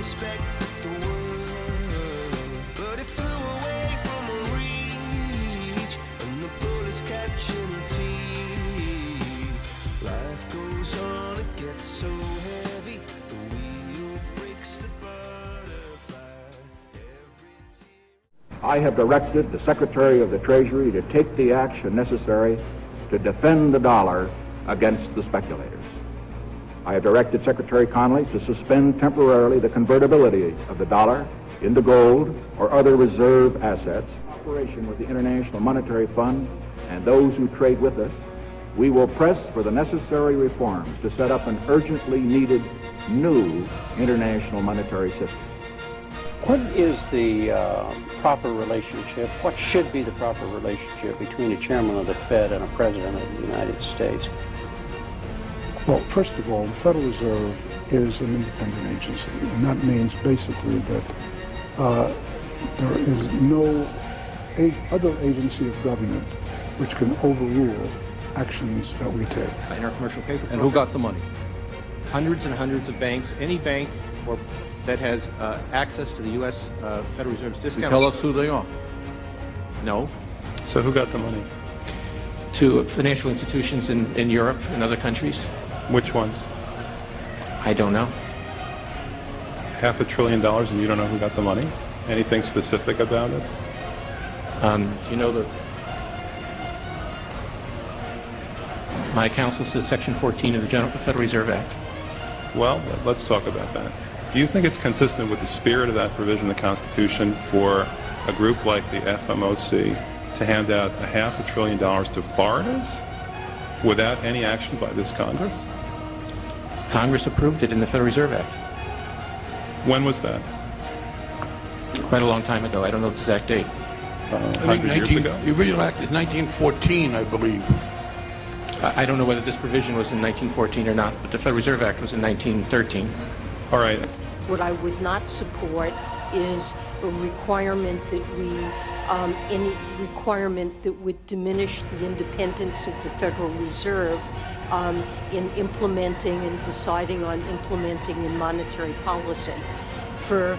inspected the world, but it flew away from her reach, and the bullets catching her teeth. Life goes on, it gets so heavy, the wheel breaks the butterfly. I have directed the Secretary of the Treasury to take the action necessary to defend the dollar against the speculators. I have directed Secretary Connally to suspend temporarily the convertibility of the dollar into gold or other reserve assets. In cooperation with the International Monetary Fund and those who trade with us, we will press for the necessary reforms to set up an urgently needed new international monetary system. What is the proper relationship, what should be the proper relationship between a chairman of the Fed and a president of the United States? Well, first of all, the Federal Reserve is an independent agency, and that means basically that there is no other agency of government which can overrule actions that we take. In our commercial paper program. And who got the money? Hundreds and hundreds of banks. Any bank that has access to the U.S. Federal Reserve's discount. You tell us who they are. No. So who got the money? To financial institutions in Europe and other countries. Which ones? I don't know. $500 billion and you don't know who got the money? Anything specific about it? Do you know my counsel says Section 14 of the Federal Reserve Act. Well, let's talk about that. Do you think it's consistent with the spirit of that provision of the Constitution for a group like the FMOC to hand out $500 billion to foreigners without any action by this Congress? Congress approved it in the Federal Reserve Act. When was that? Quite a long time ago. I don't know the exact date. 100 years ago? The original act is 1914, I believe. I don't know whether this provision was in 1914 or not, but the Federal Reserve Act was in 1913. All right. What I would not support is a requirement that any requirement that would diminish the independence of the Federal Reserve in implementing and deciding on implementing in monetary policy. For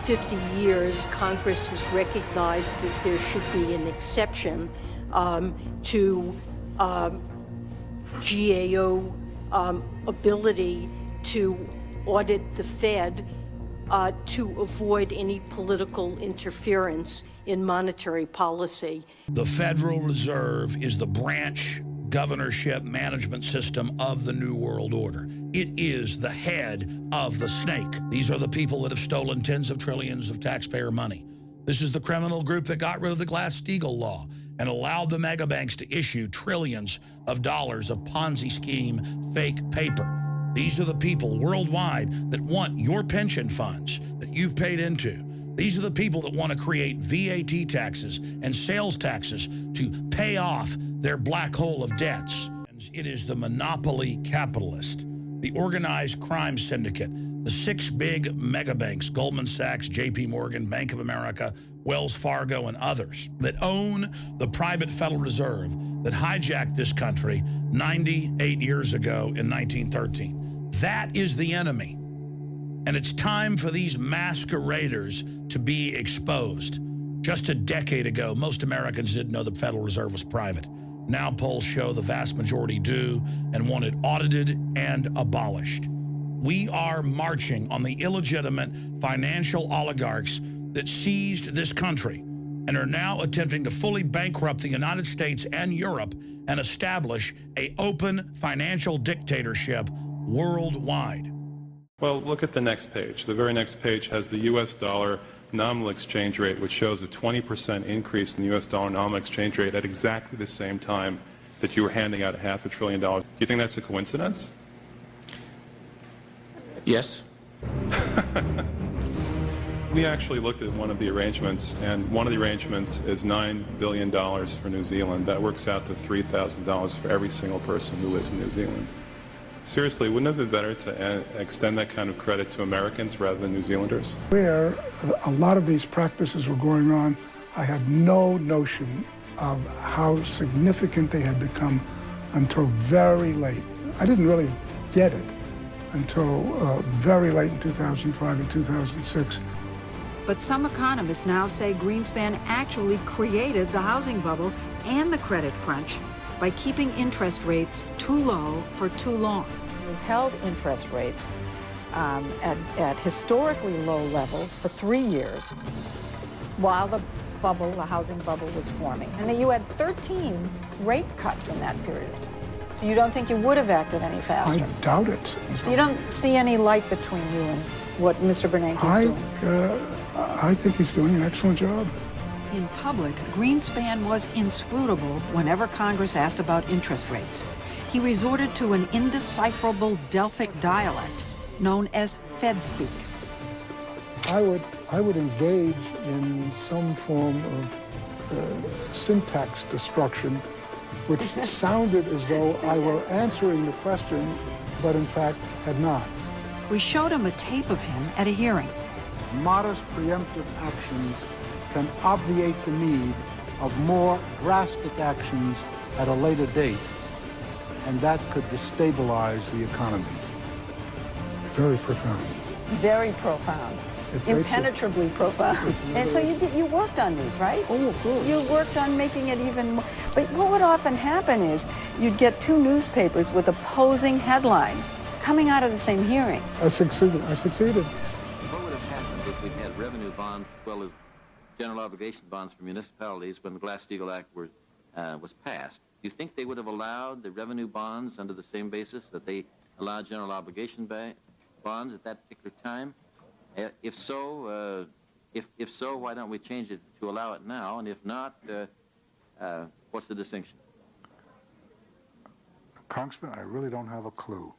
50 years, Congress has recognized that there should be an exception to GAO ability to audit the Fed to avoid any political interference in monetary policy. The Federal Reserve is the branch governorship management system of the New World Order. It is the head of the snake. These are the people that have stolen tens of trillions of taxpayer money. This is the criminal group that got rid of the Glass-Steagall law and allowed the mega banks to issue trillions of dollars of Ponzi scheme fake paper. These are the people worldwide that want your pension funds that you've paid into. These are the people that want to create VAT taxes and sales taxes to pay off their black hole of debts. It is the monopoly capitalist, the organized crime syndicate, the 6 big mega banks, Goldman Sachs, JP Morgan, Bank of America, Wells Fargo, and others that own the private Federal Reserve that hijacked this country 98 years ago in 1913. That is the enemy. And it's time for these masqueraders to be exposed. Just a decade ago, most Americans didn't know the Federal Reserve was private. Now polls show the vast majority do and want it audited and abolished. We are marching on the illegitimate financial oligarchs that seized this country and are now attempting to fully bankrupt the United States and Europe and establish an open financial dictatorship worldwide. Well, look at the next page. The very next page has the U.S. dollar nominal exchange rate, which shows a 20% increase in the U.S. dollar nominal exchange rate at exactly the same time that you were handing out $500 billion. Do you think that's a coincidence? Yes. We actually looked at one of the arrangements, and one of the arrangements is $9 billion for New Zealand. That works out to $3,000 for every single person who lives in New Zealand. Seriously, wouldn't it have been better to extend that kind of credit to Americans rather than New Zealanders? Where a lot of these practices were going on, I had no notion of how significant they had become until very late. I didn't really get it until very late in 2005 and 2006. But some economists now say Greenspan actually created the housing bubble and the credit crunch by keeping interest rates too low for too long. You held interest rates at historically low levels for 3 years while the housing bubble was forming. And then you had 13 rate cuts in that period. So you don't think you would have acted any faster? I doubt it. So you don't see any light between you and what Mr. Bernanke is doing? I think he's doing an excellent job. In public, Greenspan was inscrutable whenever Congress asked about interest rates. He resorted to an indecipherable Delphic dialect known as Fed speak. I would engage in some form of syntax destruction, which sounded as though I were answering the question, but in fact had not. We showed him a tape of him at a hearing. Modest preemptive actions can obviate the need of more drastic actions at a later date, and that could destabilize the economy. Very profound. Very profound. Impenetrably profound. And so you worked on these, right? Oh, of course. You worked on making it even more. But what would often happen is you'd get two newspapers with opposing headlines coming out of the same hearing. I succeeded. What would have happened if we had revenue bonds as well as general obligation bonds for municipalities when the Glass-Steagall Act was passed? Do you think they would have allowed the revenue bonds under the same basis that they allowed general obligation bonds at that particular time? If so, why don't we change it to allow it now? And if not, what's the distinction? Congressman, I really don't have a clue.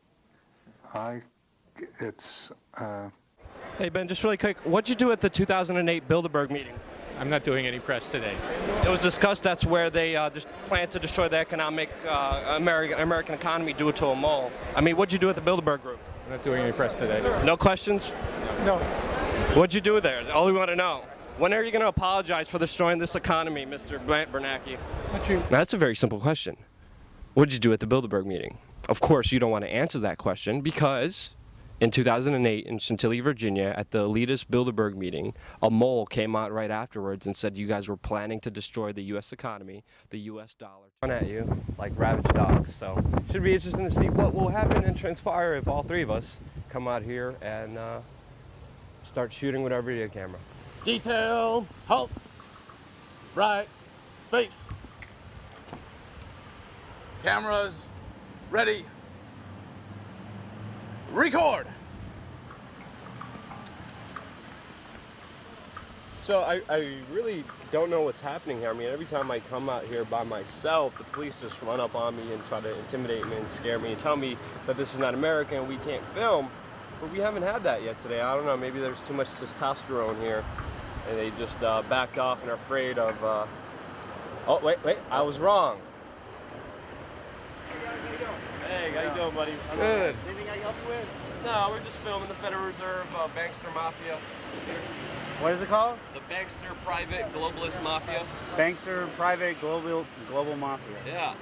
Hey, Ben, just really quick, what'd you do at the 2008 Bilderberg meeting? I'm not doing any press today. It was discussed that's where they just plan to destroy the American economy due to a mole. I mean, what'd you do at the Bilderberg group? I'm not doing any press today. No questions? No. What'd you do there? All we want to know. When are you going to apologize for destroying this economy, Mr. Bernanke? That's a very simple question. What'd you do at the Bilderberg meeting? Of course, you don't want to answer that question because in 2008 in Chantilly, Virginia, at the elitist Bilderberg meeting, a mole came out right afterwards and said you guys were planning to destroy the U.S. economy, the U.S. dollar. At you like ravaged dogs. So should be interesting to see what will happen and transpire if all three of us come out here and start shooting with our video camera. Detail, halt, right, face. Cameras, ready, record. So I really don't know what's happening here. I mean, every time I come out here by myself, the police just run up on me and try to intimidate me and scare me and tell me that this is not America and we can't film. But we haven't had that yet today. I don't know, maybe there's too much testosterone here and they just backed off and are afraid of, oh, wait, I was wrong. Hey, how you doing, buddy? Good. Anything I can help you with? No, we're just filming the Federal Reserve Bankster Mafia. What is it called? The Bankster Private Globalist Mafia. Bankster Private Global Mafia. Yeah.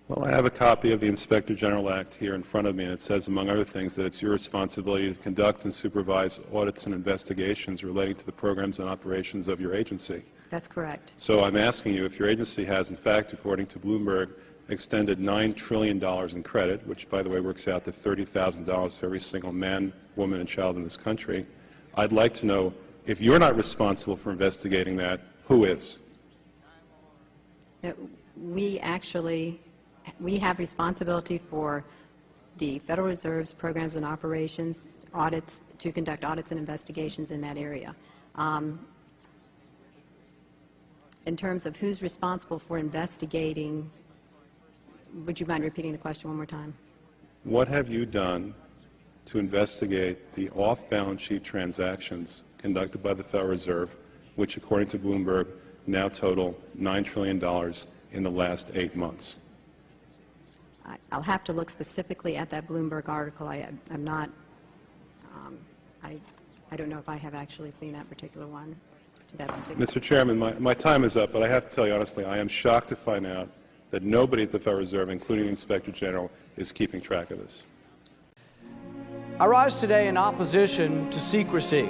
Well, I have a copy of the Inspector General Act here in front of me, and it says, among other things, that it's your responsibility to conduct and supervise audits and investigations relating to the programs and operations of your agency. That's correct. So I'm asking you if your agency has, in fact, according to Bloomberg, extended $9 trillion in credit, which, by the way, works out to $30,000 for every single man, woman, and child in this country. I'd like to know, if you're not responsible for investigating that, who is? We have responsibility for the Federal Reserve's programs and operations, audits, to conduct audits and investigations in that area. In terms of who's responsible for investigating, would you mind repeating the question one more time? What have you done to investigate the off-balance sheet transactions conducted by the Federal Reserve, which, according to Bloomberg, now total $9 trillion in the last 8 months? I'll have to look specifically at that Bloomberg article. I'm not, I don't know if I have actually seen that particular one. Mr. Chairman, my time is up, but I have to tell you honestly, I am shocked to find out that nobody at the Federal Reserve, including the Inspector General, is keeping track of this. I rise today in opposition to secrecy,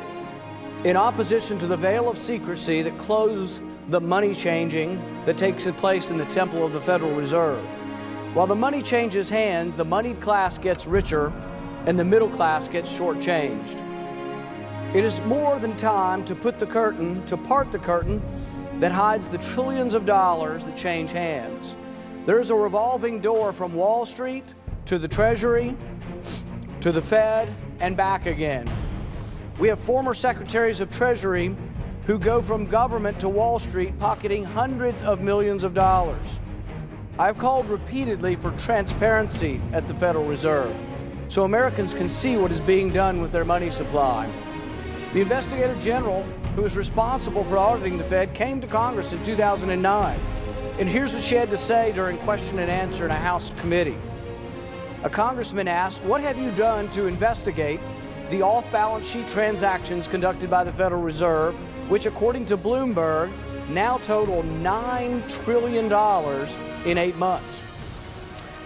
in opposition to the veil of secrecy that clothes the money changing that takes place in the temple of the Federal Reserve. While the money changes hands, the moneyed class gets richer and the middle class gets shortchanged. It is more than time to part the curtain that hides the trillions of dollars that change hands. There's a revolving door from Wall Street to the Treasury, to the Fed, and back again. We have former secretaries of Treasury who go from government to Wall Street pocketing hundreds of millions of dollars. I've called repeatedly for transparency at the Federal Reserve so Americans can see what is being done with their money supply. The Investigator General, who is responsible for auditing the Fed, came to Congress in 2009. And here's what she had to say during question and answer in a House committee. A congressman asked, "What have you done to investigate the off-balance sheet transactions conducted by the Federal Reserve, which, according to Bloomberg, now total $9 trillion in 8 months?"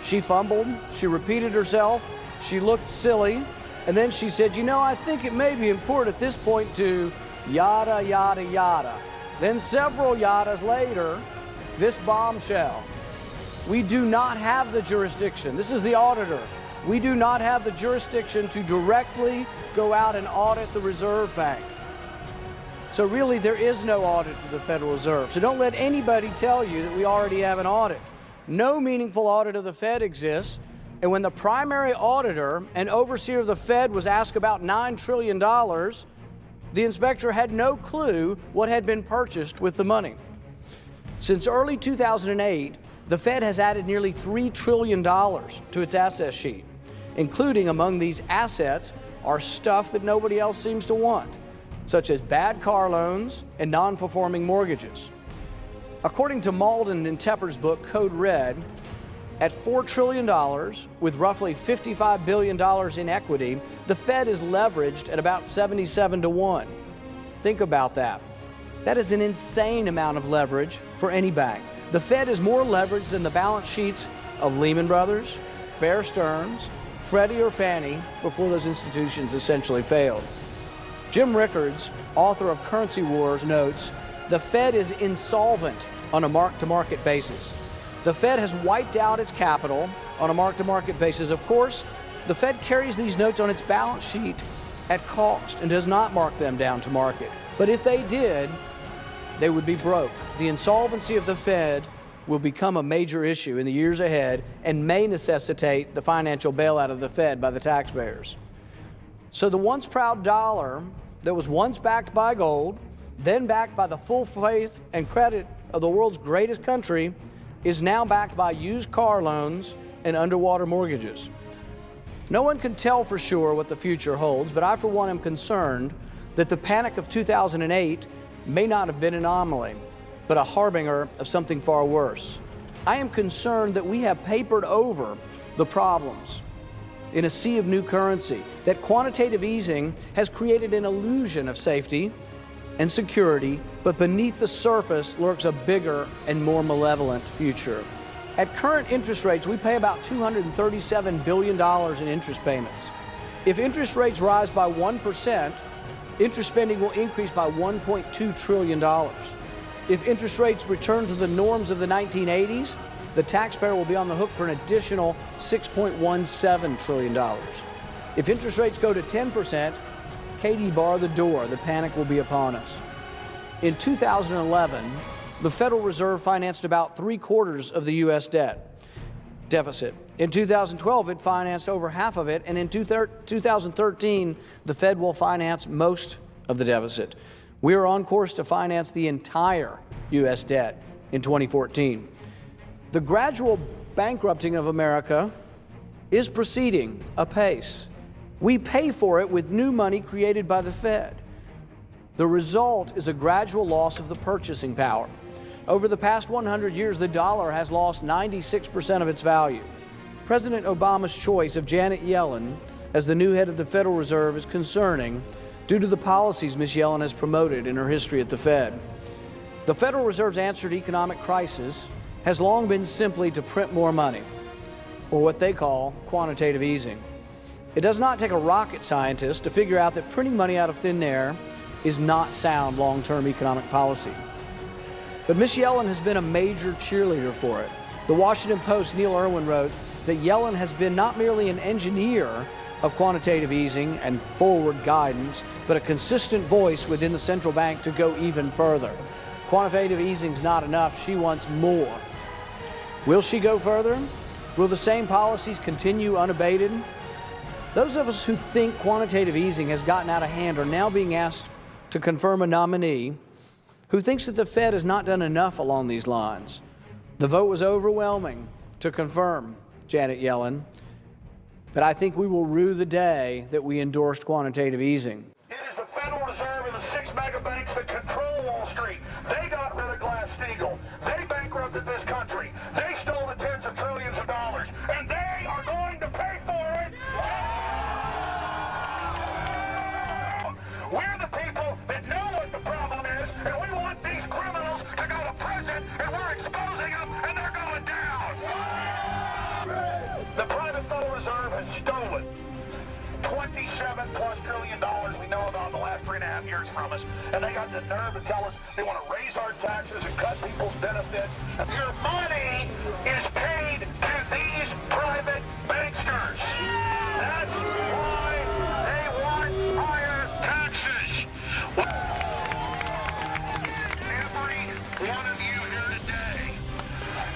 She fumbled, she repeated herself, she looked silly, and then she said, I think it may be important at this point to yada, yada, yada. Then several yadas later, this bombshell. We do not have the jurisdiction. This is the auditor. We do not have the jurisdiction to directly go out and audit the Reserve Bank. So really, there is no audit to the Federal Reserve. So don't let anybody tell you that we already have an audit. No meaningful audit of the Fed exists. And when the primary auditor and overseer of the Fed was asked about $9 trillion, the inspector had no clue what had been purchased with the money. Since early 2008, the Fed has added nearly $3 trillion to its asset sheet, including among these assets are stuff that nobody else seems to want, such as bad car loans and non-performing mortgages. According to Malden and Tepper's book, Code Red, at $4 trillion, with roughly $55 billion in equity, the Fed is leveraged at about 77 to 1. Think about that. That is an insane amount of leverage for any bank. The Fed is more leveraged than the balance sheets of Lehman Brothers, Bear Stearns, Freddie or Fannie before those institutions essentially failed. Jim Rickards, author of Currency Wars, notes, the Fed is insolvent on a mark-to-market basis. The Fed has wiped out its capital on a mark-to-market basis. Of course, the Fed carries these notes on its balance sheet at cost and does not mark them down to market. But if they did, they would be broke. The insolvency of the Fed will become a major issue in the years ahead and may necessitate the financial bailout of the Fed by the taxpayers. So the once proud dollar that was once backed by gold, then backed by the full faith and credit of the world's greatest country, is now backed by used car loans and underwater mortgages. No one can tell for sure what the future holds, but I, for one, am concerned that the panic of 2008 may not have been an anomaly, but a harbinger of something far worse. I am concerned that we have papered over the problems in a sea of new currency, that quantitative easing has created an illusion of safety and security, but beneath the surface lurks a bigger and more malevolent future. At current interest rates, we pay about $237 billion in interest payments. If interest rates rise by 1%, interest spending will increase by $1.2 trillion. If interest rates return to the norms of the 1980s, the taxpayer will be on the hook for an additional $6.17 trillion. If interest rates go to 10%, Katie, bar the door. The panic will be upon us. In 2011, the Federal Reserve financed about 3/4 of the U.S. deficit. In 2012, it financed over half of it, and in 2013, the Fed will finance most of the deficit. We are on course to finance the entire U.S. debt in 2014. The gradual bankrupting of America is proceeding apace. We pay for it with new money created by the Fed. The result is a gradual loss of the purchasing power. Over the past 100 years, the dollar has lost 96% of its value. President Obama's choice of Janet Yellen as the new head of the Federal Reserve is concerning due to the policies Ms. Yellen has promoted in her history at the Fed. The Federal Reserve's answer to economic crisis has long been simply to print more money, or what they call quantitative easing. It does not take a rocket scientist to figure out that printing money out of thin air is not sound long-term economic policy. But Miss Yellen has been a major cheerleader for it. The Washington Post, Neil Irwin wrote that Yellen has been not merely an engineer of quantitative easing and forward guidance, but a consistent voice within the central bank to go even further. Quantitative easing's not enough, she wants more. Will she go further? Will the same policies continue unabated? Those of us who think quantitative easing has gotten out of hand are now being asked to confirm a nominee who thinks that the Fed has not done enough along these lines. The vote was overwhelming to confirm Janet Yellen, but I think we will rue the day that we endorsed quantitative easing. It is the Federal Reserve and the 6 mega banks that control Wall Street. They got rid of Glass-Steagall. They bankrupted this country. They stole the tens of trillions of dollars, and they are going to pay for it. We're the people that know what the problem is, and we want these criminals to go to prison, and we're exposing them, and they're going down. The private Federal Reserve has stolen $27+ trillion we know about in the last 3.5 years from us, and they got the nerve to tell us they want to raise our taxes and cut people's benefits. Your money is paid to these private banksters. That's why they want higher taxes.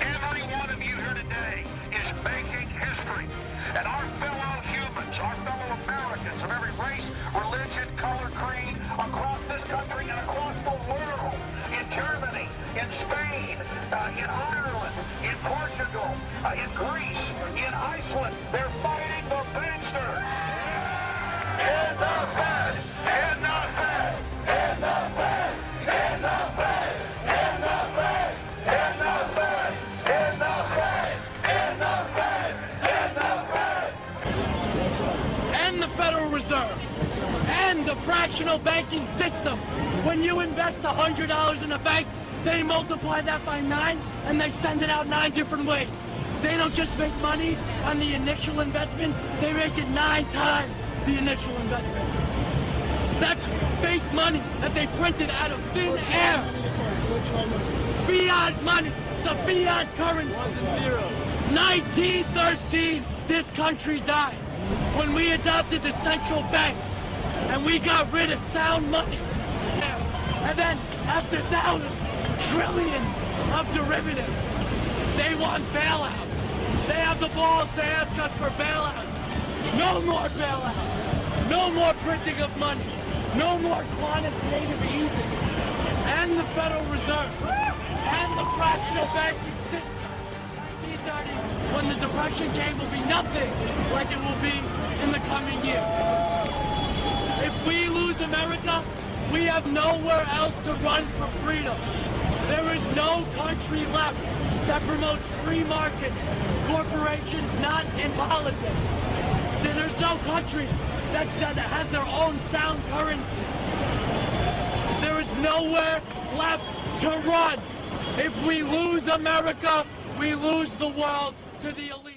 Every one of you here today is making history. And our fellow humans, our fellow Americans of every race, religion, color, creed, across this country and across the world, in Germany, in Spain, in Ireland, in Portugal, in Greece, in Iceland, they're fighting the banksters. In the Fed! In the Fed! In the Fed! In the Fed! In the Fed! In the Fed! In the Fed! In the Fed! In the Fed! And the Federal Reserve and the fractional banking system. When you invest $100 in a bank, they multiply that by 9 and they send it out 9 different ways. They don't just make money on the initial investment, they make it 9 times the initial investment. That's fake money that they printed out of thin air. Fiat money. It's a fiat currency. 1913, this country died when we adopted the central bank and we got rid of sound money. And then after thousands, trillions of derivatives, they want bailouts. They have the balls to ask us for bailouts. No more bailouts. No more printing of money. No more quantitative easing. And the Federal Reserve. And the fractional banking system. 1930, when the Depression came, will be nothing like it will be in the coming years. If we lose America, we have nowhere else to run for freedom. There is no country left that promotes free markets, corporations, not in politics. There's no country that has their own sound currency. There is nowhere left to run. If we lose America, we lose the world to the elite.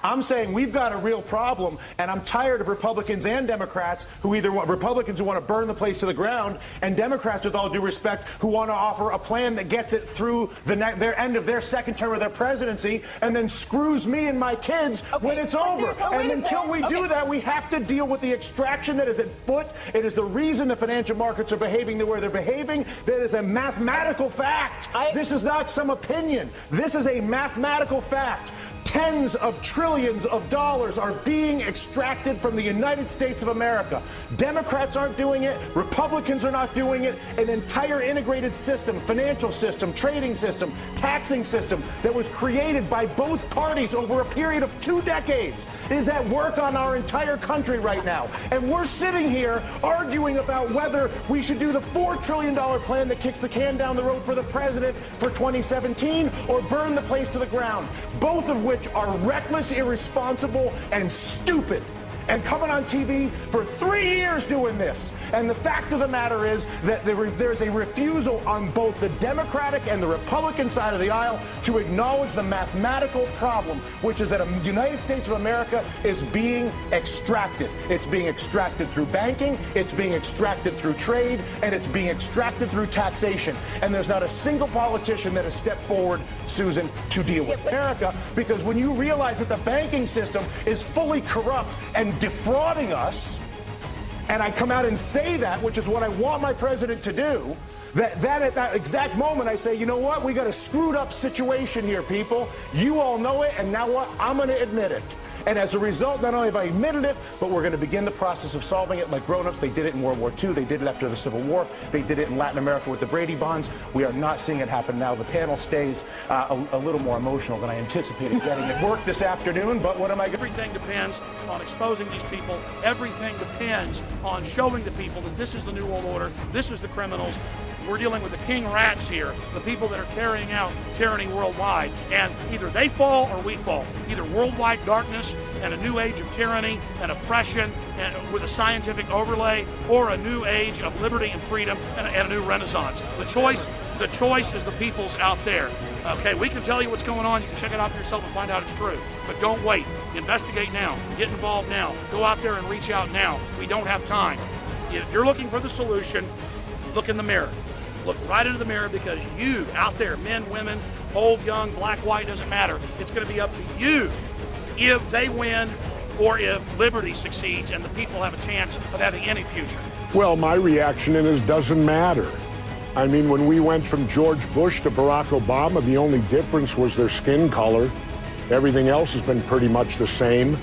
I'm saying we've got a real problem, and I'm tired of Republicans and Democrats who either want Republicans who want to burn the place to the ground, and Democrats, with all due respect, who want to offer a plan that gets it through their end of their second term of their presidency, and then screws me and my kids when it's over. And until we do that, we have to deal with the extraction that is at foot. It is the reason the financial markets are behaving the way they're behaving. That is a mathematical fact. This is not some opinion. This is a mathematical fact. Tens of trillions of dollars are being extracted from the United States of America. Democrats aren't doing it. Republicans are not doing it. An entire integrated system, financial system, trading system, taxing system that was created by both parties over a period of 2 decades is at work on our entire country right now. And we're sitting here arguing about whether we should do the $4 trillion plan that kicks the can down the road for the president for 2017 or burn the place to the ground. Both of which are reckless, irresponsible, and stupid. And coming on TV for 3 years doing this. And the fact of the matter is that there's a refusal on both the Democratic and the Republican side of the aisle to acknowledge the mathematical problem, which is that the United States of America is being extracted. It's being extracted through banking, it's being extracted through trade, and it's being extracted through taxation. And there's not a single politician that has stepped forward, Susan, to deal with America, because when you realize that the banking system is fully corrupt and defrauding us, and I come out and say that, which is what I want my president to do, that at that exact moment I say, you know what, we got a screwed up situation here, people. You all know it, and now what? I'm going to admit it. And as a result, not only have I admitted it, but we're going to begin the process of solving it like grown-ups. They did it in World War II. They did it after the Civil War. They did it in Latin America with the Brady bonds. We are not seeing it happen now. The panel stays a little more emotional than I anticipated getting at work this afternoon, but what am I going to... Everything depends on exposing these people. Everything depends on showing the people that this is the New World Order. This is the criminals. We're dealing with the king rats here, the people that are carrying out tyranny worldwide. And either they fall or we fall. Either worldwide darkness and a new age of tyranny and oppression and with a scientific overlay, or a new age of liberty and freedom and a new renaissance. The choice is the people's out there. Okay, we can tell you what's going on. You can check it out for yourself and find out it's true. But don't wait. Investigate now. Get involved now. Go out there and reach out now. We don't have time. If you're looking for the solution, look in the mirror. Look right into the mirror, because you out there, men, women, old, young, black, white, doesn't matter. It's going to be up to you if they win or if liberty succeeds and the people have a chance of having any future. Well, my reaction is doesn't matter. I mean, when we went from George Bush to Barack Obama, the only difference was their skin color. Everything else has been pretty much the same.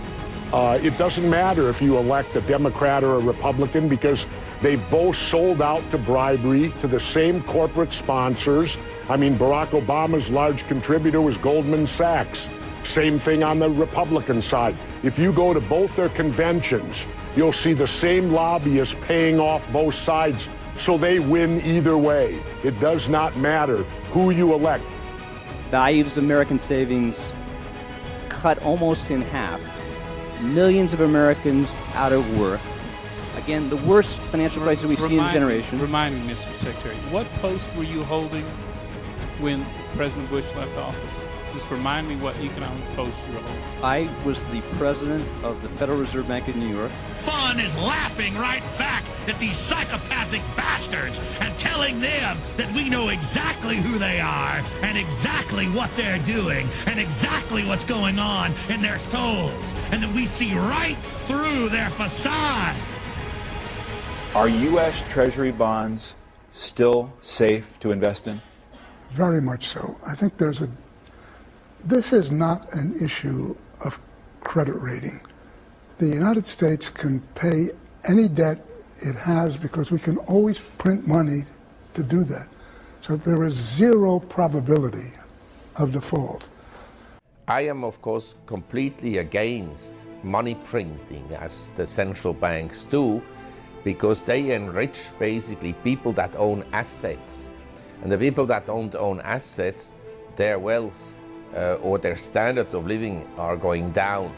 It doesn't matter if you elect a Democrat or a Republican, because they've both sold out to bribery to the same corporate sponsors. I mean, Barack Obama's large contributor was Goldman Sachs. Same thing on the Republican side. If you go to both their conventions, you'll see the same lobbyists paying off both sides, so they win either way. It does not matter who you elect. Values of American savings cut almost in half. Millions of Americans out of work. Again, the worst financial crisis we've seen in a generation. Remind me, Mr. Secretary, what post were you holding when President Bush left office? Just remind me what economic post you were holding. I was the president of the Federal Reserve Bank in New York. Fun is laughing right back at these psychopathic bastards and telling them that we know exactly who they are and exactly what they're doing and exactly what's going on in their souls, and that we see right through their facade. Are U.S. Treasury bonds still safe to invest in? Very much so. I think this is not an issue of credit rating. The United States can pay any debt it has because we can always print money to do that. So there is zero probability of default. I am, of course, completely against money printing as the central banks do, because they enrich basically people that own assets. And the people that don't own assets, their wealth or their standards of living are going down.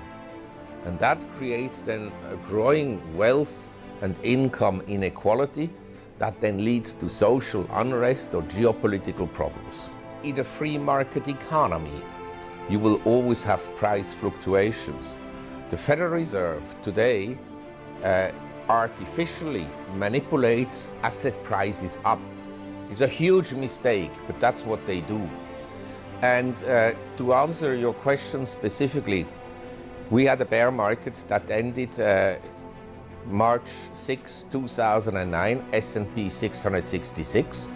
And that creates then a growing wealth and income inequality that then leads to social unrest or geopolitical problems. In a free market economy, you will always have price fluctuations. The Federal Reserve today artificially manipulates asset prices up. It's a huge mistake, but that's what they do. And to answer your question specifically, we had a bear market that ended March 6, 2009, S&P 666.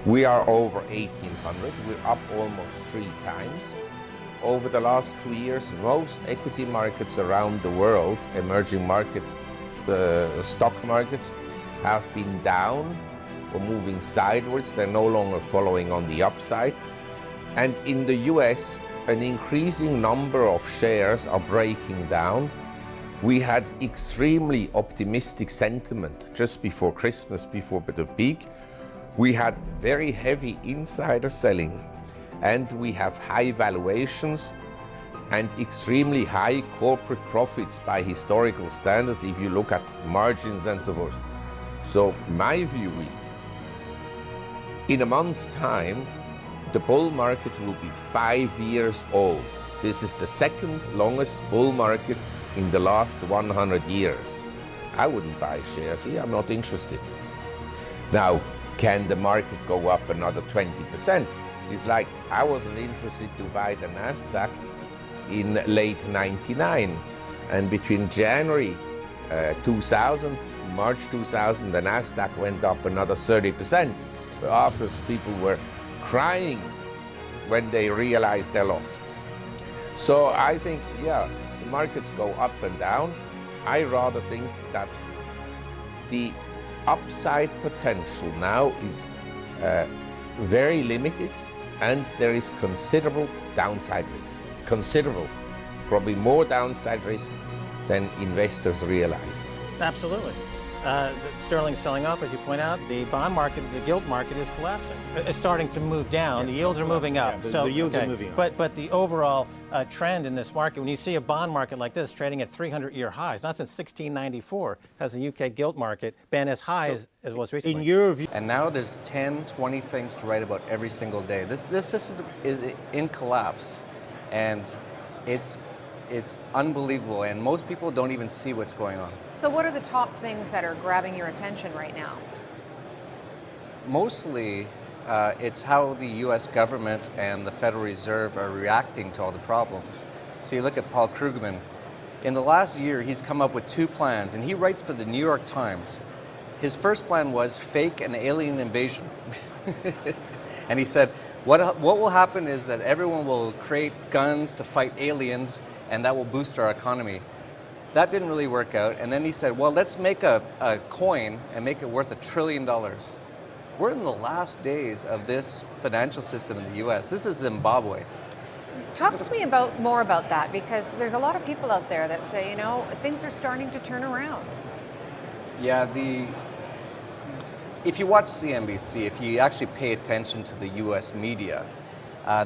We are over 1,800. We're up almost 3 times. Over the last 2 years, most equity markets around the world, emerging market stock markets, have been down or moving sideways. They're no longer following on the upside. And in the US, an increasing number of shares are breaking down. We had extremely optimistic sentiment just before Christmas, before the peak. We had very heavy insider selling, and we have high valuations and extremely high corporate profits by historical standards if you look at margins and so forth. So my view is, in a month's time, the bull market will be 5 years old. This is the second longest bull market in the last 100 years. I wouldn't buy shares here, I'm not interested. Now, can the market go up another 20%? It's like I wasn't interested to buy the Nasdaq in late 99. And between January 2000, March 2000, the Nasdaq went up another 30%. After people were crying when they realized their losses. So I think, yeah, the markets go up and down. I rather think that the upside potential now is very limited, and there is considerable downside risk. Considerable, probably more downside risk than investors realize. Absolutely. Sterling's selling off, as you point out. The bond market, the gilt market, is collapsing. It's starting to move down. The yields are moving up. The yields are moving up. But the overall trend in this market, when you see a bond market like this trading at 300-year highs, not since 1694 has the UK gilt market been as high as was recently. In your view, and now there's 10, 20 things to write about every single day. This system is in collapse, and it's unbelievable, and most people don't even see what's going on. So what are the top things that are grabbing your attention right now? Mostly, it's how the U.S. government and the Federal Reserve are reacting to all the problems. So you look at Paul Krugman. In the last year, he's come up with 2 plans, and he writes for the New York Times. His first plan was fake an alien invasion. And he said, what will happen is that everyone will create guns to fight aliens, and that will boost our economy. That didn't really work out. And then he said, well, let's make a coin and make it worth $1 trillion. We're in the last days of this financial system in the US. This is Zimbabwe. Talk to me more about that, because there's a lot of people out there that say, you know, things are starting to turn around. Yeah, if you watch CNBC, if you actually pay attention to the US media,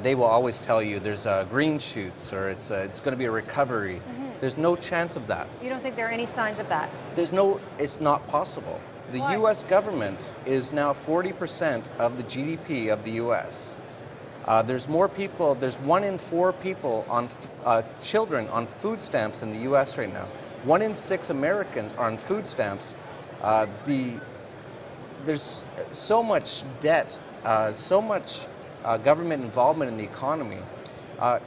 they will always tell you there's green shoots, or it's going to be a recovery. Mm-hmm. There's no chance of that. You don't think there are any signs of that? It's not possible. The Why? US government is now 40% of the GDP of the US. There's more people, there's 1 in 4 people on children on food stamps in the US right now. 1 in 6 Americans are on food stamps. There's so much debt, so much government involvement in the economy.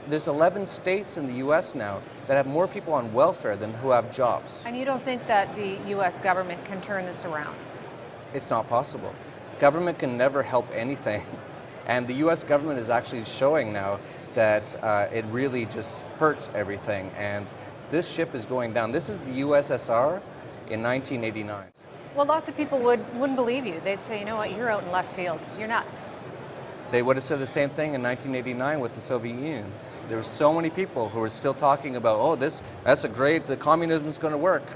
There's 11 states in the U.S. now that have more people on welfare than who have jobs. And you don't think that the U.S. government can turn this around? It's not possible. Government can never help anything. And the U.S. government is actually showing now that it really just hurts everything. And this ship is going down. This is the USSR in 1989. Well, lots of people wouldn't believe you. They'd say, you know what, you're out in left field. You're nuts. They would have said the same thing in 1989 with the Soviet Union. There were so many people who were still talking about, oh, the communism is going to work.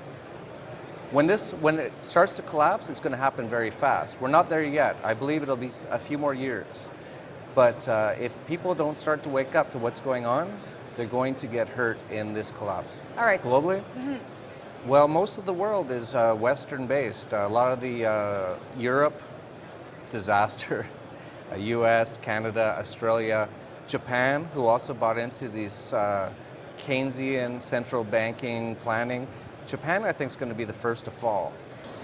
When it starts to collapse, it's going to happen very fast. We're not there yet. I believe it'll be a few more years. But if people don't start to wake up to what's going on, they're going to get hurt in this collapse. All right. Globally? Mm-hmm. Well, most of the world is Western-based. A lot of the Europe, disaster. US, Canada, Australia, Japan, who also bought into these Keynesian central banking planning. Japan, I think, is going to be the first to fall.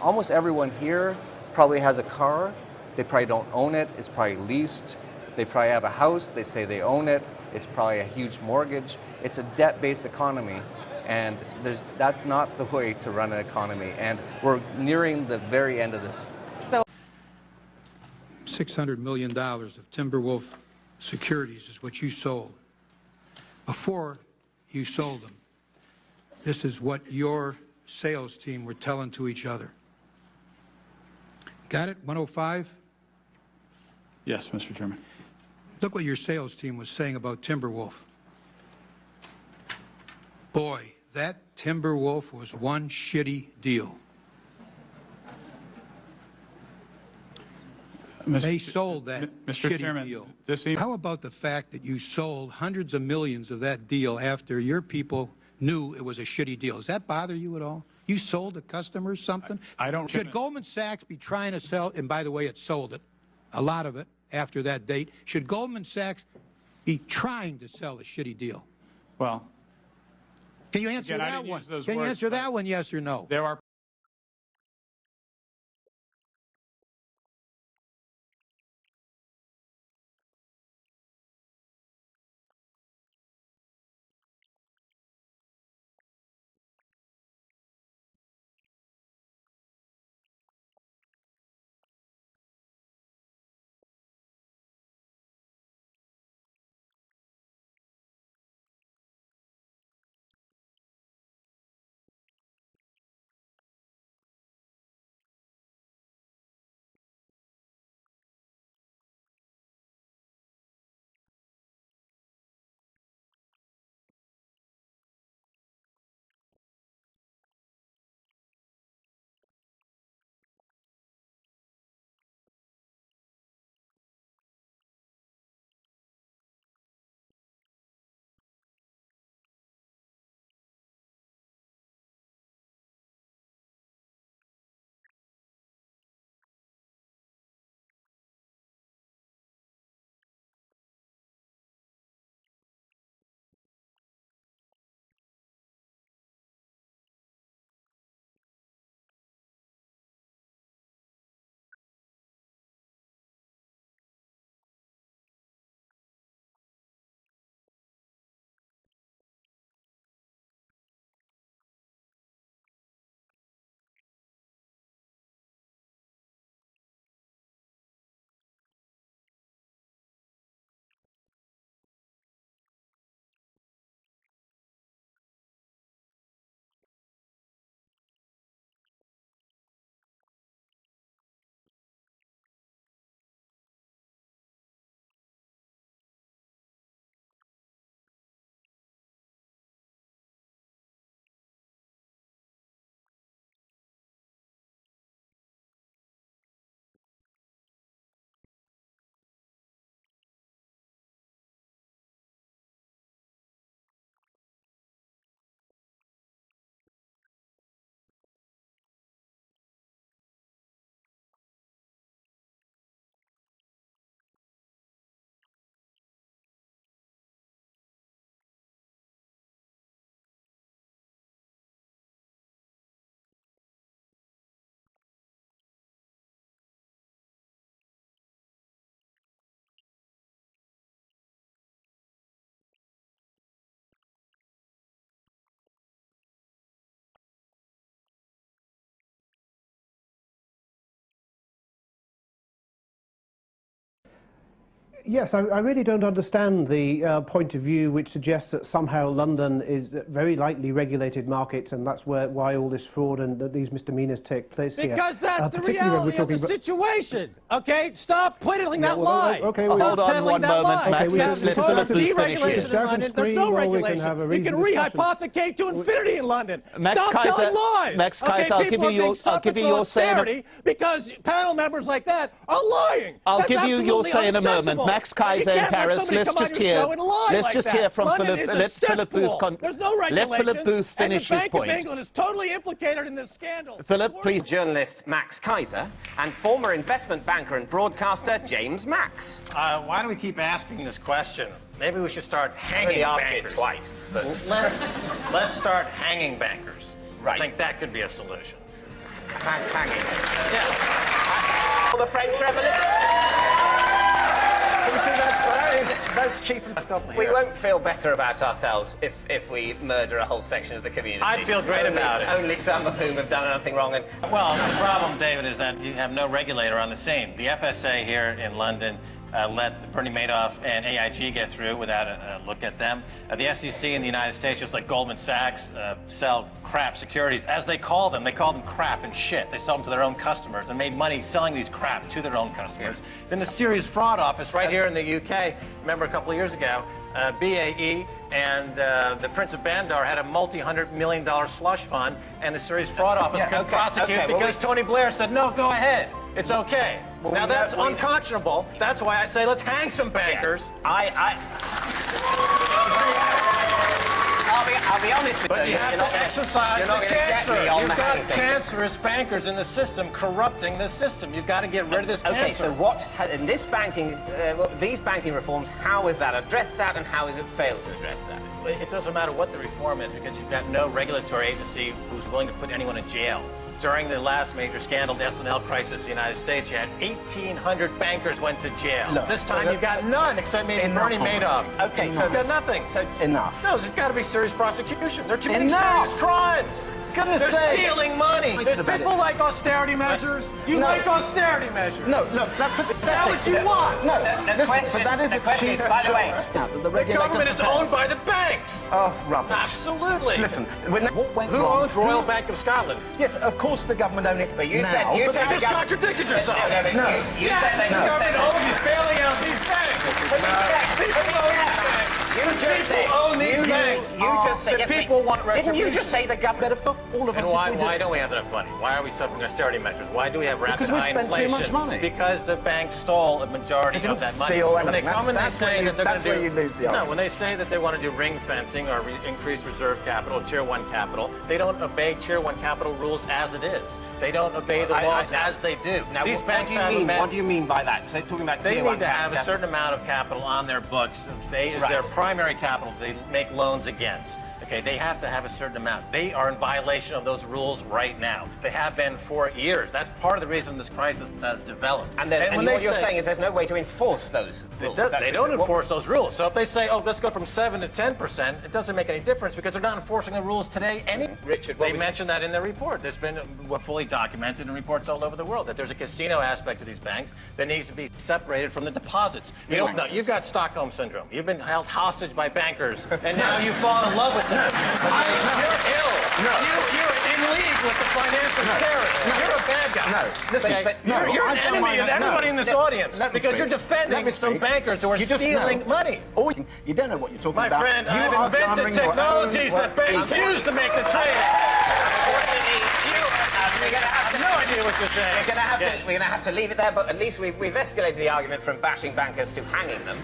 Almost everyone here probably has a car. They probably don't own it. It's probably leased. They probably have a house. They say they own it. It's probably a huge mortgage. It's a debt-based economy, and that's not the way to run an economy. And we're nearing the very end of this. So, $600 million of Timberwolf securities is what you sold. Before you sold them, this is what your sales team were telling to each other. Got it? 105? Yes, Mr. Chairman. Look what your sales team was saying about Timberwolf. Boy, that Timberwolf was one shitty deal. They sold that Mr. shitty Chairman, deal. this How about the fact that you sold hundreds of millions of that deal after your people knew it was a shitty deal? Does that bother you at all? You sold the customers something? I don't. Should Goldman Sachs be trying to sell, and by the way, it sold it, a lot of it, after that date. Should Goldman Sachs be trying to sell a shitty deal? Well, can you answer again, that one? Can you answer that one, yes or no? There are Yes, I really don't understand the point of view which suggests that somehow London is a very lightly regulated market, and that's why all this fraud and these misdemeanors take place here. Because that's the reality of the situation. Okay, stop peddling that lie. Okay, stop hold on one moment, Max. Let's There's deregulation in London. There's no regulation. You can rehypothecate to infinity in London. Stop telling lies. Max Kaiser, I'll give you your say. Because panel members like that are lying. I'll give you your say in a moment. Max Kaiser in Paris. Let's just hear. Let's just hear from Philip. Let Philip Booth. There's no regulation. Let Philip Booth finish his point. And the Bank of England is totally implicated in this scandal. Philip, please. Journalist Max Kaiser and former investment banker and broadcaster James Max. Why do we keep asking this question? Maybe we should start hanging bankers. Twice. But... Let's start hanging bankers. Right. I think that could be a solution. Hanging. Yeah. The French Revolution. You see, that's cheap. We won't feel better about ourselves if we murder a whole section of the community. I'd feel great about it. Only some of whom have done nothing wrong. And well, the problem, David, is that you have no regulator on the scene. The FSA here in London let Bernie Madoff and AIG get through without a look at them. The SEC in the United States, just like Goldman Sachs, sell crap securities, as they call them. They call them crap and shit. They sell them to their own customers and made money selling these crap to their own customers. Yeah. Then the Serious Fraud Office right here in the UK, remember a couple of years ago, BAE and the Prince of Bandar had a multi-$100 million slush fund, and the Serious Fraud Office couldn't prosecute because Tony Blair said, no, go ahead. It's okay. Well, now that's unconscionable. That's why I say let's hang some bankers. Yeah. I'll be honest with you. But you have to exercise the cancer. You've got cancerous bankers in the system corrupting the system. You've got to get rid of this cancer. Okay, so what in this banking, these banking reforms, how has that addressed that, and how has it failed to address that? It doesn't matter what the reform is because you've got no regulatory agency who's willing to put anyone in jail. During the last major scandal, the S&L crisis in the United States, you had 1,800 bankers went to jail. No, this time you've got none, except maybe Bernie Madoff. Okay, so you've got nothing. So enough. No, there's got to be serious prosecution. They're committing serious crimes. Goodness They're sake. stealing money. Do people like austerity measures? Do you like austerity measures? No, that's pathetic. That what you want? No, the question is, by the way, the government is owned by the banks. Oh, rubbish. Absolutely. Listen, who owns Royal Bank of Scotland? Yes, of course the government owns it. But you said you just contradicted yourself. No, you said the government owns is bailing out these banks. You just said own these banks. You just said the people want retribution. Didn't you just say the government for all of us? And why don't we have enough money? Why are we suffering austerity measures? Why do we have rapid high inflation? Because we spend too much money. Because the banks stole a majority of that money. When they come and they say that they're going to do, that's where you lose the argument. No, when they say that they want to do ring fencing or increase reserve capital, Tier 1 capital, they don't obey Tier 1 capital rules as it is. They don't obey the laws as they do. Now, these banks what do you mean by that? So talking about they need to have a certain amount of capital on their books. They is their primary capital they make loans against. Okay, they have to have a certain amount. They are in violation of those rules right now. They have been for years. That's part of the reason this crisis has developed. And what you're saying is there's no way to enforce those rules. They don't enforce those rules. So if they say, oh, let's go from 7 to 10%, it doesn't make any difference because they're not enforcing the rules today anyway. Richard, they mentioned that in their report. There's been fully documented in reports all over the world that there's a casino aspect to these banks that needs to be separated from the deposits. You've got Stockholm Syndrome. You've been held hostage by bankers, and now you fall in love with them. You're ill. No. You're in league with the financial terrorists. You're a bad guy. You're an enemy of everybody in this audience because you're defending some bankers who are stealing money. You don't know what you're talking about. My friend, I've invented technologies that banks use to make the trade. I have no idea what you're saying. We're going to have to leave it there, but at least we've escalated the argument from bashing bankers to hanging them.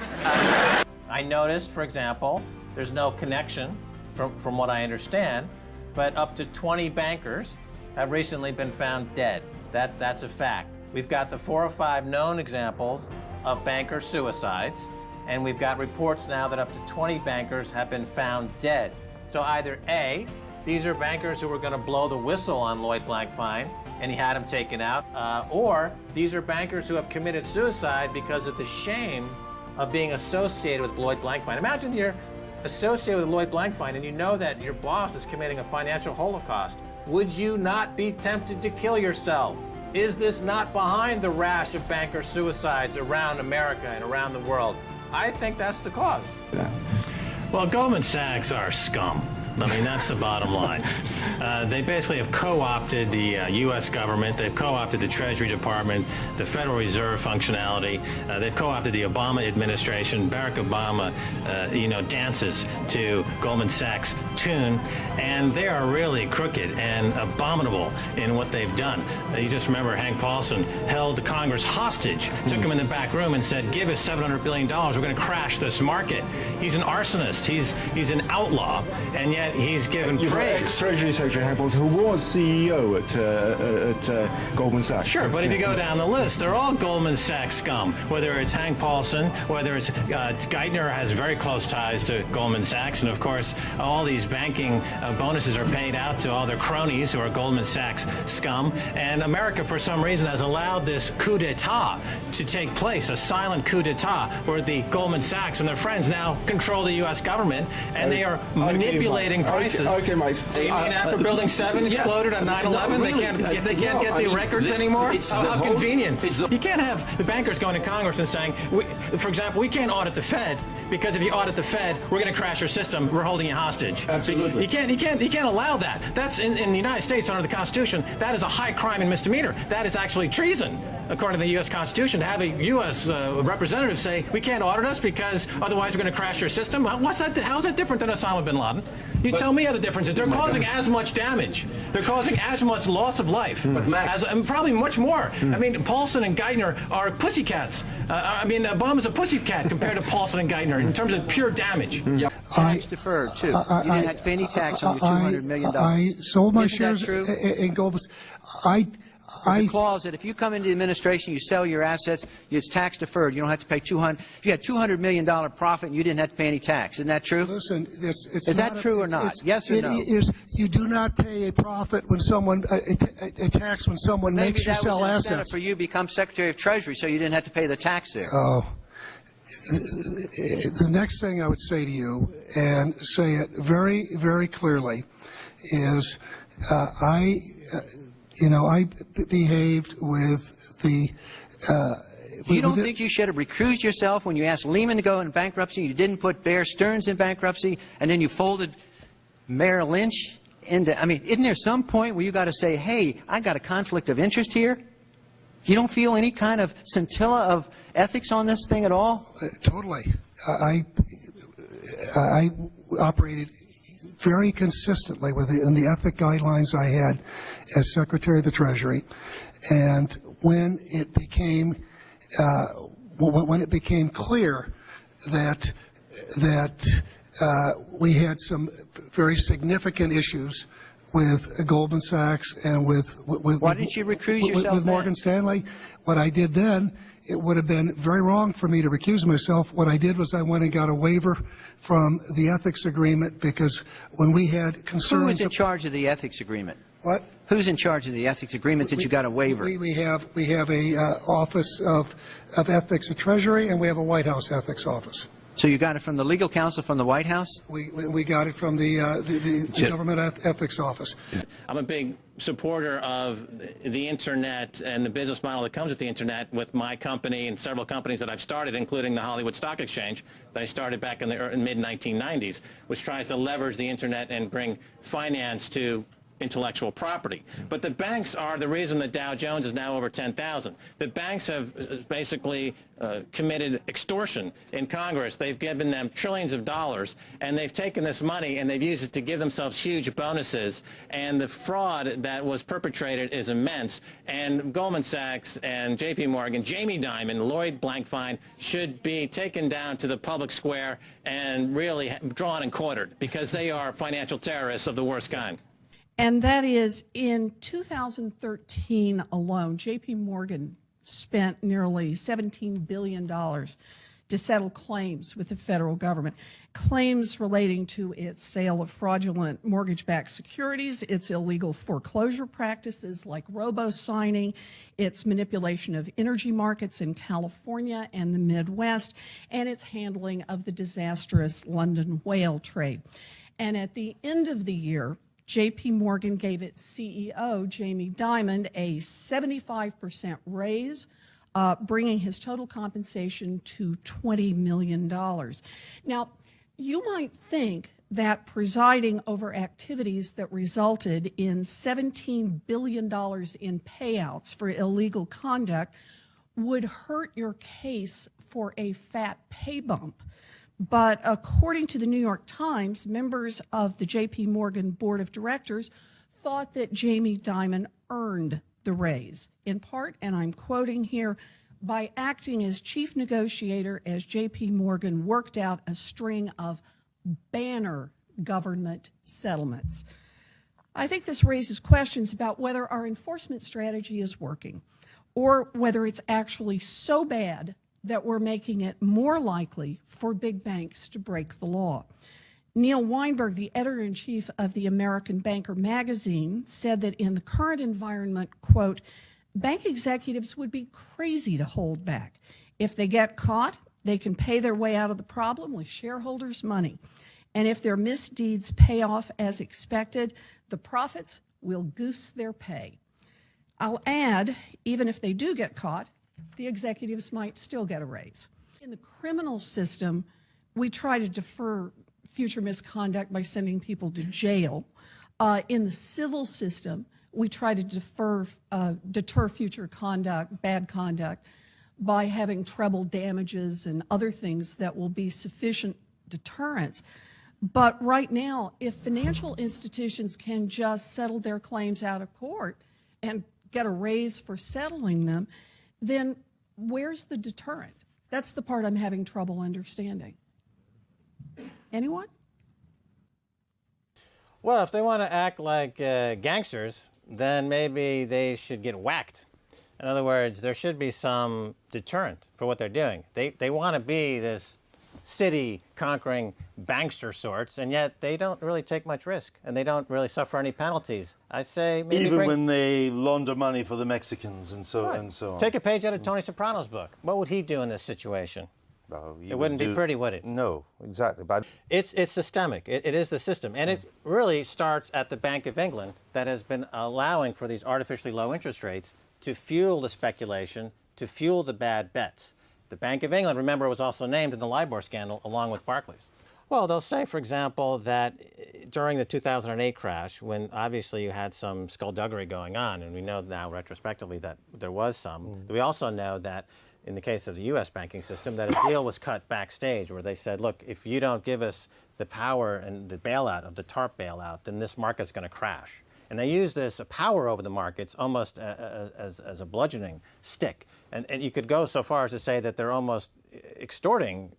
I noticed, for example, there's no connection from what I understand, but up to 20 bankers have recently been found dead. That's a fact. We've got the 4 or 5 known examples of banker suicides, and we've got reports now that up to 20 bankers have been found dead. So either A, these are bankers who were going to blow the whistle on Lloyd Blankfein, and he had him taken out, or these are bankers who have committed suicide because of the shame of being associated with Lloyd Blankfein. Imagine you're associated with Lloyd Blankfein and you know that your boss is committing a financial holocaust. Would you not be tempted to kill yourself? Is this not behind the rash of banker suicides around America and around the world? I think that's the cause. Well, Goldman Sachs are scum. I mean, that's the bottom line. They basically have co-opted the U.S. government. They've co-opted the Treasury Department, the Federal Reserve functionality. They've co-opted the Obama administration. Barack Obama, dances to Goldman Sachs' tune, and they are really crooked and abominable in what they've done. You just remember Hank Paulson held Congress hostage, took him in the back room and said, give us $700 billion. We're going to crash this market. He's an arsonist. He's an outlaw, and yet and he's given praise. Ex-Treasury Secretary Hank Paulson, who was CEO at Goldman Sachs. Sure, but if you go down the list, they're all Goldman Sachs scum. Whether it's Hank Paulson, whether it's Geithner has very close ties to Goldman Sachs, and of course, all these banking bonuses are paid out to all their cronies who are Goldman Sachs scum. And America, for some reason, has allowed this coup d'etat to take place, a silent coup d'etat, where the Goldman Sachs and their friends now control the U.S. government, and they are manipulating prices. Okay, Mike. You mean after Building 7 exploded on 9/11, they can't get the records anymore? How convenient. You can't have the bankers going to Congress and saying, for example, we can't audit the Fed because if you audit the Fed, we're going to crash your system. We're holding you hostage. Absolutely. You can't allow that. That's in the United States under the Constitution. That is a high crime and misdemeanor. That is actually treason, according to the U.S. Constitution, to have a U.S. Representative say, we can't audit us because otherwise we're going to crash your system. What's that? How's that different than Osama bin Laden? You tell me how the difference is. They're causing as much damage. They're causing as much loss of life, and probably much more. I mean, Paulson and Geithner are pussycats. Obama's a pussycat compared to Paulson and Geithner in terms of pure damage. Tax deferred, too. You didn't have to pay any tax on your $200 million. I sold my shares in Goldman. The clause that if you come into the administration, you sell your assets, it's tax deferred. You don't have to pay $200. If you had $200 million profit, you didn't have to pay any tax. Isn't that true? Listen, is that true or not? Yes or no? It is. You do not pay a profit when someone a tax when someone makes you sell assets. Maybe that was an incentive for you to become Secretary of Treasury, so you didn't have to pay the tax there. Oh. The next thing I would say to you, and say it very, very clearly, is I behaved with the. You don't think you should have recused yourself when you asked Lehman to go in bankruptcy? You didn't put Bear Stearns in bankruptcy, and then you folded Merrill Lynch into. I mean, isn't there some point where you got to say, "Hey, I got a conflict of interest here"? You don't feel any kind of scintilla of ethics on this thing at all? Totally. I operated very consistently within the ethic guidelines I had as Secretary of the Treasury, and when it became clear that we had some very significant issues with Goldman Sachs and with why didn't you recuse yourself with Morgan Stanley, what I did then, it would have been very wrong for me to recuse myself. What I did was I went and got a waiver from the ethics agreement, because when we had concerns. Who is in charge of the ethics agreement? What? Who's in charge of the ethics agreement that you got a waiver? We have a office of ethics at Treasury, and we have a White House ethics office. So you got it from the legal counsel from the White House? We got it from the government ethics office. I'm a big supporter of the internet and the business model that comes with the internet, with my company and several companies that I've started, including the Hollywood Stock Exchange that I started back in the mid-1990s, which tries to leverage the internet and bring finance to intellectual property. But the banks are the reason that Dow Jones is now over 10,000. The banks have basically committed extortion in Congress. They've given them trillions of dollars, and they've taken this money and they've used it to give themselves huge bonuses, and the fraud that was perpetrated is immense. And Goldman Sachs and JP Morgan, Jamie Dimon, Lloyd Blankfein should be taken down to the public square and really drawn and quartered, because they are financial terrorists of the worst kind. And that is, in 2013 alone, JP Morgan spent nearly $17 billion to settle claims with the federal government. Claims relating to its sale of fraudulent mortgage-backed securities, its illegal foreclosure practices like robo-signing, its manipulation of energy markets in California and the Midwest, and its handling of the disastrous London whale trade. And at the end of the year, JP Morgan gave its CEO, Jamie Dimon, a 75% raise, bringing his total compensation to $20 million. Now, you might think that presiding over activities that resulted in $17 billion in payouts for illegal conduct would hurt your case for a fat pay bump. But according to the New York Times, members of the JP Morgan Board of Directors thought that Jamie Dimon earned the raise, in part, and I'm quoting here, by acting as chief negotiator as JP Morgan worked out a string of banner government settlements. I think this raises questions about whether our enforcement strategy is working, or whether it's actually so bad that we're making it more likely for big banks to break the law. Neil Weinberg, the editor-in-chief of the American Banker magazine, said that in the current environment, quote, bank executives would be crazy to hold back. If they get caught, they can pay their way out of the problem with shareholders' money. And if their misdeeds pay off as expected, the profits will goose their pay. I'll add, even if they do get caught, the executives might still get a raise. In the criminal system, we try to defer future misconduct by sending people to jail. In the civil system, we try to deter future conduct, bad conduct, by having treble damages and other things that will be sufficient deterrence. But right now, if financial institutions can just settle their claims out of court and get a raise for settling them, then where's the deterrent? That's the part I'm having trouble understanding. Anyone? Well, if they want to act like gangsters, then maybe they should get whacked. In other words, there should be some deterrent for what they're doing. They want to be this city-conquering bankster sorts, and yet they don't really take much risk, and they don't really suffer any penalties. I say maybe even when they launder money for the Mexicans and so right. and so on. Take a page out of Tony Soprano's book. What would he do in this situation? It wouldn't be pretty, would it? No, exactly. But it's systemic. It is the system, and it really starts at the Bank of England that has been allowing for these artificially low interest rates to fuel the speculation, to fuel the bad bets. The Bank of England, remember, was also named in the LIBOR scandal along with Barclays. Well, they'll say, for example, that during the 2008 crash, when obviously you had some skullduggery going on, and we know now retrospectively that there was some, we also know that in the case of the U.S. banking system, that a deal was cut backstage where they said, look, if you don't give us the power and the bailout of the TARP bailout, then this market's going to crash. And they use this power over the markets almost as a bludgeoning stick. And you could go so far as to say that they're almost extorting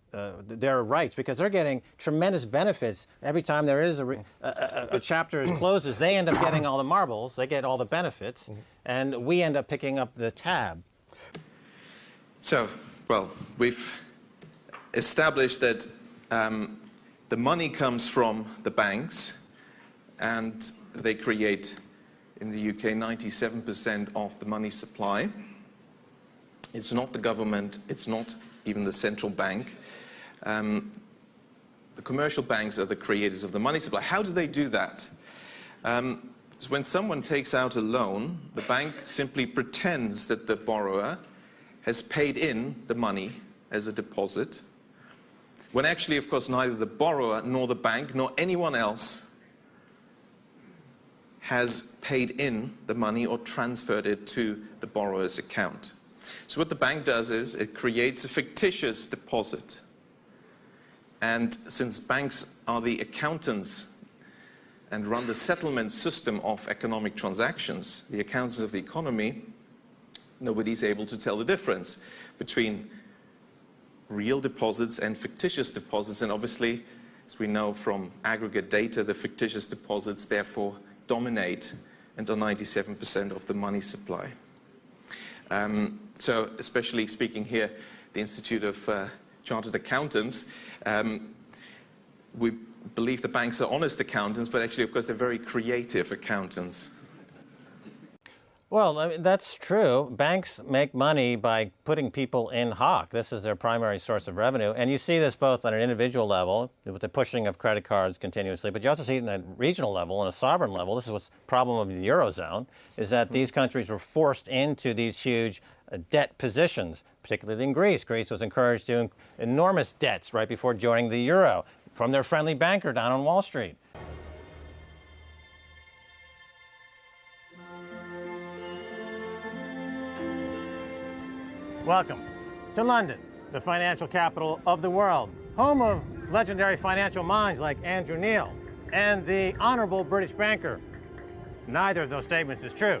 their rights because they're getting tremendous benefits every time there is a chapter closes. They end up getting all the marbles, they get all the benefits, and we end up picking up the tab. So, well, we've established that the money comes from the banks, and they create, in the UK, 97% of the money supply. It's not the government, it's not even the central bank. The commercial banks are the creators of the money supply. How do they do that? So when someone takes out a loan, the bank simply pretends that the borrower has paid in the money as a deposit, when actually, of course, neither the borrower nor the bank nor anyone else has paid in the money or transferred it to the borrower's account. So what the bank does is it creates a fictitious deposit. And since banks are the accountants and run the settlement system of economic transactions, the accountants of the economy, nobody's able to tell the difference between real deposits and fictitious deposits. And obviously, as we know from aggregate data, the fictitious deposits therefore dominate and are 97% of the money supply. So especially speaking here, the Institute of Chartered Accountants, we believe the banks are honest accountants, but actually, of course, they're very creative accountants. Well, I mean, that's true. Banks make money by putting people in hock. This is their primary source of revenue. And you see this both on an individual level, with the pushing of credit cards continuously, but you also see it at a regional level and a sovereign level. This is what's the problem of the Eurozone, is that these countries were forced into these huge debt positions, particularly in Greece. Greece was encouraged to enormous debts right before joining the euro from their friendly banker down on Wall Street. Welcome to London, the financial capital of the world, home of legendary financial minds like Andrew Neil and the honorable British banker. Neither of those statements is true.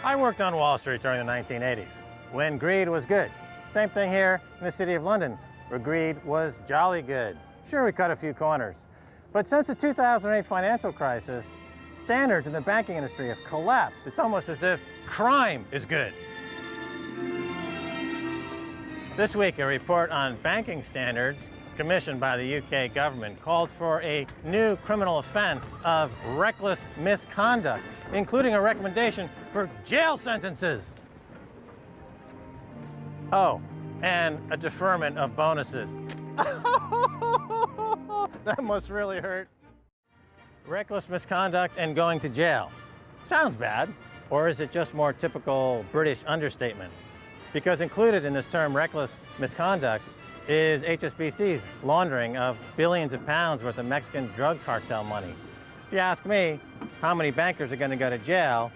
I worked on Wall Street during the 1980s. when greed was good. Same thing here in the City of London, where greed was jolly good. Sure, we cut a few corners. But since the 2008 financial crisis, standards in the banking industry have collapsed. It's almost as if crime is good. This week, a report on banking standards commissioned by the UK government called for a new criminal offense of reckless misconduct, including a recommendation for jail sentences. Oh, and a deferment of bonuses. That must really hurt. Reckless misconduct and going to jail. Sounds bad. Or is it just more typical British understatement? Because included in this term reckless misconduct is HSBC's laundering of billions of pounds worth of Mexican drug cartel money. If you ask me how many bankers are going to go to jail,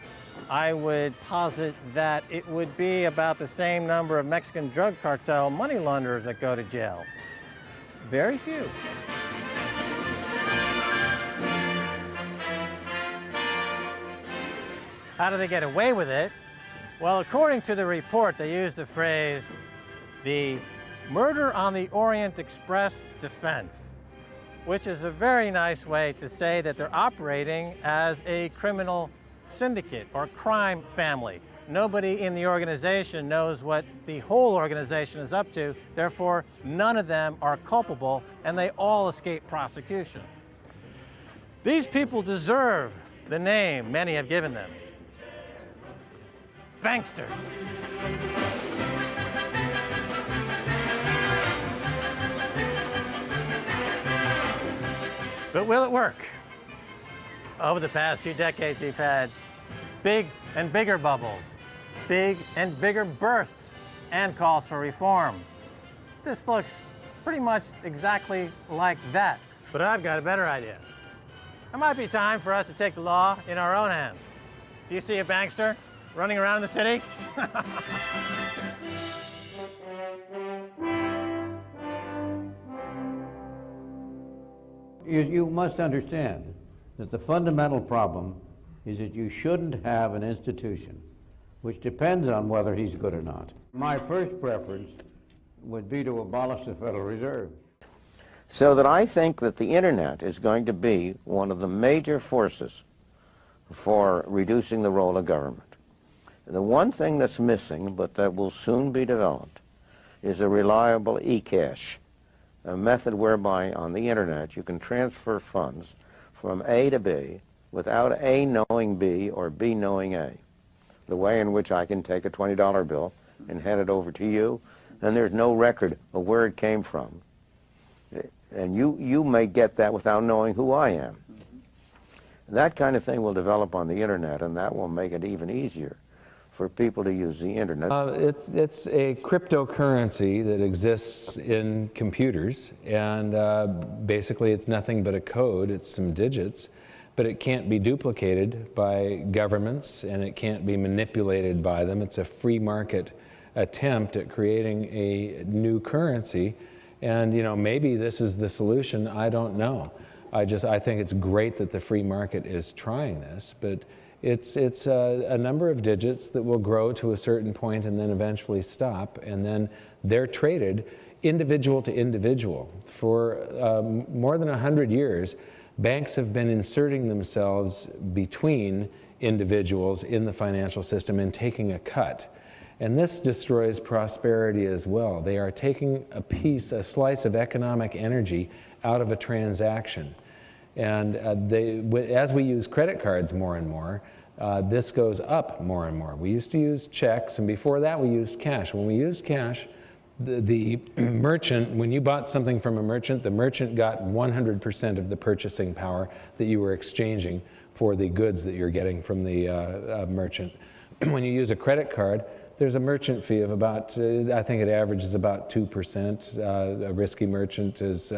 I would posit that it would be about the same number of Mexican drug cartel money launderers that go to jail. Very few. How do they get away with it? Well, according to the report, they used the phrase, the Murder on the Orient Express defense, which is a very nice way to say that they're operating as a criminal syndicate or crime family. Nobody in the organization knows what the whole organization is up to, therefore none of them are culpable and they all escape prosecution. These people deserve the name many have given them. Banksters. But will it work? Over the past few decades, we've had big and bigger bubbles, big and bigger bursts, and calls for reform. This looks pretty much exactly like that. But I've got a better idea. It might be time for us to take the law in our own hands. If you see a bankster running around in the city, You must understand that the fundamental problem is that you shouldn't have an institution which depends on whether he's good or not. My first preference would be to abolish the Federal Reserve. So that I think that the internet is going to be one of the major forces for reducing the role of government. The one thing that's missing, but that will soon be developed, is a reliable e-cash, a method whereby on the internet you can transfer funds from A to B without A knowing B or B knowing A. The way in which I can take a $20 bill and hand it over to you, and there's no record of where it came from. And you may get that without knowing who I am. That kind of thing will develop on the internet, and that will make it even easier for people to use the internet. It's a cryptocurrency that exists in computers, and basically it's nothing but a code. It's some digits, but it can't be duplicated by governments, and it can't be manipulated by them. It's a free market attempt at creating a new currency, and maybe this is the solution. I don't know. I think it's great that the free market is trying this, but it's a number of digits that will grow to a certain point and then eventually stop, and then they're traded individual to individual. For more than 100 years, banks have been inserting themselves between individuals in the financial system and taking a cut. And this destroys prosperity as well. They are taking a slice of economic energy out of a transaction. And as we use credit cards more and more, this goes up more and more. We used to use checks, and before that we used cash. When we used cash, the merchant, when you bought something from a merchant, the merchant got 100% of the purchasing power that you were exchanging for the goods that you're getting from the merchant. When you use a credit card, there's a merchant fee of about, I think it averages about 2%. A risky merchant is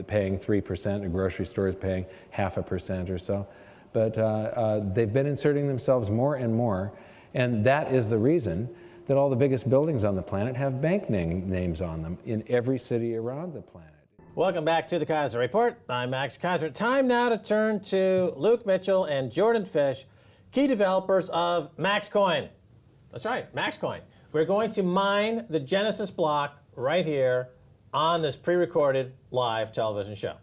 paying 3%. A grocery store is paying 0.5% or so. But they've been inserting themselves more and more, and that is the reason that all the biggest buildings on the planet have bank names on them in every city around the planet. Welcome back to the Kaiser Report. I'm Max Kaiser. Time now to turn to Luke Mitchell and Jordan Fish, key developers of Maxcoin. That's right, Maxcoin, We're going to mine the Genesis block right here on this pre-recorded live television show.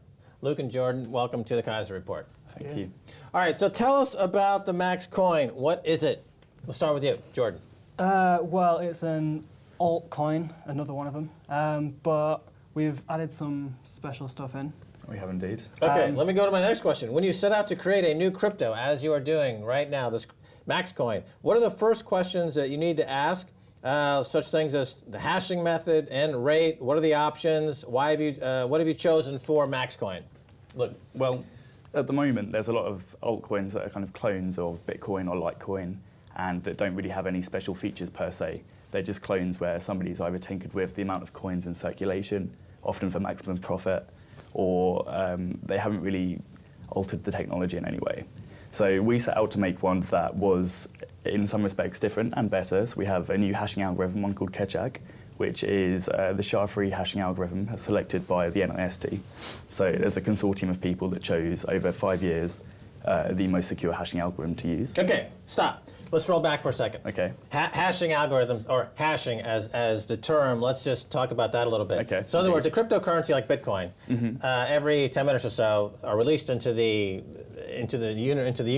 Luke and Jordan, welcome to the Kaiser Report. Thank you. All right, so tell us about the Maxcoin. What is it? We'll start with you, Jordan. Well, it's an altcoin, another one of them, but we've added some special stuff in. We have indeed. Okay, let me go to my next question. When you set out to create a new crypto, as you are doing right now, this Maxcoin, what are the first questions that you need to ask? Such things as the hashing method and rate. What are the options? Why have you? What have you chosen for Maxcoin? Look. Well, at the moment, there's a lot of altcoins that are kind of clones of Bitcoin or Litecoin, and that don't really have any special features per se. They're just clones where somebody's either tinkered with the amount of coins in circulation, often for maximum profit, or they haven't really altered the technology in any way. So we set out to make one that was, in some respects, different and better. So we have a new hashing algorithm, one called Kechag, which is the SHA-free hashing algorithm selected by the NIST. So there's a consortium of people that chose over 5 years the most secure hashing algorithm to use. Okay, stop. Let's roll back for a second. Okay. Hashing algorithms, or hashing as the term, let's just talk about that a little bit. Okay. So in other words, a cryptocurrency like Bitcoin, every 10 minutes or so are released into the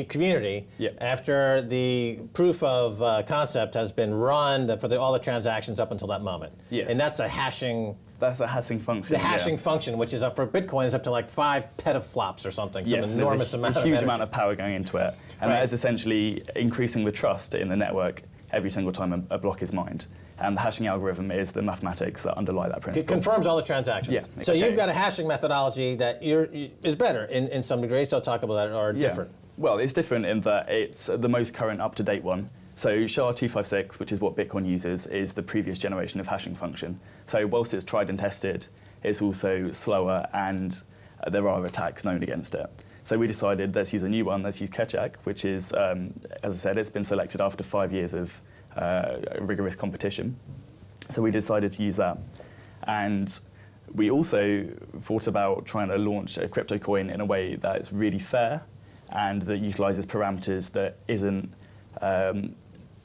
community after the proof of concept has been run for all the transactions up until that moment. Yes. And that's a hashing. That's a hashing function. The hashing function, which is for Bitcoin, is up to like 5 petaflops or something, some enormous amount of huge energy. amount of power going into it, and that is essentially increasing the trust in the network every single time a block is mined. And the hashing algorithm is the mathematics that underlie that principle. It confirms all the transactions. Yeah. So you've got a hashing methodology that is better in some degree, so talk about that, or different. Well, it's different in that it's the most current up-to-date one. So SHA-256, which is what Bitcoin uses, is the previous generation of hashing function. So whilst it's tried and tested, it's also slower, and there are attacks known against it. So we decided, let's use a new one, let's use Kechag, which is, as I said, it's been selected after 5 years of rigorous competition. So we decided to use that. And we also thought about trying to launch a crypto coin in a way that is really fair and that utilizes parameters that isn't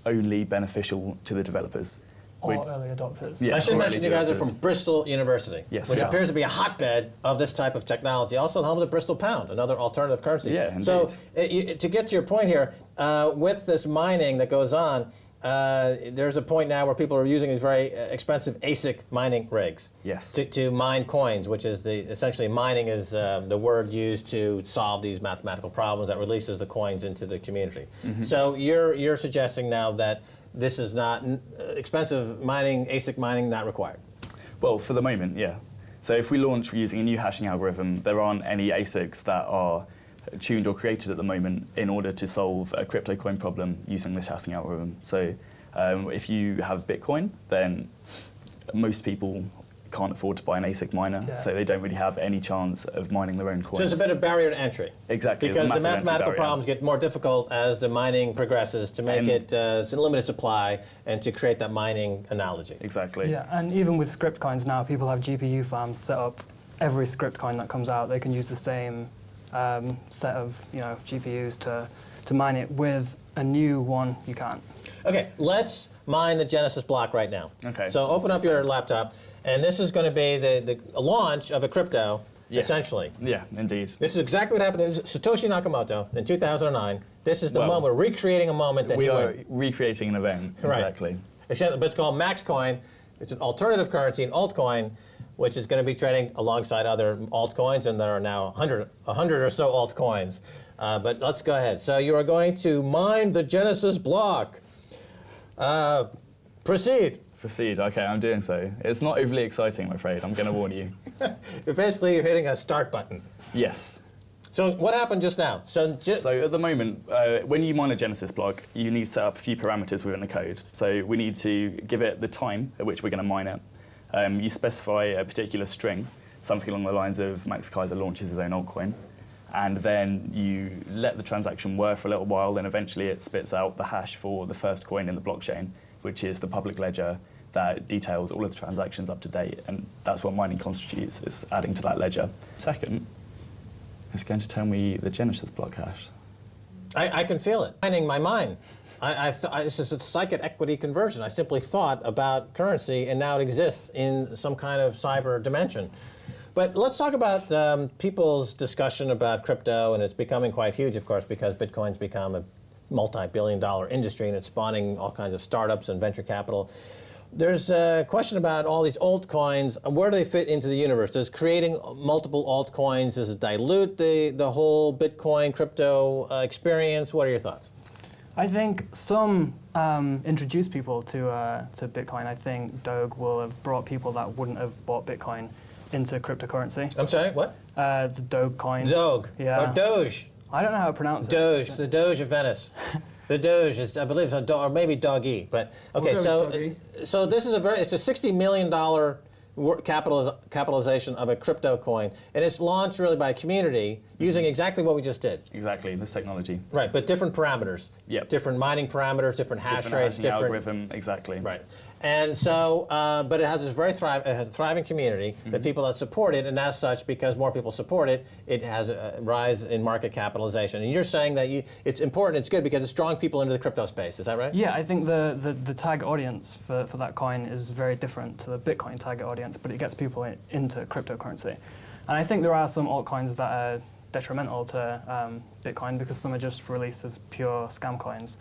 only beneficial to the developers. Or early adopters. I should mention you guys are from Bristol University, which appears to be a hotbed of this type of technology. Also home of the Bristol Pound, another alternative currency. Yeah, indeed. So to get to your point here, with this mining that goes on, there's a point now where people are using these very expensive ASIC mining rigs to mine coins, which is essentially mining is the word used to solve these mathematical problems that releases the coins into the community. So you're suggesting now that this is not expensive mining, ASIC mining, not required? Well, for the moment, yeah. So if we launch using a new hashing algorithm, there aren't any ASICs that are tuned or created at the moment in order to solve a crypto coin problem using this hashing algorithm. So if you have Bitcoin, then most people can't afford to buy an ASIC miner, so they don't really have any chance of mining their own coins. So it's a bit of barrier to entry. Exactly. Because the mathematical problems get more difficult as the mining progresses to make it a limited supply and to create that mining analogy. Exactly. Yeah, and even with script coins now, people have GPU farms set up. Every script coin that comes out, they can use the same set of GPUs to mine it. With a new one, you can't. Okay, let's mine the Genesis block right now. Okay. So open up your laptop, and this is going to be the launch of a crypto, essentially. Yeah, indeed. This is exactly what happened to Satoshi Nakamoto in 2009. This is the moment. We're recreating a moment that we are recreating an event. Exactly. But it's called Maxcoin. It's an alternative currency, an altcoin, which is going to be trading alongside other altcoins, and there are now 100 or so altcoins. But let's go ahead. So you are going to mine the Genesis block. Proceed. Proceed. Okay, I'm doing so. It's not overly exciting, I'm afraid. I'm going to warn you. Basically, you're hitting a start button. Yes. So what happened just now? So at the moment, when you mine a Genesis block, you need to set up a few parameters within the code. So we need to give it the time at which we're going to mine it. You specify a particular string, something along the lines of Max Kaiser launches his own altcoin, and then you let the transaction whir for a little while, and eventually it spits out the hash for the first coin in the blockchain, which is the public ledger that details all of the transactions up to date, and that's what mining constitutes, is adding to that ledger. Second, it's going to tell me the Genesis block hash. I can feel it. Mining my mind. It's like an equity conversion. I simply thought about currency, and now it exists in some kind of cyber dimension. But let's talk about people's discussion about crypto, and it's becoming quite huge, of course, because Bitcoin's become a multi-billion-dollar industry, and it's spawning all kinds of startups and venture capital. There's a question about all these altcoins. Where do they fit into the universe? Does creating multiple altcoins, does it dilute the whole Bitcoin crypto experience? What are your thoughts? I think some introduce people to Bitcoin. I think Doge will have brought people that wouldn't have bought Bitcoin into cryptocurrency. I'm sorry, what? The Doge coin. Doge. Yeah. Or Doge. I don't know how to pronounce Doge, it. the Doge of Venice. The Doge is, I believe, or maybe Doggy. But okay, so this is it's a $60 million capitalization of a crypto coin, and it's launched really by a community using exactly what we just did. Exactly, this technology. Right, but different parameters. Yep. Different mining parameters, different hash rates, different algorithm. Exactly. Right. And so, but it has this very thriving community that people that support it, and as such, because more people support it, it has a rise in market capitalization. And you're saying that it's important, it's good because it's drawing people into the crypto space. Is that right? Yeah, I think the target audience for that coin is very different to the Bitcoin target audience, but it gets people into cryptocurrency. And I think there are some altcoins that are detrimental to Bitcoin because some are just released as pure scam coins.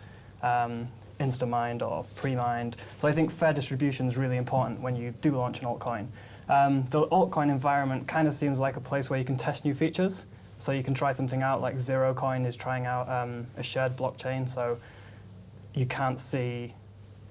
Insta-mined or pre-mined. So I think fair distribution is really important when you do launch an altcoin. The altcoin environment kind of seems like a place where you can test new features. So you can try something out, like ZeroCoin is trying out a shared blockchain, so you can't see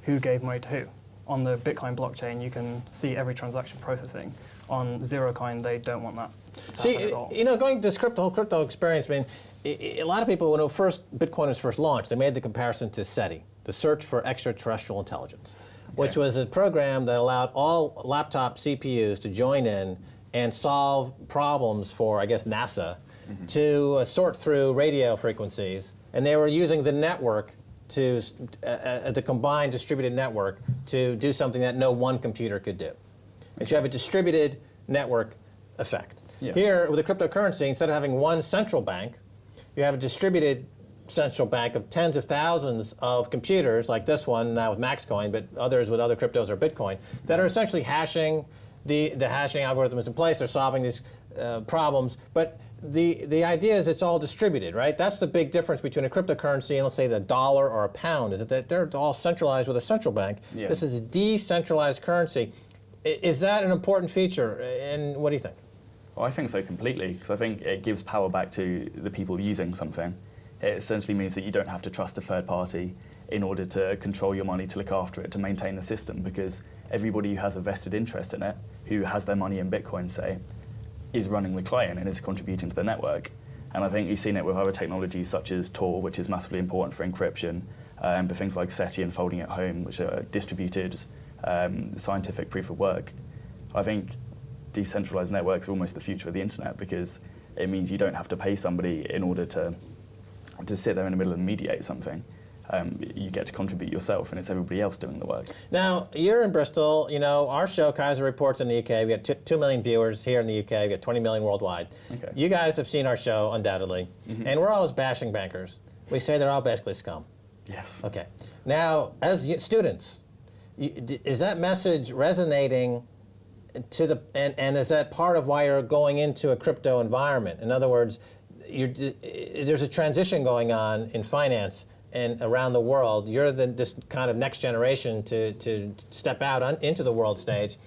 who gave money to who. On the Bitcoin blockchain, you can see every transaction processing. On ZeroCoin, they don't want that. See, going to this whole crypto experience, I mean, a lot of people, when Bitcoin was first launched, they made the comparison to SETI, the Search for Extraterrestrial Intelligence, which was a program that allowed all laptop CPUs to join in and solve problems for, I guess, NASA to sort through radio frequencies. And they were using the network the combined distributed network to do something that no one computer could do. And you have a distributed network effect. Yeah. Here, with the cryptocurrency, instead of having one central bank, you have a distributed central bank of tens of thousands of computers, like this one now with Maxcoin, but others with other cryptos or Bitcoin, that are essentially hashing the hashing algorithms in place. They're solving these problems. But the idea is it's all distributed, right? That's the big difference between a cryptocurrency and, let's say, the dollar or a pound, is that they're all centralized with a central bank. Yeah. This is a decentralized currency. Is that an important feature? And what do you think? Well, I think so completely, because I think it gives power back to the people using something. It essentially means that you don't have to trust a third party in order to control your money, to look after it, to maintain the system, because everybody who has a vested interest in it, who has their money in Bitcoin, say, is running the client and is contributing to the network. And I think you've seen it with other technologies such as Tor, which is massively important for encryption, but things like SETI and folding at home, which are distributed scientific proof of work. I think decentralized networks are almost the future of the internet, because it means you don't have to pay somebody in order to sit there in the middle and mediate something. You get to contribute yourself, and it's everybody else doing the work. Now, you're in Bristol. You know, our show, Kaiser Reports in the UK, we got 2 million viewers here in the UK. We got 20 million worldwide. Okay. You guys have seen our show, undoubtedly, and we're always bashing bankers. We say they're all basically scum. Yes. Okay. Now, as students, is that message resonating to the, and is that part of why you're going into a crypto environment? In other words, there's a transition going on in finance and around the world. You're this kind of next generation to step out into the world stage.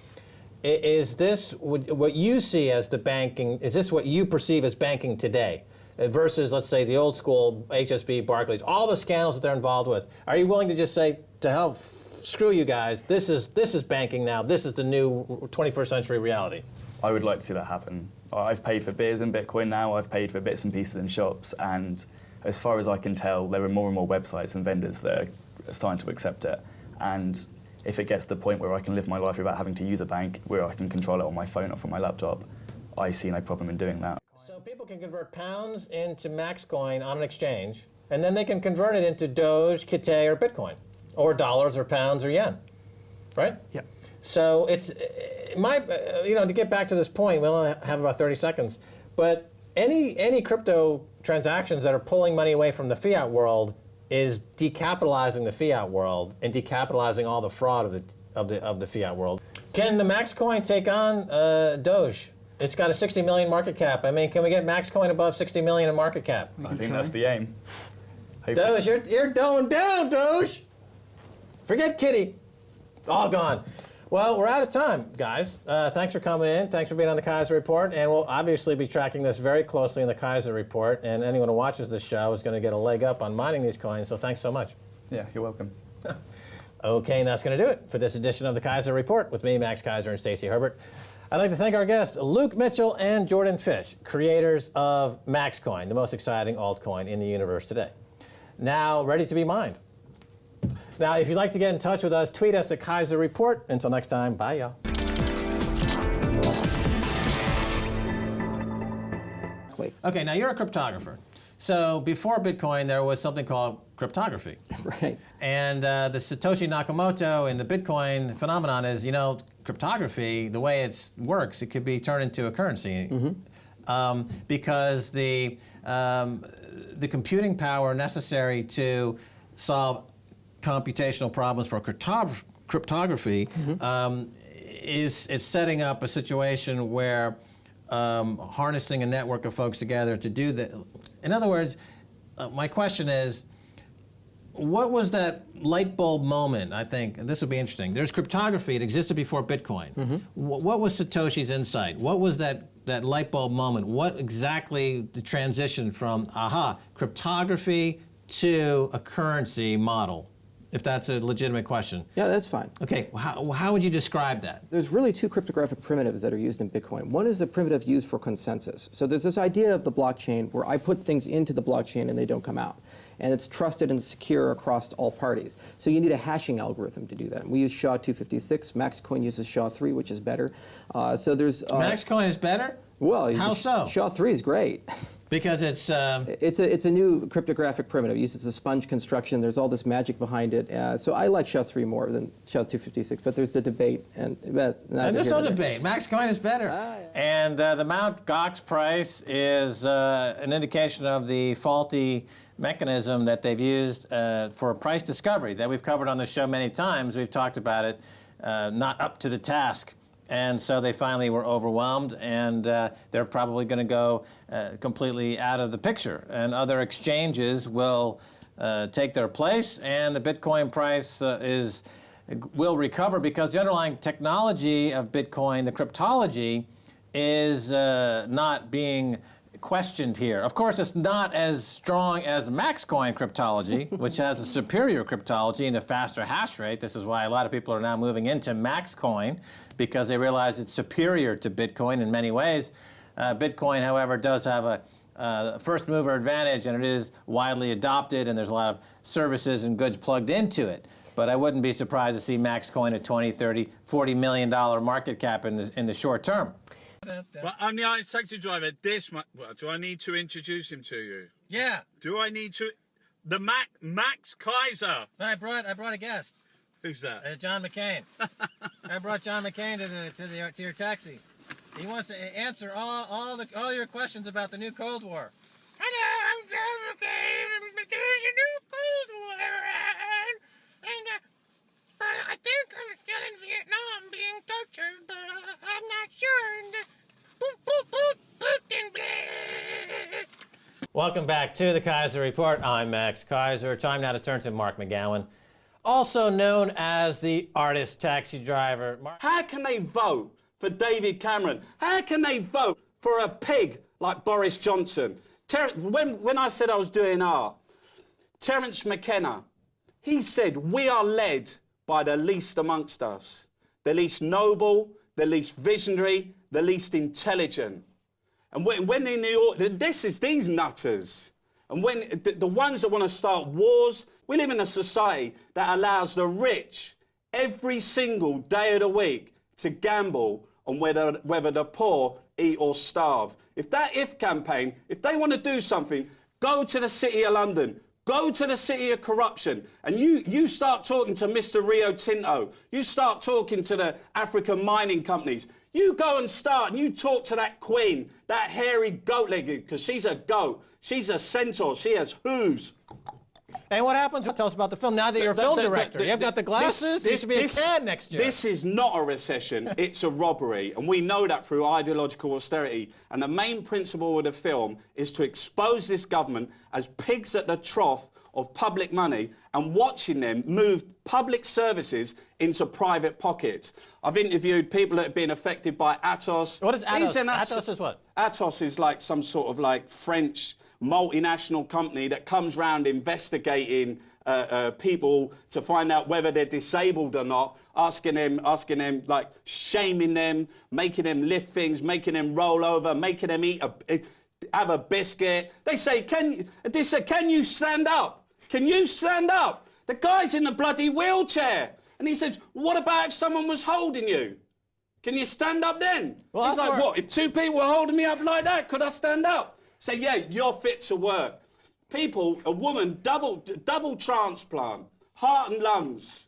Is this what you see as the banking, is this what you perceive as banking today versus, let's say, the old school HSB, Barclays, all the scandals that they're involved with? Are you willing to just say, to hell, screw you guys, this is banking now, this is the new 21st century reality? I would like to see that happen. I've paid for beers in Bitcoin now, I've paid for bits and pieces in shops, and as far as I can tell, there are more and more websites and vendors that are starting to accept it. And if it gets to the point where I can live my life without having to use a bank, where I can control it on my phone or from my laptop, I see no problem in doing that. So people can convert pounds into Maxcoin on an exchange, and then they can convert it into Doge, Kite, or Bitcoin, or dollars, or pounds, or yen, right? Yeah. So it's, to get back to this point, we only have about 30 seconds, but any crypto transactions that are pulling money away from the fiat world, is decapitalizing the fiat world and decapitalizing all the fraud of the fiat world. Can the Maxcoin take on Doge? It's got a 60 million market cap. I mean, can we get Maxcoin above 60 million in market cap? I think that's the aim. Doge, you're going down, Doge. Forget Kitty. All gone. Well, we're out of time, guys. Thanks for coming in. Thanks for being on the Kaiser Report. And we'll obviously be tracking this very closely in the Kaiser Report. And anyone who watches this show is going to get a leg up on mining these coins. So thanks so much. Yeah, you're welcome. Okay, and that's going to do it for this edition of the Kaiser Report with me, Max Kaiser, and Stacey Herbert. I'd like to thank our guests, Luke Mitchell and Jordan Fish, creators of Maxcoin, the most exciting altcoin in the universe today. Now ready to be mined. Now, if you'd like to get in touch with us, tweet us at Kaiser Report. Until next time, bye, y'all. Okay, now you're a cryptographer. So before Bitcoin, there was something called cryptography. Right. And the Satoshi Nakamoto and the Bitcoin phenomenon is, you know, cryptography, the way it works, it could be turned into a currency. Mm-hmm. Because the computing power necessary to solve computational problems for cryptography is setting up a situation where harnessing a network of folks together to do that. In other words, my question is, what was that light bulb moment, I think, and this would be interesting. There's cryptography, it existed before Bitcoin. Mm-hmm. What was Satoshi's insight? What was that light bulb moment? What exactly the transition from, cryptography to a currency model? If that's a legitimate question. Yeah, that's fine. Okay, how would you describe that? There's really two cryptographic primitives that are used in Bitcoin. One is the primitive used for consensus. So there's this idea of the blockchain where I put things into the blockchain and they don't come out. And it's trusted and secure across all parties. So you need a hashing algorithm to do that. We use SHA-256. Maxcoin uses SHA-3, which is better. So there's... Maxcoin is better? Well, how so? SHA-3 is great. Because it's a new cryptographic primitive. It uses a sponge construction. There's all this magic behind it. So I like SHA-3 more than SHA-256. But there's the debate, and there's no debate. Maxcoin is better. Yeah. And the Mt. Gox price is an indication of the faulty mechanism that they've used for price discovery that we've covered on the show many times. We've talked about it, not up to the task. And so they finally were overwhelmed, and they're probably going to go completely out of the picture. And other exchanges will take their place, and the Bitcoin price will recover because the underlying technology of Bitcoin, the cryptology, is not being questioned here. Of course, it's not as strong as Maxcoin cryptology, which has a superior cryptology and a faster hash rate. This is why a lot of people are now moving into Maxcoin, because they realize it's superior to Bitcoin in many ways. Bitcoin, however, does have a first mover advantage, and it is widely adopted, and there's a lot of services and goods plugged into it. But I wouldn't be surprised to see Maxcoin at $20, $30, $40 million market cap in the short term. Well, I'm the artist taxi driver. Well, do I need to introduce him to you? Yeah. Do I need to? The Max Kaiser. I brought a guest. Who's that? John McCain. I brought John McCain to your taxi. He wants to answer all your questions about the new Cold War. Hello, I'm John McCain. There's a new Cold War, and I think I'm still in Vietnam being tortured, but I'm not sure. And Putin. Welcome back to the Kaiser Report. I'm Max Kaiser. Time now to turn to Mark McGowan, also known as the artist taxi driver. How can they vote for David Cameron? How can they vote for a pig like Boris Johnson? When I said I was doing art, Terence McKenna, he said, we are led by the least amongst us, the least noble, the least visionary, the least intelligent. And when in New York, this is these nutters. And when the ones that want to start wars, we live in a society that allows the rich every single day of the week to gamble on whether the poor eat or starve. If that IF campaign, if they want to do something, go to the City of London, go to the city of corruption, and you start talking to Mr. Rio Tinto, you start talking to the African mining companies, you go and start and you talk to that queen, that hairy goat-legged, because she's a goat, she's a centaur, she has hooves. And what happens? Tell us about the film. Now that you're a film director, you've got the glasses. You should be in Cannes next year. This is not a recession. It's a robbery. And we know that through ideological austerity. And the main principle of the film is to expose this government as pigs at the trough of public money and watching them move public services into private pockets. I've interviewed people that have been affected by Atos. What is Atos? Atos is what? Atos is like some sort of like French multinational company that comes round investigating people to find out whether they're disabled or not, asking them, like shaming them, making them lift things, making them roll over, making them have a biscuit. They say, can you stand up? Can you stand up? The guy's in a bloody wheelchair. And he said, what about if someone was holding you? Can you stand up then? Well, he's like, what, if two people were holding me up like that, could I stand up? Say, yeah, you're fit to work. People, a woman, double transplant, heart and lungs.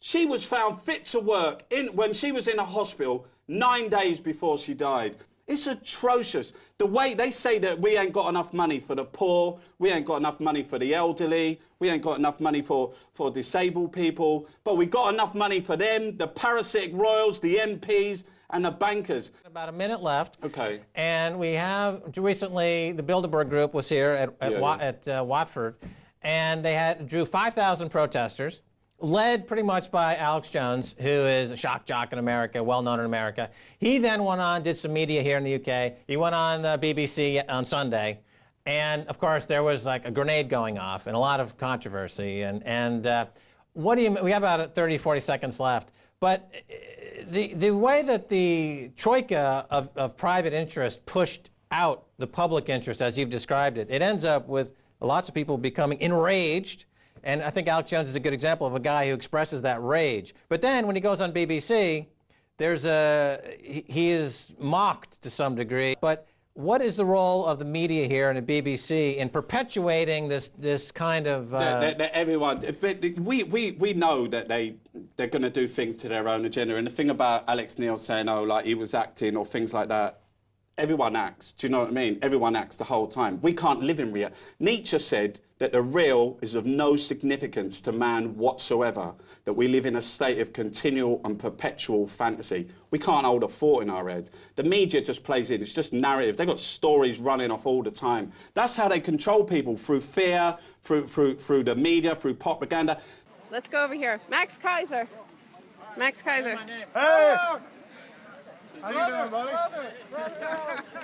She was found fit to work when she was in a hospital 9 days before she died. It's atrocious. The way they say that we ain't got enough money for the poor, we ain't got enough money for the elderly, we ain't got enough money for disabled people, but we got enough money for them, the parasitic royals, the MPs, and the bankers. About a minute left. Okay. And we have recently the Bilderberg Group was here at Watford, and they drew 5,000 protesters, led pretty much by Alex Jones, who is a shock jock in America, well known in America. He then went on, did some media here in the UK. He went on the BBC on Sunday, and of course there was like a grenade going off and a lot of controversy. What do you? We have about 30, 40 seconds left, but the way that the troika of private interest pushed out the public interest, as you've described it, it ends up with lots of people becoming enraged. And I think Alex Jones is a good example of a guy who expresses that rage. But then when he goes on BBC, he is mocked to some degree. But what is the role of the media here and the BBC in perpetuating this kind of... Everyone, we know that they're going to do things to their own agenda. And the thing about Alex Neil saying, oh, like he was acting or things like that, everyone acts. Do you know what I mean? Everyone acts the whole time. We can't live in reality. Nietzsche said that the real is of no significance to man whatsoever, that we live in a state of continual and perpetual fantasy. We can't hold a thought in our head. The media just plays in. It's just narrative. They've got stories running off all the time. That's how they control people, through fear, through the media, through propaganda. Let's go over here. Max Kaiser. Max Kaiser. Hey! How you doing, buddy?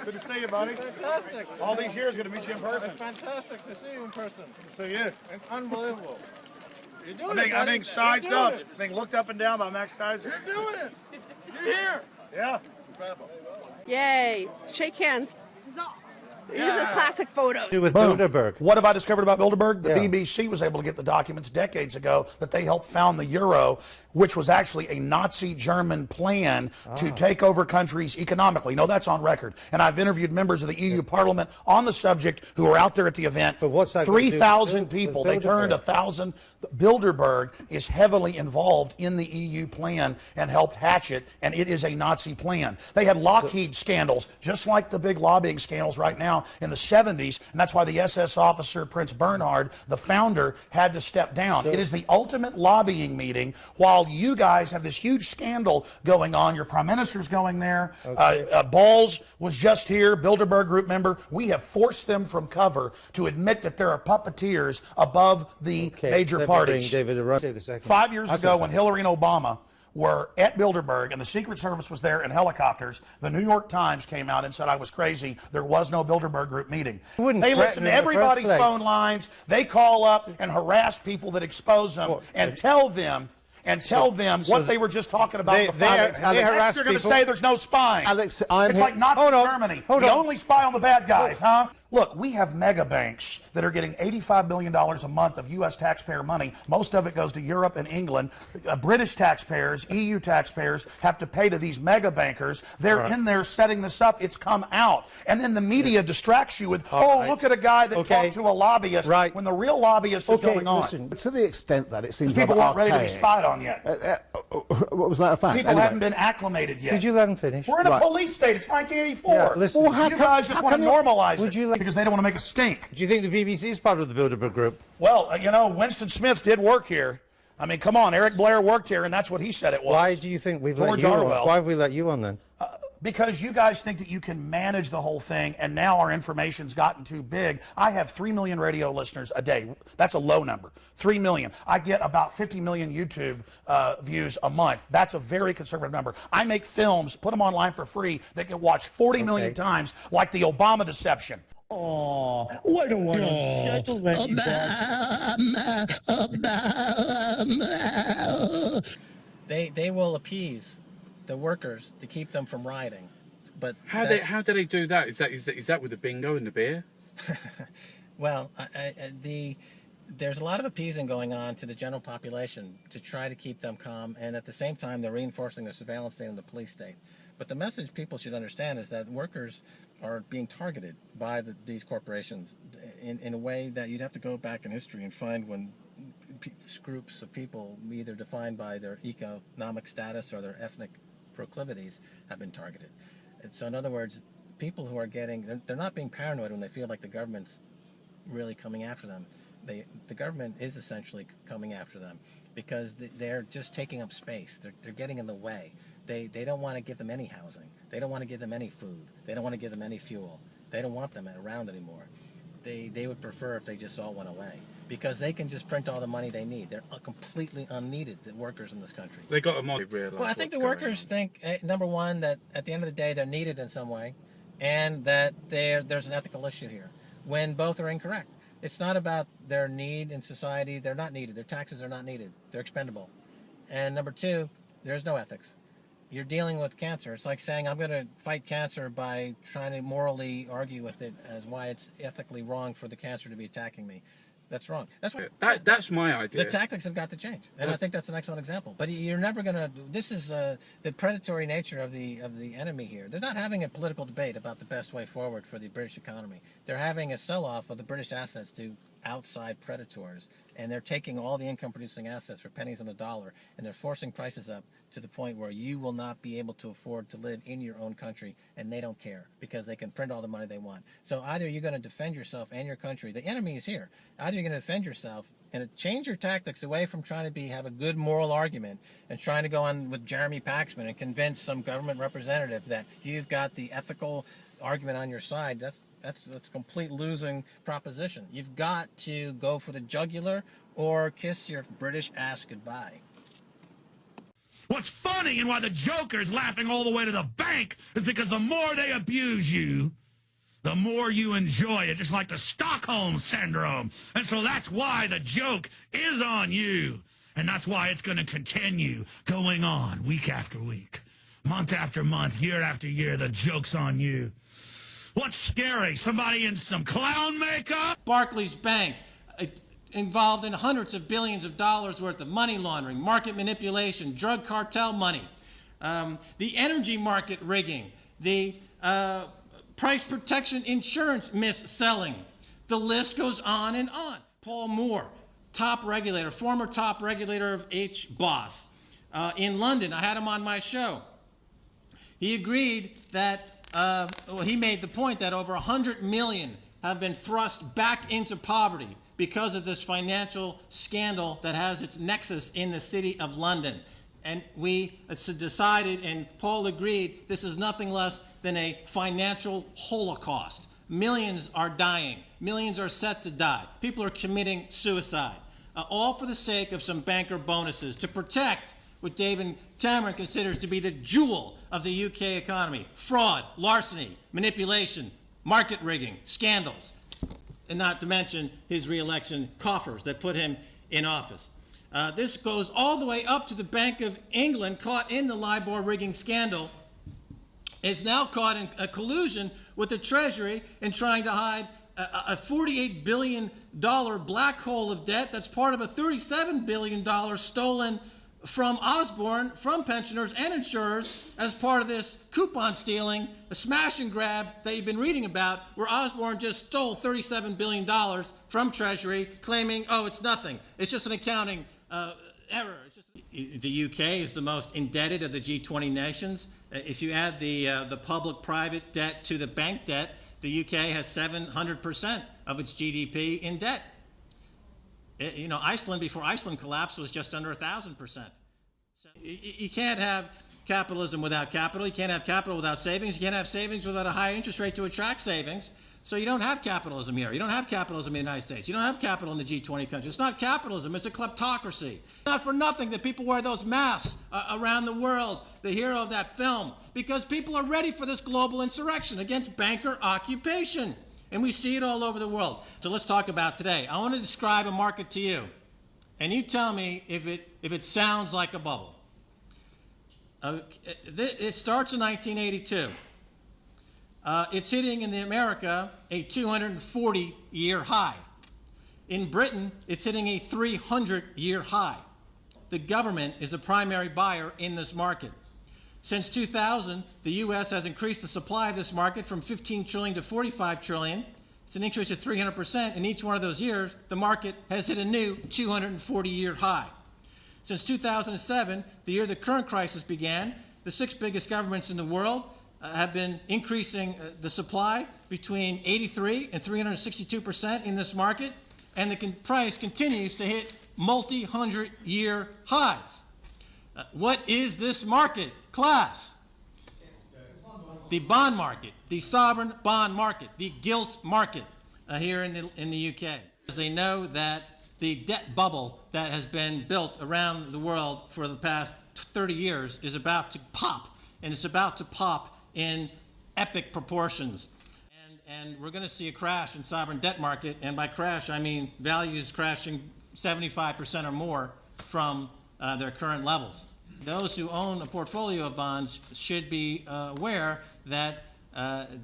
Good to see you, buddy. Fantastic. All these years, good to meet you in person. It's fantastic to see you in person. Good to see you. It's unbelievable. You're doing I'm being sized up, being looked up and down by Max Kaiser. You're doing it. You're here. Yeah. Incredible. Yay. Shake hands. These are classic photos. With Bilderberg. What have I discovered about Bilderberg? The BBC was able to get the documents decades ago that they helped found the euro, which was actually a Nazi German plan to take over countries economically. No, that's on record. And I've interviewed members of the EU Parliament on the subject who were out there at the event. But what's that? 3,000 people. They turned 1,000. Bilderberg is heavily involved in the EU plan and helped hatch it, and it is a Nazi plan. They had Lockheed scandals, just like the big lobbying scandals right now in the 70s, and that's why the SS officer, Prince Bernhard, the founder, had to step down. It is the ultimate lobbying meeting while you guys have this huge scandal going on. Your prime minister's going there. Balls was just here, Bilderberg Group member. We have forced them from cover to admit that there are puppeteers above the major parties. David, 5 years ago, when Hillary and Obama were at Bilderberg and the Secret Service was there in helicopters, the New York Times came out and said I was crazy. There was no Bilderberg Group meeting. They listen to everybody's phone lines. They call up and harass people that expose them and tell them what they were just talking about. They harass you're going to people. say there's no spying. Alex, it's like Nazi Germany. You only spy on the bad guys, huh? Look, we have mega banks that are getting $85 billion a month of U.S. taxpayer money. Most of it goes to Europe and England. British taxpayers, EU taxpayers have to pay to these mega bankers. They're in there setting this up. It's come out. And then the media distracts you with, look at a guy that talked to a lobbyist when the real lobbyist is going on. Listen, to the extent that it seems people aren't ready to be spied on yet. What was that a fact? People haven't been acclimated yet. Did you let him finish? We're in a police state. It's 1984. Yeah, listen, you guys just want to normalize it because they don't want to make a stink. Do you think the BBC's part of the Bilderberg Group. Well, you know, Winston Smith did work here. I mean, come on, Eric Blair worked here, and that's what he said it was. Why do you think we've let George you Orwell. on? Why have we let you on then? Because you guys think that you can manage the whole thing, and now our information's gotten too big. I have 3 million radio listeners a day. That's a low number. 3 million. I get about 50 million YouTube views a month. That's a very conservative number. I make films, put them online for free, that get watched 40 million times, like the Obama deception. Oh, what a wonderful They will appease the workers to keep them from rioting, but How do they do that? Is that with the bingo and the beer? well, there's a lot of appeasing going on to the general population to try to keep them calm, and at the same time they're reinforcing the surveillance state and the police state. But the message people should understand is that workers are being targeted by these corporations in a way that you'd have to go back in history and find when groups of people, either defined by their economic status or their ethnic proclivities, have been targeted. And so in other words, people who are they're not being paranoid when they feel like the government's really coming after them. The government is essentially coming after them because they're just taking up space. They're getting in the way. They don't want to give them any housing. They don't want to give them any food. They don't want to give them any fuel. They don't want them around anymore. They would prefer if they just all went away because they can just print all the money they need. They're completely unneeded, the workers in this country. They got a model. Well, I think the workers think, number one, that at the end of the day they're needed in some way, and that there's an ethical issue here, when both are incorrect. It's not about their need in society. They're not needed. Their taxes are not needed. They're expendable. And number two, there's no ethics. You're dealing with cancer. It's like saying I'm going to fight cancer by trying to morally argue with it as why it's ethically wrong for the cancer to be attacking me. That's wrong. That's my idea. The tactics have got to change, and I think that's an excellent example. But you're never going to. This is the predatory nature of the enemy here. They're not having a political debate about the best way forward for the British economy. They're having a sell-off of the British assets to outside predators, and they're taking all the income-producing assets for pennies on the dollar, and they're forcing prices up to the point where you will not be able to afford to live in your own country, and they don't care because they can print all the money they want. So either you're going to defend yourself and your country. The enemy is here. Either you're going to defend yourself and change your tactics away from trying to have a good moral argument and trying to go on with Jeremy Paxman and convince some government representative that you've got the ethical argument on your side. That's a complete losing proposition. You've got to go for the jugular or kiss your British ass goodbye. What's funny and why the Joker's laughing all the way to the bank is because the more they abuse you, the more you enjoy it, just like the Stockholm Syndrome. And so that's why the joke is on you. And that's why it's going to continue going on week after week, month after month, year after year. The joke's on you. What's scary? Somebody in some clown makeup? Barclays Bank, involved in hundreds of billions of dollars worth of money laundering, market manipulation, drug cartel money, the energy market rigging, the price protection insurance mis-selling. The list goes on and on. Paul Moore, top regulator, former top regulator of HBOS. In London, I had him on my show. He agreed that he made the point that over 100 million have been thrust back into poverty because of this financial scandal that has its nexus in the city of London. And we decided, and Paul agreed, this is nothing less than a financial holocaust. Millions are dying. Millions are set to die. People are committing suicide, all for the sake of some banker bonuses to protect what David Cameron considers to be the jewel of the UK economy: fraud, larceny, manipulation, market rigging, scandals, and not to mention his re-election coffers that put him in office. This goes all the way up to the Bank of England, caught in the LIBOR rigging scandal, is now caught in a collusion with the Treasury in trying to hide a $48 billion black hole of debt that's part of a $37 billion stolen from Osborne, from pensioners and insurers, as part of this coupon stealing, a smash and grab that you've been reading about, where Osborne just stole $37 billion from Treasury, claiming, oh, it's nothing. It's just an accounting error. The UK is the most indebted of the G20 nations. If you add the public-private debt to the bank debt, The UK has 700% of its GDP in debt. Iceland, before Iceland collapsed, was just under 1,000%. So you can't have capitalism without capital. You can't have capital without savings. You can't have savings without a high interest rate to attract savings. So you don't have capitalism here. You don't have capitalism in the United States. You don't have capital in the G20 countries. It's not capitalism. It's a kleptocracy. Not for nothing that people wear those masks around the world, the hero of that film, because people are ready for this global insurrection against banker occupation. And we see it all over the world. So let's talk about today. I want to describe a market to you, and you tell me if it sounds like a bubble. It starts in 1982. It's hitting in America a 240-year high. In Britain, it's hitting a 300-year high. The government is the primary buyer in this market. Since 2000, the U.S. has increased the supply of this market from 15 trillion to 45 trillion. It's an increase of 300%. In each one of those years, the market has hit a new 240-year high. Since 2007, the year the current crisis began, the 6 biggest governments in the world have been increasing the supply between 83 and 362% in this market, and the price continues to hit multi-hundred-year highs. What is this market class? The bond market, the sovereign bond market, the gilt market here in the UK. They know that the debt bubble that has been built around the world for the past 30 years is about to pop, and it's about to pop in epic proportions. And we're going to see a crash in sovereign debt market, and by crash I mean values crashing 75% or more from their current levels. Those who own a portfolio of bonds should be aware that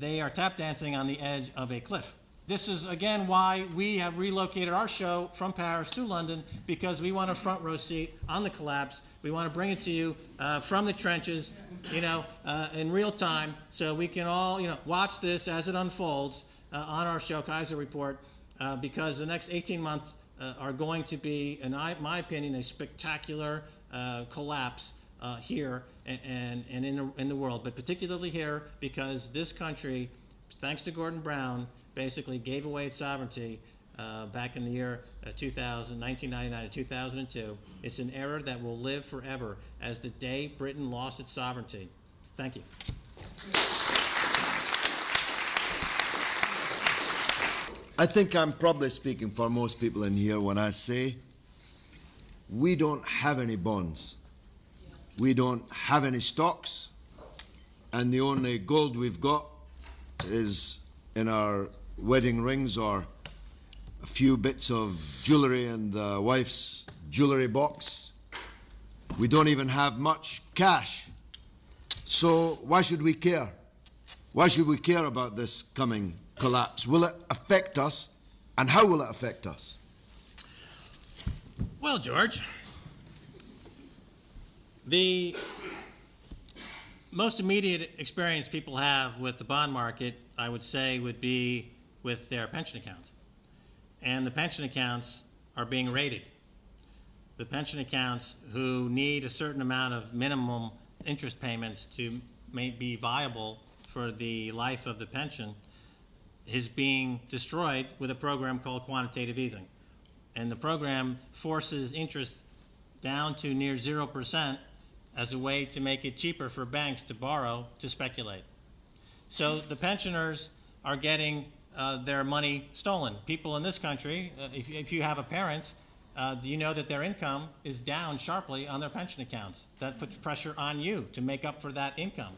they are tap dancing on the edge of a cliff. This is, again, why we have relocated our show from Paris to London, because we want a front row seat on the collapse. We want to bring it to you from the trenches, in real time, so we can all, watch this as it unfolds on our show, Kaiser Report, because the next 18 months are going to be, in my opinion, a spectacular collapse here and in the world, but particularly here because this country, thanks to Gordon Brown, basically gave away its sovereignty back in the year 1999 to 2002. It's an error that will live forever as the day Britain lost its sovereignty. Thank you. I think I'm probably speaking for most people in here when I say we don't have any bonds. We don't have any stocks, and the only gold we've got is in our wedding rings or a few bits of jewelry in the wife's jewelry box. We don't even have much cash. So why should we care? Why should we care about this coming collapse? Will it affect us, and how will it affect us? Well, George, the most immediate experience people have with the bond market, I would say, would be with their pension accounts. And the pension accounts are being raided. The pension accounts who need a certain amount of minimum interest payments to be viable for the life of the pension is being destroyed with a program called quantitative easing. And the program forces interest down to near 0% as a way to make it cheaper for banks to borrow to speculate. So the pensioners are getting their money stolen. People in this country, if you have a parent, you know that their income is down sharply on their pension accounts. That puts pressure on you to make up for that income.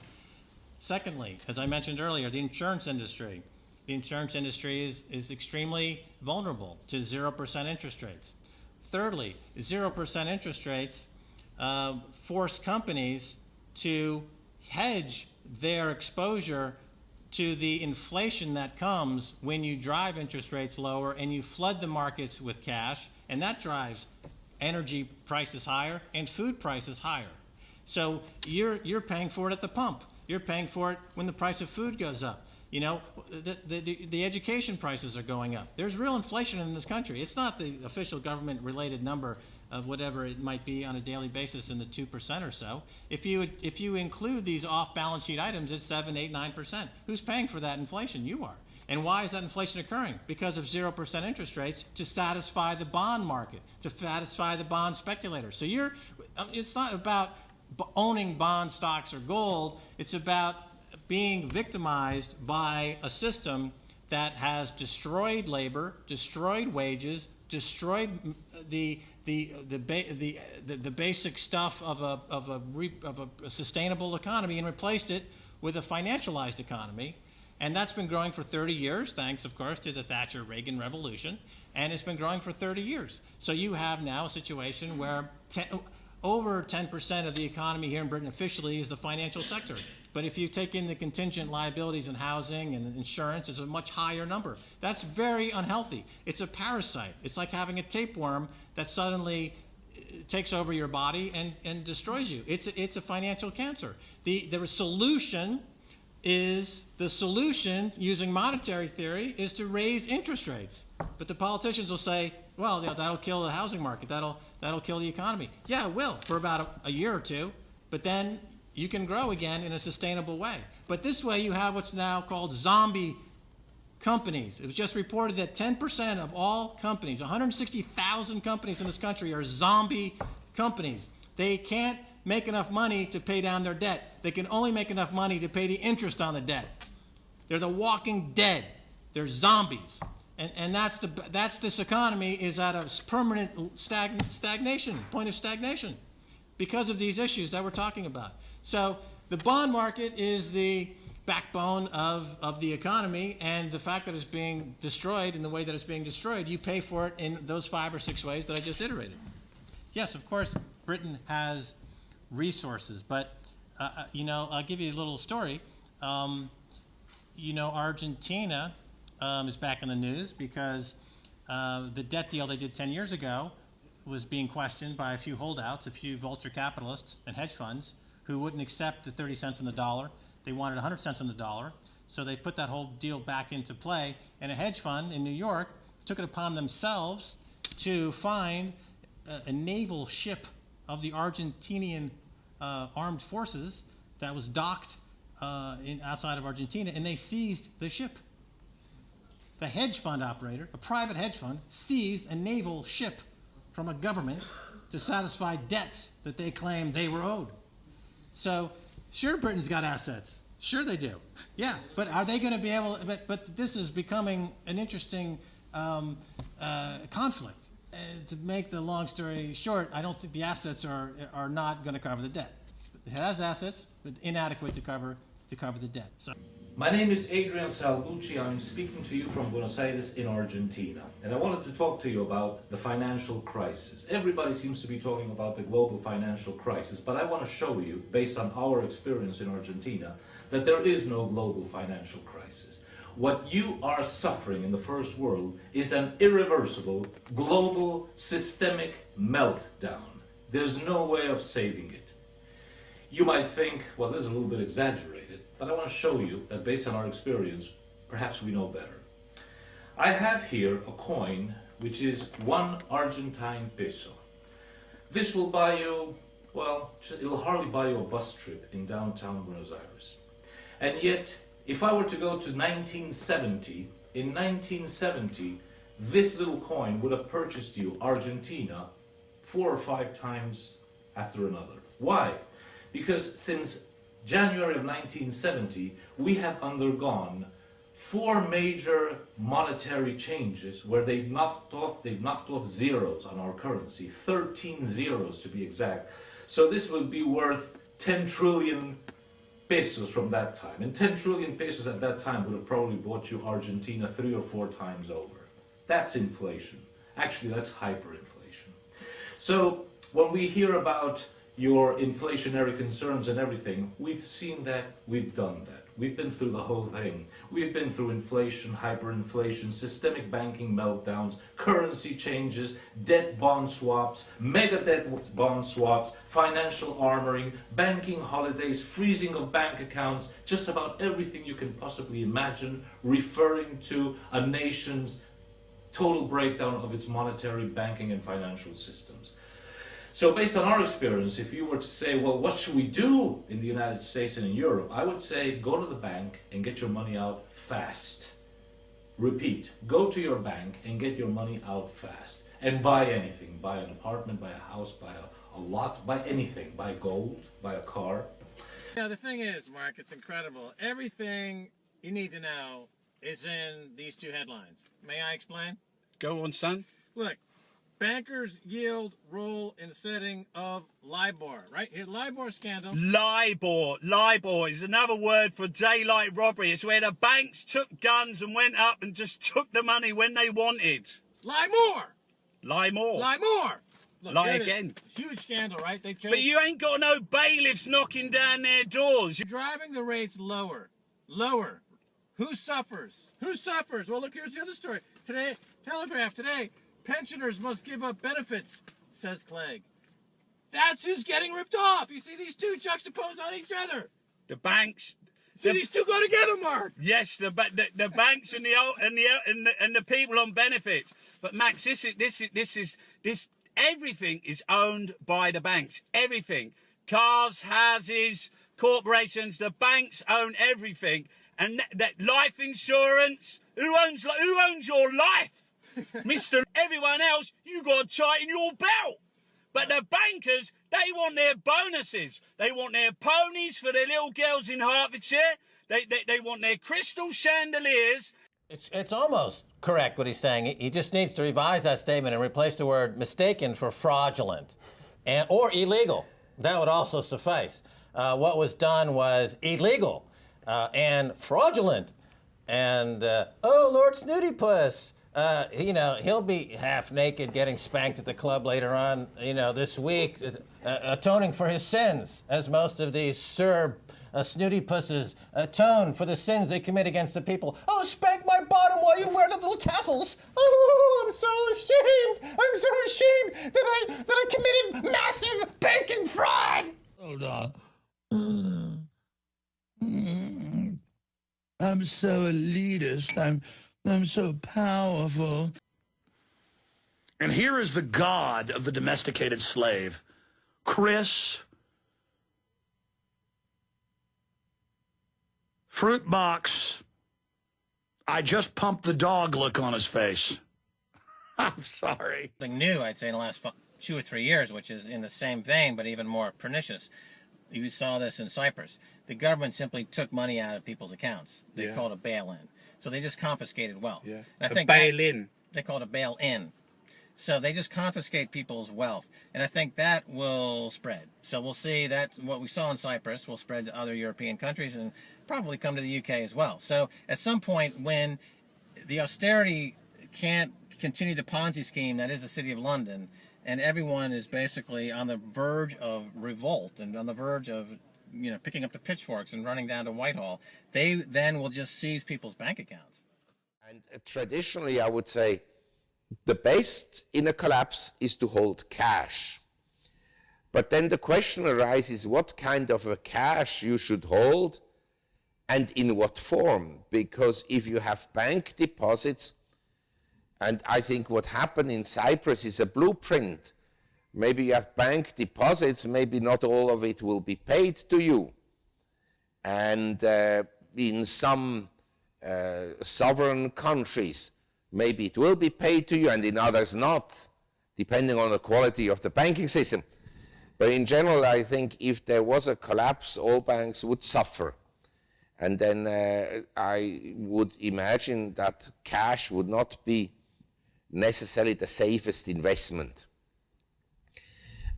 Secondly, as I mentioned earlier, the insurance industry. The insurance industry is extremely vulnerable to 0% interest rates. Thirdly, 0% interest rates force companies to hedge their exposure to the inflation that comes when you drive interest rates lower and you flood the markets with cash, and that drives energy prices higher and food prices higher. So you're paying for it at the pump. You're paying for it when the price of food goes up. You know, the education prices are going up. There's real inflation in this country. It's not the official government-related number of whatever it might be on a daily basis in the 2% or so. If you include these off-balance sheet items, it's 7, 8, 9%. Who's paying for that inflation? You are. And why is that inflation occurring? Because of 0% interest rates to satisfy the bond market, to satisfy the bond speculators. So it's not about owning bond stocks or gold. It's about being victimized by a system that has destroyed labor, destroyed wages, destroyed the basic stuff of a sustainable economy, and replaced it with a financialized economy. And that's been growing for 30 years, thanks, of course, to the Thatcher-Reagan revolution. And it's been growing for 30 years. So you have now a situation where over 10% of the economy here in Britain officially is the financial sector. But if you take in the contingent liabilities in housing and insurance, it's a much higher number. That's very unhealthy. It's a parasite. It's like having a tapeworm that suddenly takes over your body and destroys you. It's a financial cancer. The solution using monetary theory is to raise interest rates. But the politicians will say, well, that'll kill the housing market. That'll kill the economy. Yeah, it will for about a year or two. But then you can grow again in a sustainable way. But this way you have what's now called zombie companies. It was just reported that 10% of all companies, 160,000 companies in this country, are zombie companies. They can't make enough money to pay down their debt. They can only make enough money to pay the interest on the debt. They're the walking dead. They're zombies. And that's this economy is at a permanent stagnation, point of stagnation, because of these issues that we're talking about. So the bond market is the backbone of the economy, and the fact that it's being destroyed in the way that it's being destroyed, you pay for it in those 5 or 6 ways that I just iterated. Yes, of course, Britain has resources, but I'll give you a little story. Argentina is back in the news because the debt deal they did 10 years ago was being questioned by a few holdouts, a few vulture capitalists and hedge funds who wouldn't accept the 30 cents on the dollar. They wanted 100 cents on the dollar. So they put that whole deal back into play. And a hedge fund in New York took it upon themselves to find a naval ship of the Argentinian armed forces that was docked outside of Argentina, and they seized the ship. The hedge fund operator, a private hedge fund, seized a naval ship from a government to satisfy debts that they claimed they were owed. So, sure, Britain's got assets. Sure they do. Yeah, but are they going to be able, but this is becoming an interesting conflict. To make the long story short, I don't think the assets are not going to cover the debt. It has assets, but inadequate to cover the debt. So. My name is Adrian Salvucci. I'm speaking to you from Buenos Aires in Argentina. And I wanted to talk to you about the financial crisis. Everybody seems to be talking about the global financial crisis, but I want to show you, based on our experience in Argentina, that there is no global financial crisis. What you are suffering in the first world is an irreversible, global, systemic meltdown. There's no way of saving it. You might think, well, this is a little bit exaggerated, but I want to show you that based on our experience, perhaps we know better. I have here a coin which is 1 Argentine peso. This will buy you, well, it'll hardly buy you a bus trip in downtown Buenos Aires. And yet, if I were to go to 1970, in 1970, this little coin would have purchased you Argentina 4 or 5 times after another. Why? Because since January of 1970, we have undergone 4 major monetary changes where they've knocked off zeros on our currency, 13 zeros to be exact. So this will be worth 10 trillion pesos from that time. And 10 trillion pesos at that time would have probably bought you Argentina 3 or 4 times over. That's inflation. Actually, that's hyperinflation. So when we hear about your inflationary concerns and everything, we've seen that, we've done that. We've been through the whole thing. We've been through inflation, hyperinflation, systemic banking meltdowns, currency changes, debt bond swaps, mega debt bond swaps, financial armoring, banking holidays, freezing of bank accounts, just about everything you can possibly imagine, referring to a nation's total breakdown of its monetary, banking, and financial systems. So based on our experience, if you were to say, well, what should we do in the United States and in Europe? I would say go to the bank and get your money out fast. repeat, go to your bank and get your money out fast and buy anything. Buy an apartment, buy a house, buy a lot, buy anything. Buy gold, buy a car. You know, the thing is, Mark, it's incredible. Everything you need to know is in these two headlines. May I explain? Go on, son. Look, bankers yield role in setting of LIBOR, right? Here, LIBOR scandal. LIBOR is another word for daylight robbery. It's where the banks took guns and went up and just took the money when they wanted. Lie more! Lie more. Lie more! Look, Lie here it is. again. Huge scandal, right? They changed. But you ain't got no bailiffs knocking down their doors. You're driving the rates lower. Lower. Who suffers? Who suffers? Well, look, here's the other story. Today, Telegraph, today, pensioners must give up benefits, says Clegg. That's who's getting ripped off. You see these two juxtaposed on each other. The banks. See, these two go together, Mark. Yes, the banks and the people on benefits. But Max, this everything is owned by the banks. Everything, cars, houses, corporations. The banks own everything, and that life insurance. Who owns your life, Mister? Everyone else, you got to tighten your belt. But the bankers, they want their bonuses. They want their ponies for their little girls in Hertfordshire. They want their crystal chandeliers. It's almost correct what he's saying. He just needs to revise that statement and replace the word mistaken for fraudulent or illegal. That would also suffice. What was done was illegal and fraudulent. And, oh, Lord Snootypuss. You know, he'll be half naked getting spanked at the club later on, you know, this week, atoning for his sins, as most of these snooty pusses atone for the sins they commit against the people. Oh, spank my bottom while you wear the little tassels. Oh, I'm so ashamed. I'm so ashamed that I committed massive banking fraud. Hold on. I'm so elitist. I'm so powerful. And here is the god of the domesticated slave, Chris Fruitbox. I just pumped the dog look on his face. I'm sorry. Something new, I'd say, in the last 2 or 3 years, which is in the same vein, but even more pernicious. You saw this in Cyprus. The government simply took money out of people's accounts. They called it a bail-in. So they just confiscated wealth. Yeah. And I think bail-in. They call it a bail-in. So they just confiscate people's wealth. And I think that will spread. So we'll see that what we saw in Cyprus will spread to other European countries and probably come to the UK as well. So at some point when the austerity can't continue the Ponzi scheme that is the City of London, and everyone is basically on the verge of revolt and on the verge of, you know, picking up the pitchforks and running down to Whitehall, they then will just seize people's bank accounts. And traditionally, I would say the best in a collapse is to hold cash. But then the question arises what kind of a cash you should hold and in what form. Because if you have bank deposits, and I think what happened in Cyprus is a blueprint. Maybe you have bank deposits, maybe not all of it will be paid to you. And in some sovereign countries, maybe it will be paid to you, and in others not, depending on the quality of the banking system. But in general, I think if there was a collapse, all banks would suffer. And then I would imagine that cash would not be necessarily the safest investment.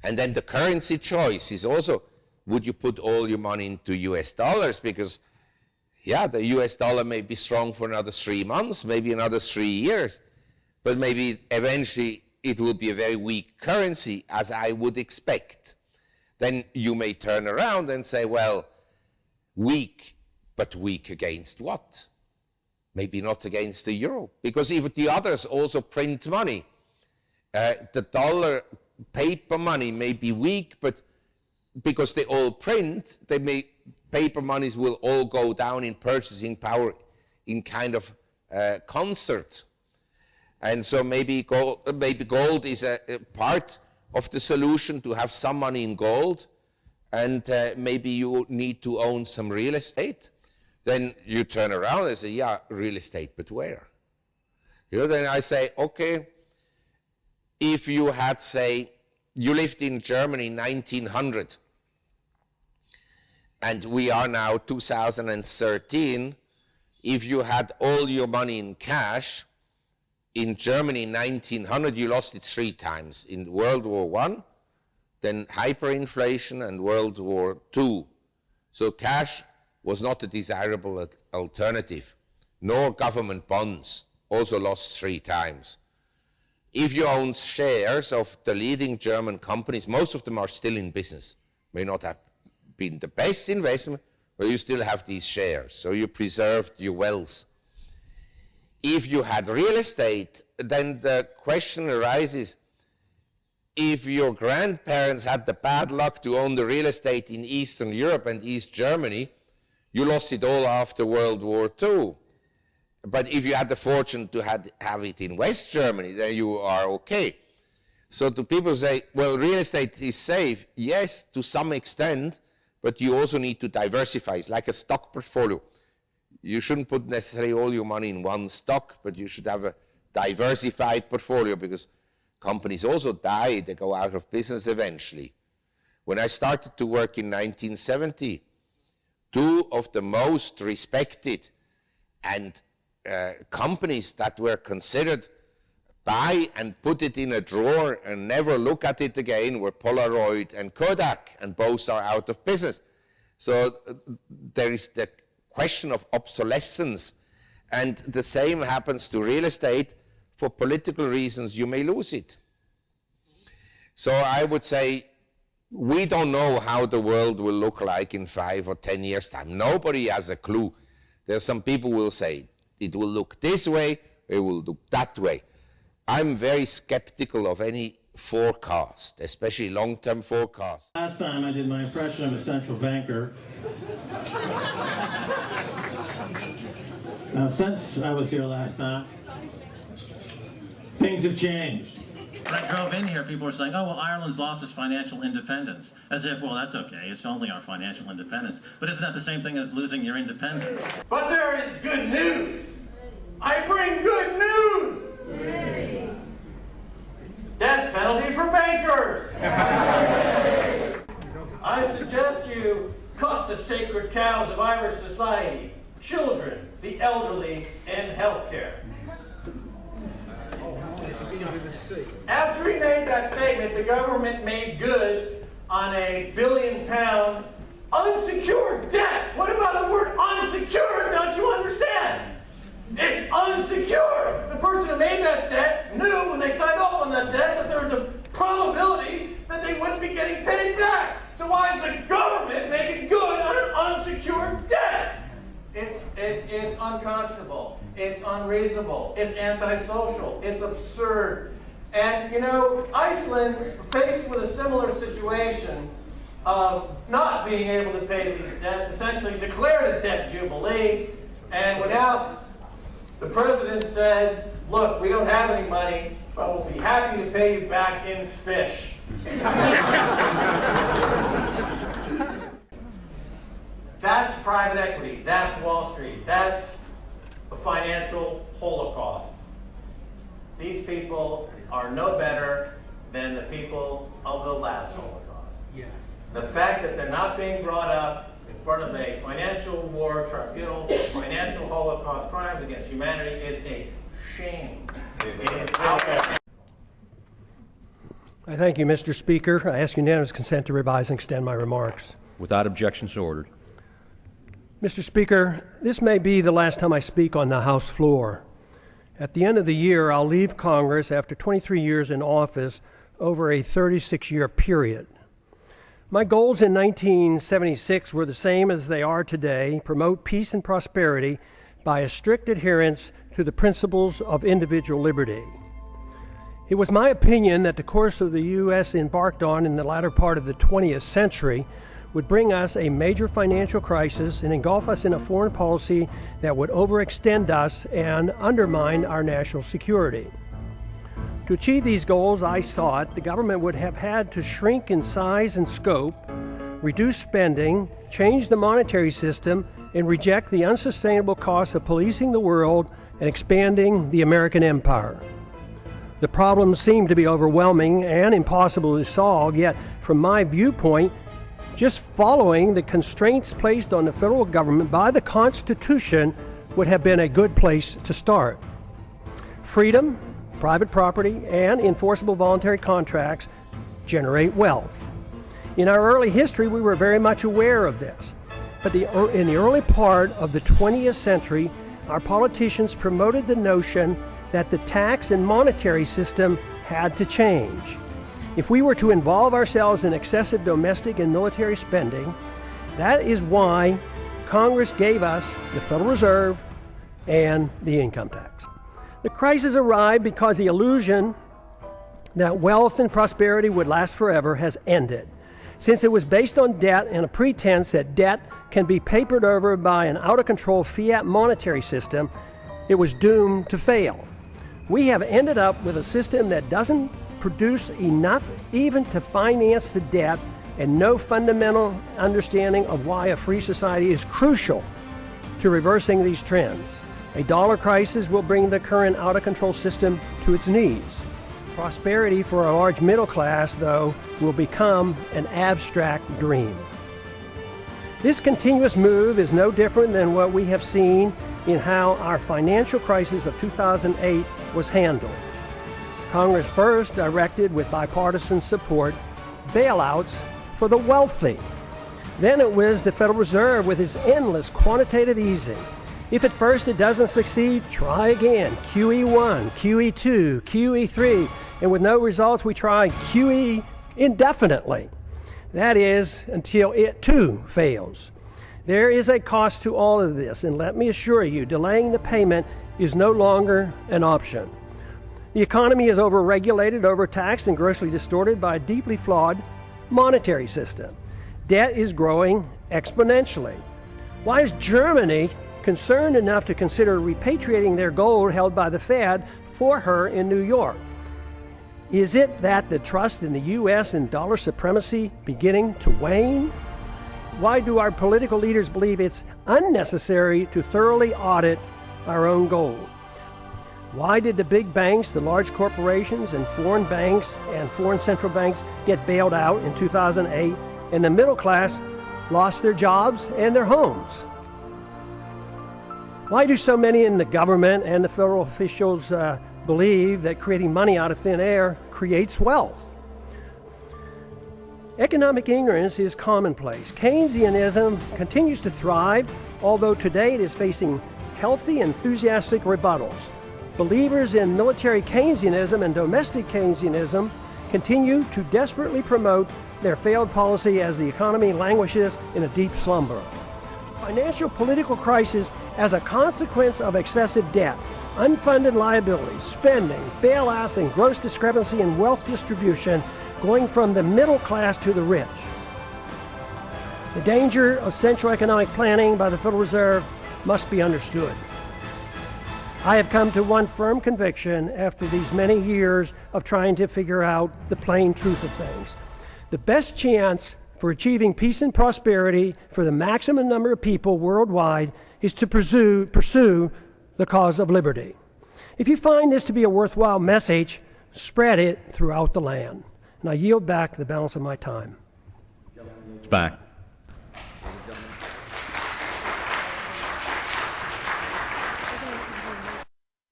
And then the currency choice is also, would you put all your money into US dollars? Because, yeah, the US dollar may be strong for another 3 months, maybe another 3 years, but maybe eventually it will be a very weak currency, as I would expect. Then you may turn around and say, well, weak, but weak against what? Maybe not against the euro, because even the others also print money. The dollar paper money may be weak, but because they all print, paper monies will all go down in purchasing power in kind of concert. And so maybe gold is a part of the solution, to have some money in gold, and maybe you need to own some real estate. Then you turn around and say, yeah, real estate, but where? You know, then I say, okay, if you had, say, you lived in Germany in 1900, and we are now 2013, if you had all your money in cash, in Germany in 1900, you lost it 3 times. In World War I, then hyperinflation, and World War II. So cash was not a desirable alternative, nor government bonds, also lost 3 times. If you own shares of the leading German companies, most of them are still in business, may not have been the best investment, but you still have these shares, so you preserved your wealth. If you had real estate, then the question arises, if your grandparents had the bad luck to own the real estate in Eastern Europe and East Germany, you lost it all after World War II. But if you had the fortune to have it in West Germany, then you are okay. So do people say, well, real estate is safe? Yes, to some extent, but you also need to diversify. It's like a stock portfolio. You shouldn't put necessarily all your money in one stock, but you should have a diversified portfolio, because companies also die, they go out of business eventually. When I started to work in 1970, 2 of the most respected and companies that were considered buy and put it in a drawer and never look at it again were Polaroid and Kodak, and both are out of business. So there is the question of obsolescence, and the same happens to real estate. For political reasons, you may lose it. So I would say we don't know how the world will look like in 5 or 10 years' time. Nobody has a clue. There's some people who will say it will look this way, it will look that way. I'm very skeptical of any forecast, especially long-term forecast. Last time I did my impression of a central banker. Now, since I was here last time, things have changed. When I drove in here, people were saying, oh, well, Ireland's lost its financial independence. As if, well, that's okay, it's only our financial independence. But isn't that the same thing as losing your independence? But there is good news. I bring good news. Yay. Death penalty for bankers. I suggest you cut the sacred cows of Irish society, children, the elderly, and healthcare. After he made that statement, the government made good on £1 billion unsecured debt. What about the word unsecured? Don't you understand? It's unsecured. The person who made that debt knew when they signed off on that debt that there was a probability that they wouldn't be getting paid back. So why is the government making good on an unsecured debt? It's unconscionable. It's unreasonable. It's antisocial. It's absurd. And, you know, Iceland's faced with a similar situation of not being able to pay these debts, essentially declared a debt jubilee, and when asked, the president said, look, we don't have any money, but we'll be happy to pay you back in fish. That's private equity. That's Wall Street. That's the financial holocaust. These people are no better than the people of the last holocaust. Yes. The fact that they're not being brought up in front of a financial war tribunal for financial holocaust crimes against humanity is a shame. It is outrageous. I thank you, Mr. Speaker. I ask unanimous consent to revise and extend my remarks. Without objection, so ordered. Mr. Speaker, this may be the last time I speak on the House floor. At the end of the year, I'll leave Congress after 23 years in office over a 36-year period. My goals in 1976 were the same as they are today: promote peace and prosperity by a strict adherence to the principles of individual liberty. It was my opinion that the course of the U.S. embarked on in the latter part of the 20th century would bring us a major financial crisis and engulf us in a foreign policy that would overextend us and undermine our national security. To achieve these goals, I thought the government would have had to shrink in size and scope, reduce spending, change the monetary system, and reject the unsustainable costs of policing the world and expanding the American empire. The problems seem to be overwhelming and impossible to solve, yet from my viewpoint, just following the constraints placed on the federal government by the Constitution would have been a good place to start. Freedom, private property, and enforceable voluntary contracts generate wealth. In our early history, we were very much aware of this. But in the early part of the 20th century, our politicians promoted the notion that the tax and monetary system had to change. If we were to involve ourselves in excessive domestic and military spending, that is why Congress gave us the Federal Reserve and the income tax. The crisis arrived because the illusion that wealth and prosperity would last forever has ended. Since it was based on debt and a pretense that debt can be papered over by an out-of-control fiat monetary system, it was doomed to fail. We have ended up with a system that doesn't produce enough even to finance the debt, and no fundamental understanding of why a free society is crucial to reversing these trends. A dollar crisis will bring the current out-of-control system to its knees. Prosperity for a large middle class, though, will become an abstract dream. This continuous move is no different than what we have seen in how our financial crisis of 2008 was handled. Congress first directed, with bipartisan support, bailouts for the wealthy. Then it was the Federal Reserve with its endless quantitative easing. If at first it doesn't succeed, try again. QE1, QE2, QE3, and with no results, we try QE indefinitely. That is, until it too fails. There is a cost to all of this, and let me assure you, delaying the payment is no longer an option. The economy is overregulated, overtaxed, and grossly distorted by a deeply flawed monetary system. Debt is growing exponentially. Why is Germany concerned enough to consider repatriating their gold held by the Fed for her in New York? Is it that the trust in the U.S. and dollar supremacy beginning to wane? Why do our political leaders believe it's unnecessary to thoroughly audit our own gold? Why did the big banks, the large corporations, and foreign banks and foreign central banks get bailed out in 2008, and the middle class lost their jobs and their homes? Why do so many in the government and the federal officials believe that creating money out of thin air creates wealth? Economic ignorance is commonplace. Keynesianism continues to thrive, although today it is facing healthy, enthusiastic rebuttals. Believers in military Keynesianism and domestic Keynesianism continue to desperately promote their failed policy as the economy languishes in a deep slumber. Financial political crisis as a consequence of excessive debt, unfunded liabilities, spending, bailouts, and gross discrepancy in wealth distribution going from the middle class to the rich. The danger of central economic planning by the Federal Reserve must be understood. I have come to one firm conviction after these many years of trying to figure out the plain truth of things. The best chance for achieving peace and prosperity for the maximum number of people worldwide is to pursue the cause of liberty. If you find this to be a worthwhile message, spread it throughout the land. And I yield back the balance of my time. It's back.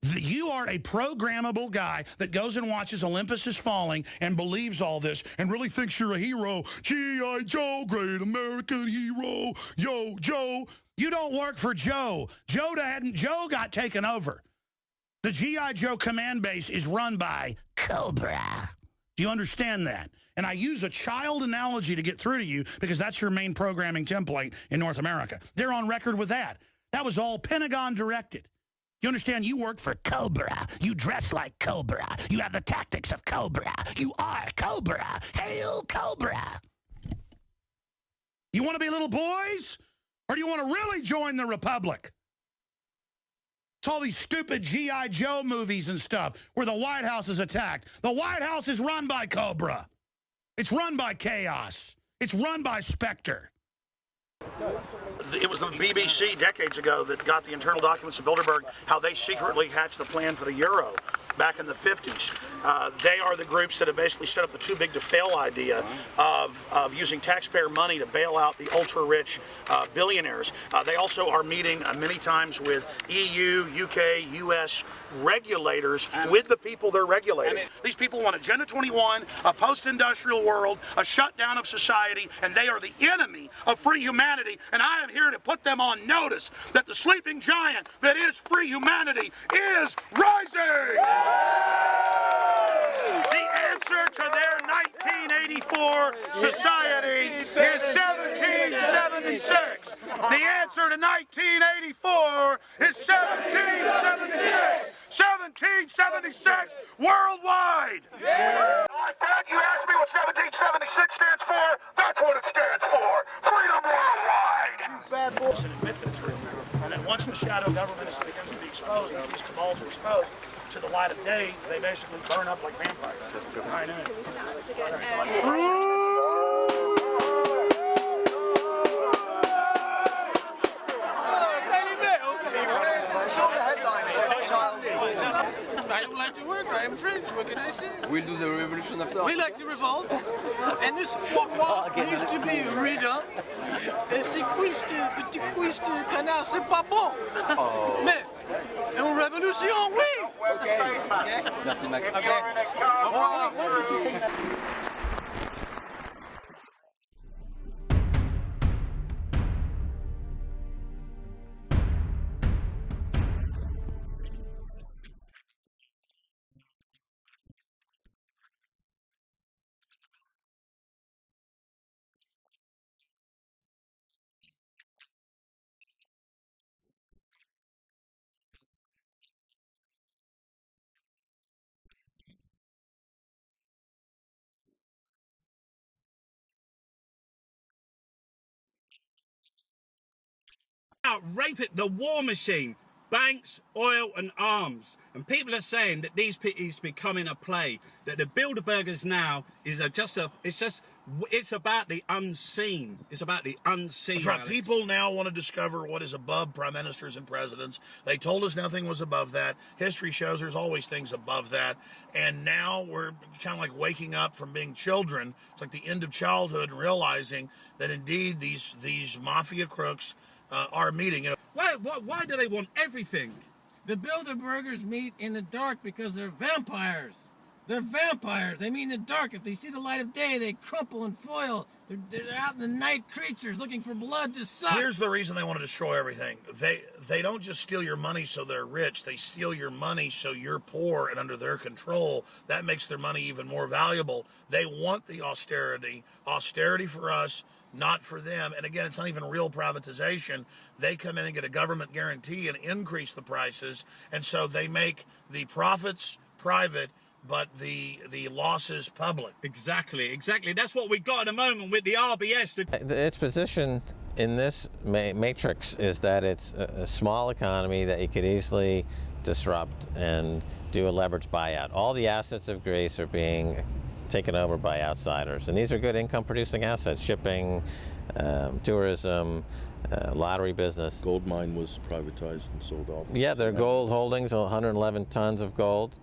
You are a programmable guy that goes and watches Olympus Is Falling and believes all this and really thinks you're a hero. G.I. Joe, great American hero. Yo, Joe. You don't work for Joe. Joe got taken over. The G.I. Joe command base is run by Cobra. Do you understand that? And I use a child analogy to get through to you because that's your main programming template in North America. They're on record with that. That was all Pentagon directed. You understand? You work for Cobra. You dress like Cobra. You have the tactics of Cobra. You are Cobra. Hail Cobra. You want to be little boys? Or do you want to really join the Republic? It's all these stupid G.I. Joe movies and stuff where the White House is attacked. The White House is run by Cobra. It's run by chaos. It's run by Spectre. It was the BBC decades ago that got the internal documents of Bilderberg, how they secretly hatched the plan for the euro back in the 50s. They are the groups that have basically set up the too big to fail idea of using taxpayer money to bail out the ultra-rich billionaires. They also are meeting many times with EU, UK, US regulators with the people they're regulating. These people want Agenda 21, a post-industrial world, a shutdown of society, and they are the enemy of free humanity. And I am here to put them on notice that the sleeping giant that is free humanity is rising! The answer to their 1984 society is 1776. The answer to 1984 is 1776. 1776 worldwide. You asked me what 1776 stands for? That's what it stands for. Freedom worldwide. Bad boys and admit that it's real. And then once the shadow government begins to be exposed, and these cabals are exposed to the light of day, they basically burn up like vampires. I know. I don't like to work. I am French. What can I say? We'll do the revolution after. We like to revolt. And this foie needs to be redone. Et ces cuisses, petits cuisses de canard, c'est pas bon. Mais une révolution, oui. Okay. Merci, Max. Okay. Au revoir. Rape it, the war machine, banks, oil and arms. And people are saying that these is becoming a play, that the Bilderbergers now is it's about the unseen. It's about the unseen. That's right. Alex. People now want to discover what is above prime ministers and presidents. They told us nothing was above that. History shows there's always things above that. And now we're kind of like waking up from being children. It's like the end of childhood and realizing that indeed these mafia crooks are meeting. You know, Why do they want everything? The Bilderbergers meet in the dark because they're vampires. They're vampires. They meet in the dark. If they see the light of day, they crumple and foil. They're out in the night, creatures looking for blood to suck. Here's the reason they want to destroy everything. They don't just steal your money so they're rich. They steal your money so you're poor and under their control. That makes their money even more valuable. They want the austerity. Austerity for us, not for them. And again, it's not even real privatization. They come in and get a government guarantee and increase the prices. And so they make the profits private, but the losses public. Exactly. That's what we got at the moment with the RBS. Its position in this matrix is that it's a small economy that you could easily disrupt and do a leveraged buyout. All the assets of Greece are being taken over by outsiders, and these are good income-producing assets: shipping, tourism, lottery business. Gold mine was privatized and sold off. Yeah, their gold holdings, 111 tons of gold.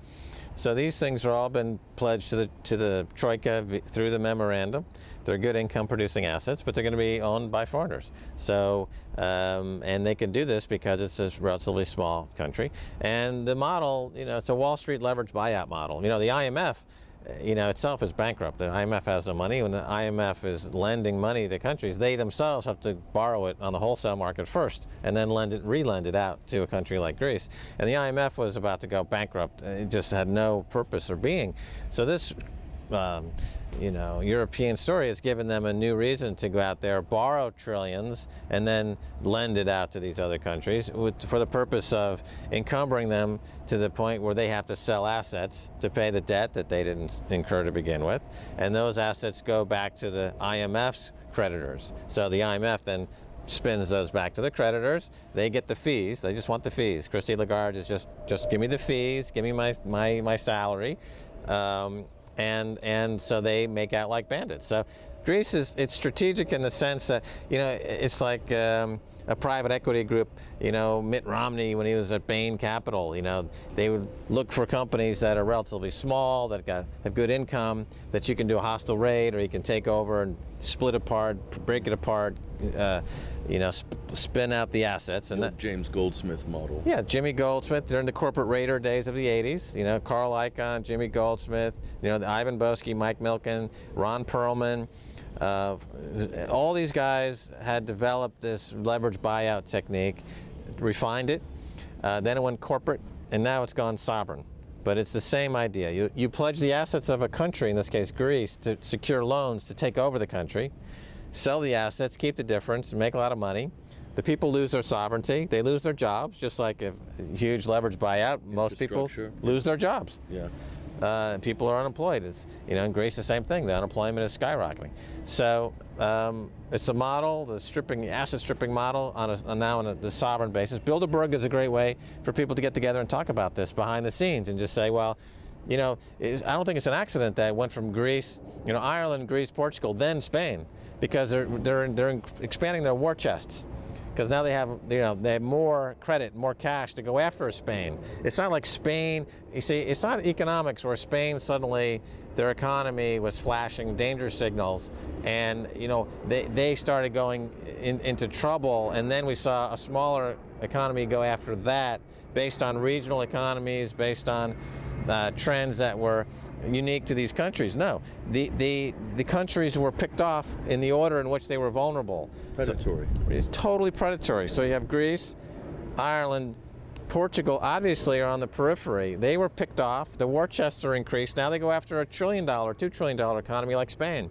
So these things are all been pledged to the Troika through the memorandum. They're good income-producing assets, but they're going to be owned by foreigners. So, and they can do this because it's a relatively small country. And the model, it's a Wall Street leveraged buyout model. The IMF, itself is bankrupt. The IMF has no money. When the IMF is lending money to countries, they themselves have to borrow it on the wholesale market first and then re-lend it out to a country like Greece. And the IMF was about to go bankrupt. It just had no purpose or being. So this European story has given them a new reason to go out there, borrow trillions, and then lend it out to these other countries for the purpose of encumbering them to the point where they have to sell assets to pay the debt that they didn't incur to begin with. And those assets go back to the IMF's creditors. So the IMF then spins those back to the creditors. They get the fees. They just want the fees. Christine Lagarde is just give me the fees, give me my salary. And so they make out like bandits. So Greece it's strategic in the sense that, it's like a private equity group, Mitt Romney when he was at Bain Capital, they would look for companies that are relatively small, that have good income, that you can do a hostile raid or you can take over and split apart, break it apart, spin out the assets. And that James Goldsmith model. Yeah, Jimmy Goldsmith during the corporate raider days of the 80s, Carl Icahn, Jimmy Goldsmith, Ivan Boesky, Mike Milken, Ron Perlman. All these guys had developed this leverage buyout technique, refined it, then it went corporate, and now it's gone sovereign. But it's the same idea. You pledge the assets of a country, in this case Greece, to secure loans to take over the country, sell the assets, keep the difference, and make a lot of money. The people lose their sovereignty. They lose their jobs, just like a huge leverage buyout. Most people lose their jobs. Yeah. People are unemployed. It's, in Greece the same thing. The unemployment is skyrocketing. So it's the model, the asset stripping model now on the sovereign basis. Bilderberg is a great way for people to get together and talk about this behind the scenes and just say, well, I don't think it's an accident that it went from Greece, Ireland, Greece, Portugal, then Spain, because they're expanding their war chests. Because now they have more credit, more cash to go after Spain. It's not like Spain, you see, it's not economics where Spain suddenly, their economy was flashing danger signals and, they started going into trouble, and then we saw a smaller economy go after that based on regional economies, based on trends that were unique to these countries. No, the countries were picked off in the order in which they were vulnerable. Predatory. So it's totally predatory. So you have Greece, Ireland, Portugal obviously are on the periphery. They were picked off. The war chests are increased. Now they go after $1 trillion, $2 trillion economy like Spain.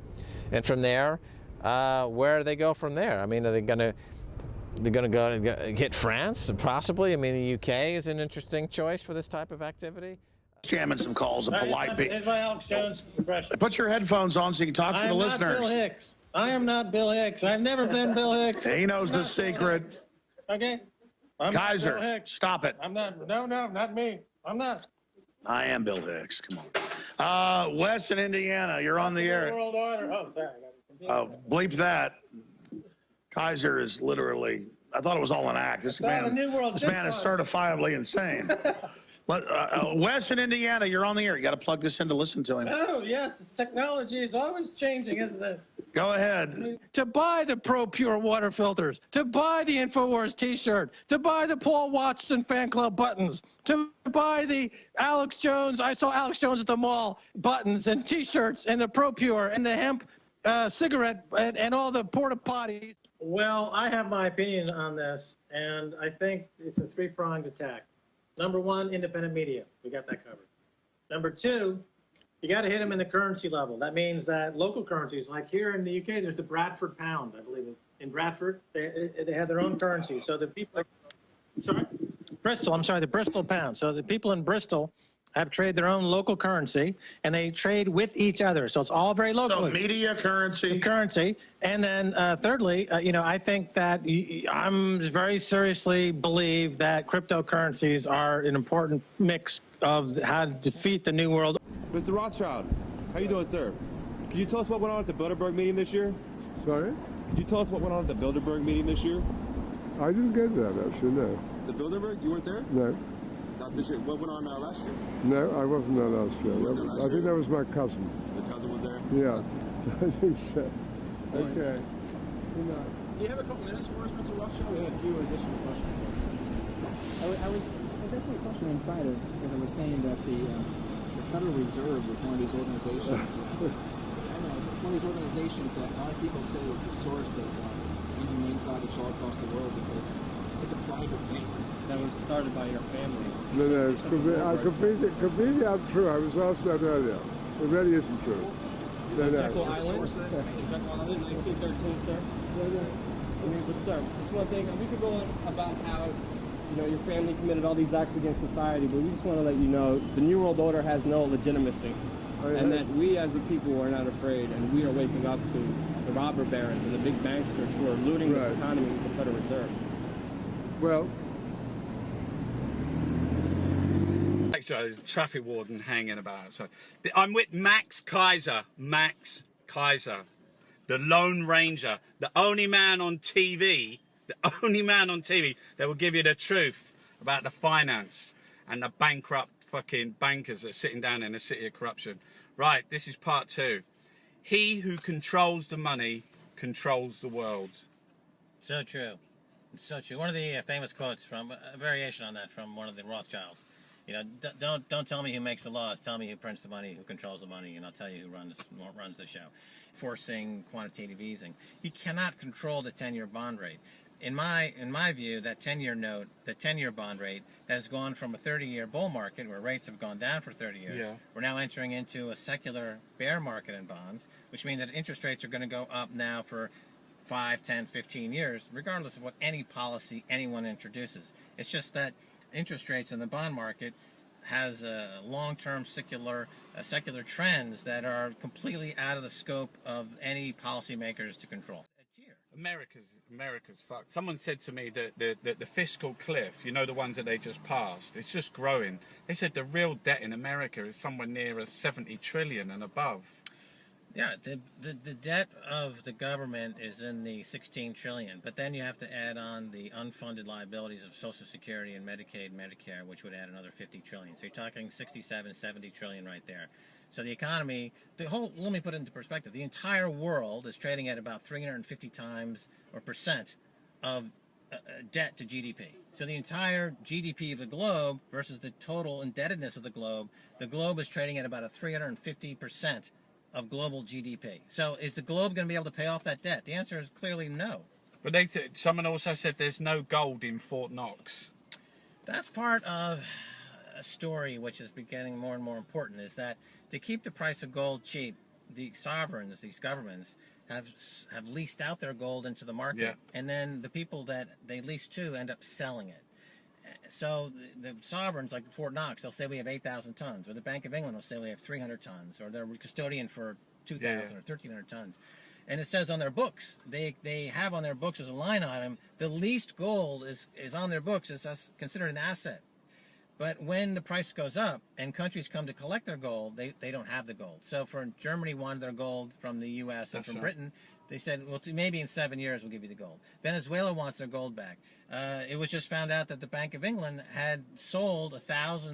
And from there, where do they go from there? I mean, are they going to go and hit France? Possibly. I mean, the UK is an interesting choice for this type of activity. Jamming some calls, a polite beat. Here's my Alex Jones impression. Put your headphones on so you can talk to the listeners. Bill Hicks. I am not Bill Hicks. I've never been Bill Hicks. He knows the secret. Okay. Kaiser, stop it. I'm not. No, not me. I'm not. I am Bill Hicks. Come on. Wes in Indiana, you're on the air. World order. Oh, sorry. Bleep that. Kaiser is literally, I thought it was all an act. This man is certifiably insane. Wes in Indiana, you're on the air. You got to plug this in to listen to him. Oh, yes. Technology is always changing, isn't it? Go ahead. To buy the Pro Pure water filters, to buy the InfoWars t-shirt, to buy the Paul Watson fan club buttons, to buy the Alex Jones, I saw Alex Jones at the mall, buttons and t-shirts and the Pro Pure and the hemp cigarette and all the porta potties. Well, I have my opinion on this, and I think it's a three-pronged attack. Number one, independent media. We got that covered. Number two, you got to hit them in the currency level. That means that local currencies, like here in the UK, there's the Bradford pound, I believe. In Bradford, they have their own currency. So the people, the Bristol pound. So the people in Bristol have created their own local currency, and they trade with each other. So it's all very local. So media currency. And then thirdly, I think that I'm very seriously believe that cryptocurrencies are an important mix of how to defeat the New World. Mr. Rothschild, how you doing, sir? Can you tell us what went on at the Bilderberg meeting this year? Sorry? Could you tell us what went on at the Bilderberg meeting this year? I didn't get that, actually, no. The Bilderberg? You weren't there? No. Not this year. What went on last year? No, I wasn't there last year. I think that was my cousin. The cousin was there? Yeah, I think so. Okay. Good night. Do you have a couple minutes for us, Mr. Rothschild? We have a few additional questions. I was asking a question inside of, because I was saying that the Federal Reserve was one of these organizations. I know, it's one of these organizations that a lot of people say is the source of inhumane projects all across the world because it's a private bank. That was started by your family. No, it's completely untrue. I was asked that earlier. It really isn't true. Jekyll Island? Jekyll Island, 1913, sir? I mean, but sir, just one thing, we could go on about how your family committed all these acts against society, but we just want to let you know the New World Order has no legitimacy. And that we as a people are not afraid, and we are waking up to the robber barons and the big banksters who are looting this economy with the Federal Reserve. Well, traffic warden hanging about. So I'm with Max Kaiser. the Lone Ranger, the only man on TV that will give you the truth about the finance and the bankrupt fucking bankers that are sitting down in the city of corruption. Right, this is part 2. He who controls the money controls the world. So true. It's so true. One of the famous quotes from a variation on that from one of the Rothschilds. You know, don't tell me who makes the laws. Tell me who prints the money, who controls the money, and I'll tell you who runs the show. Forcing quantitative easing. You cannot control the 10-year bond rate. In my view, that 10-year note, the 10-year bond rate, has gone from a 30-year bull market where rates have gone down for 30 years. Yeah. We're now entering into a secular bear market in bonds, which means that interest rates are going to go up now for 5, 10, 15 years, regardless of what any policy anyone introduces. It's just that interest rates in the bond market has long-term secular trends that are completely out of the scope of any policymakers to control. America's fucked. Someone said to me that the fiscal cliff, you know, the ones that they just passed, it's just growing. They said the real debt in America is somewhere near 70 trillion and above. Yeah, the debt of the government is in the 16 trillion, but then you have to add on the unfunded liabilities of Social Security and Medicaid and Medicare, which would add another 50 trillion. So you're talking 67, 70 trillion right there. So the economy, let me put it into perspective. The entire world is trading at about 350 times or percent of debt to GDP. So the entire GDP of the globe versus the total indebtedness of the globe is trading at about a 350% of global GDP. So is the globe going to be able to pay off that debt? The answer is clearly no. But someone also said there's no gold in Fort Knox. That's part of a story which is becoming more and more important, is that to keep the price of gold cheap, the sovereigns, these governments, have leased out their gold into the market, yeah. And then the people that they lease to end up selling it. So the sovereigns, like Fort Knox, they'll say we have 8,000 tons, or the Bank of England will say we have 300 tons, or they're custodian for 2,000 or 1,300 tons. And it says on their books, they have on their books as a line item, the leased gold is on their books, is considered an asset. But when the price goes up and countries come to collect their gold, they don't have the gold. So for Germany wanted their gold from the U.S. and from Britain, they said, well, maybe in 7 years we'll give you the gold. Venezuela wants their gold back. It was just found out that the Bank of England had sold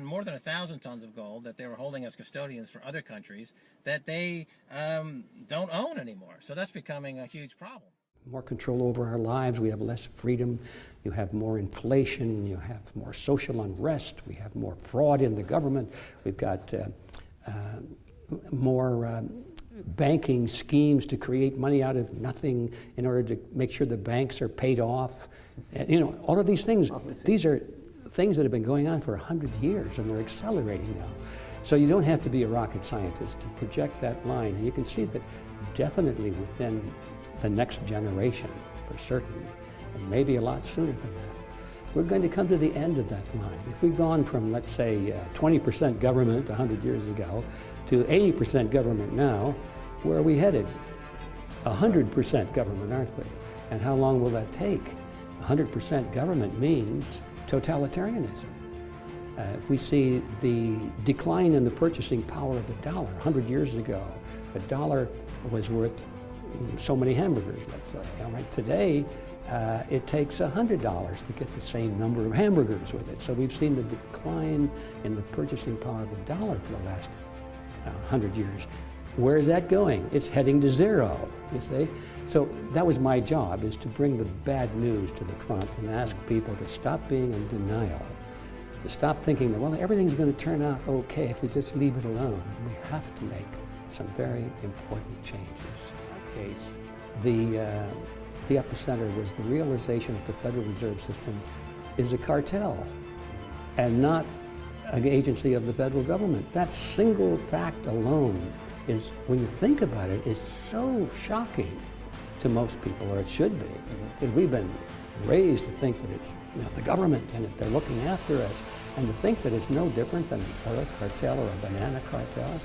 more than 1,000 tons of gold that they were holding as custodians for other countries that they don't own anymore. So that's becoming a huge problem. More control over our lives, we have less freedom, you have more inflation, you have more social unrest, we have more fraud in the government, we've got more banking schemes to create money out of nothing in order to make sure the banks are paid off. And, you know, all of these things, these are things that have been going on for 100 years and they're accelerating now. So you don't have to be a rocket scientist to project that line. And you can see that definitely within the next generation, for certain, and maybe a lot sooner than that, we're going to come to the end of that line. If we've gone from, let's say, 20% government 100 years ago to 80% government now, where are we headed? 100% government, aren't we? And how long will that take? 100% government means totalitarianism. If we see the decline in the purchasing power of the dollar, 100 years ago, a dollar was worth so many hamburgers, let's say. All right, today, it takes $100 to get the same number of hamburgers with it. So we've seen the decline in the purchasing power of the dollar for the last 100 years. Where is that going? It's heading to zero, you see? So that was my job, is to bring the bad news to the front and ask people to stop being in denial, to stop thinking that, well, everything's going to turn out okay if we just leave it alone. We have to make some very important changes. In my case, the epicenter was the realization that the Federal Reserve System is a cartel and not an agency of the federal government. That single fact alone is, when you think about it, is so shocking to most people, or it should be. Because we've been raised to think that it's the government and that they're looking after us, and to think that it's no different than an oil cartel or a banana cartel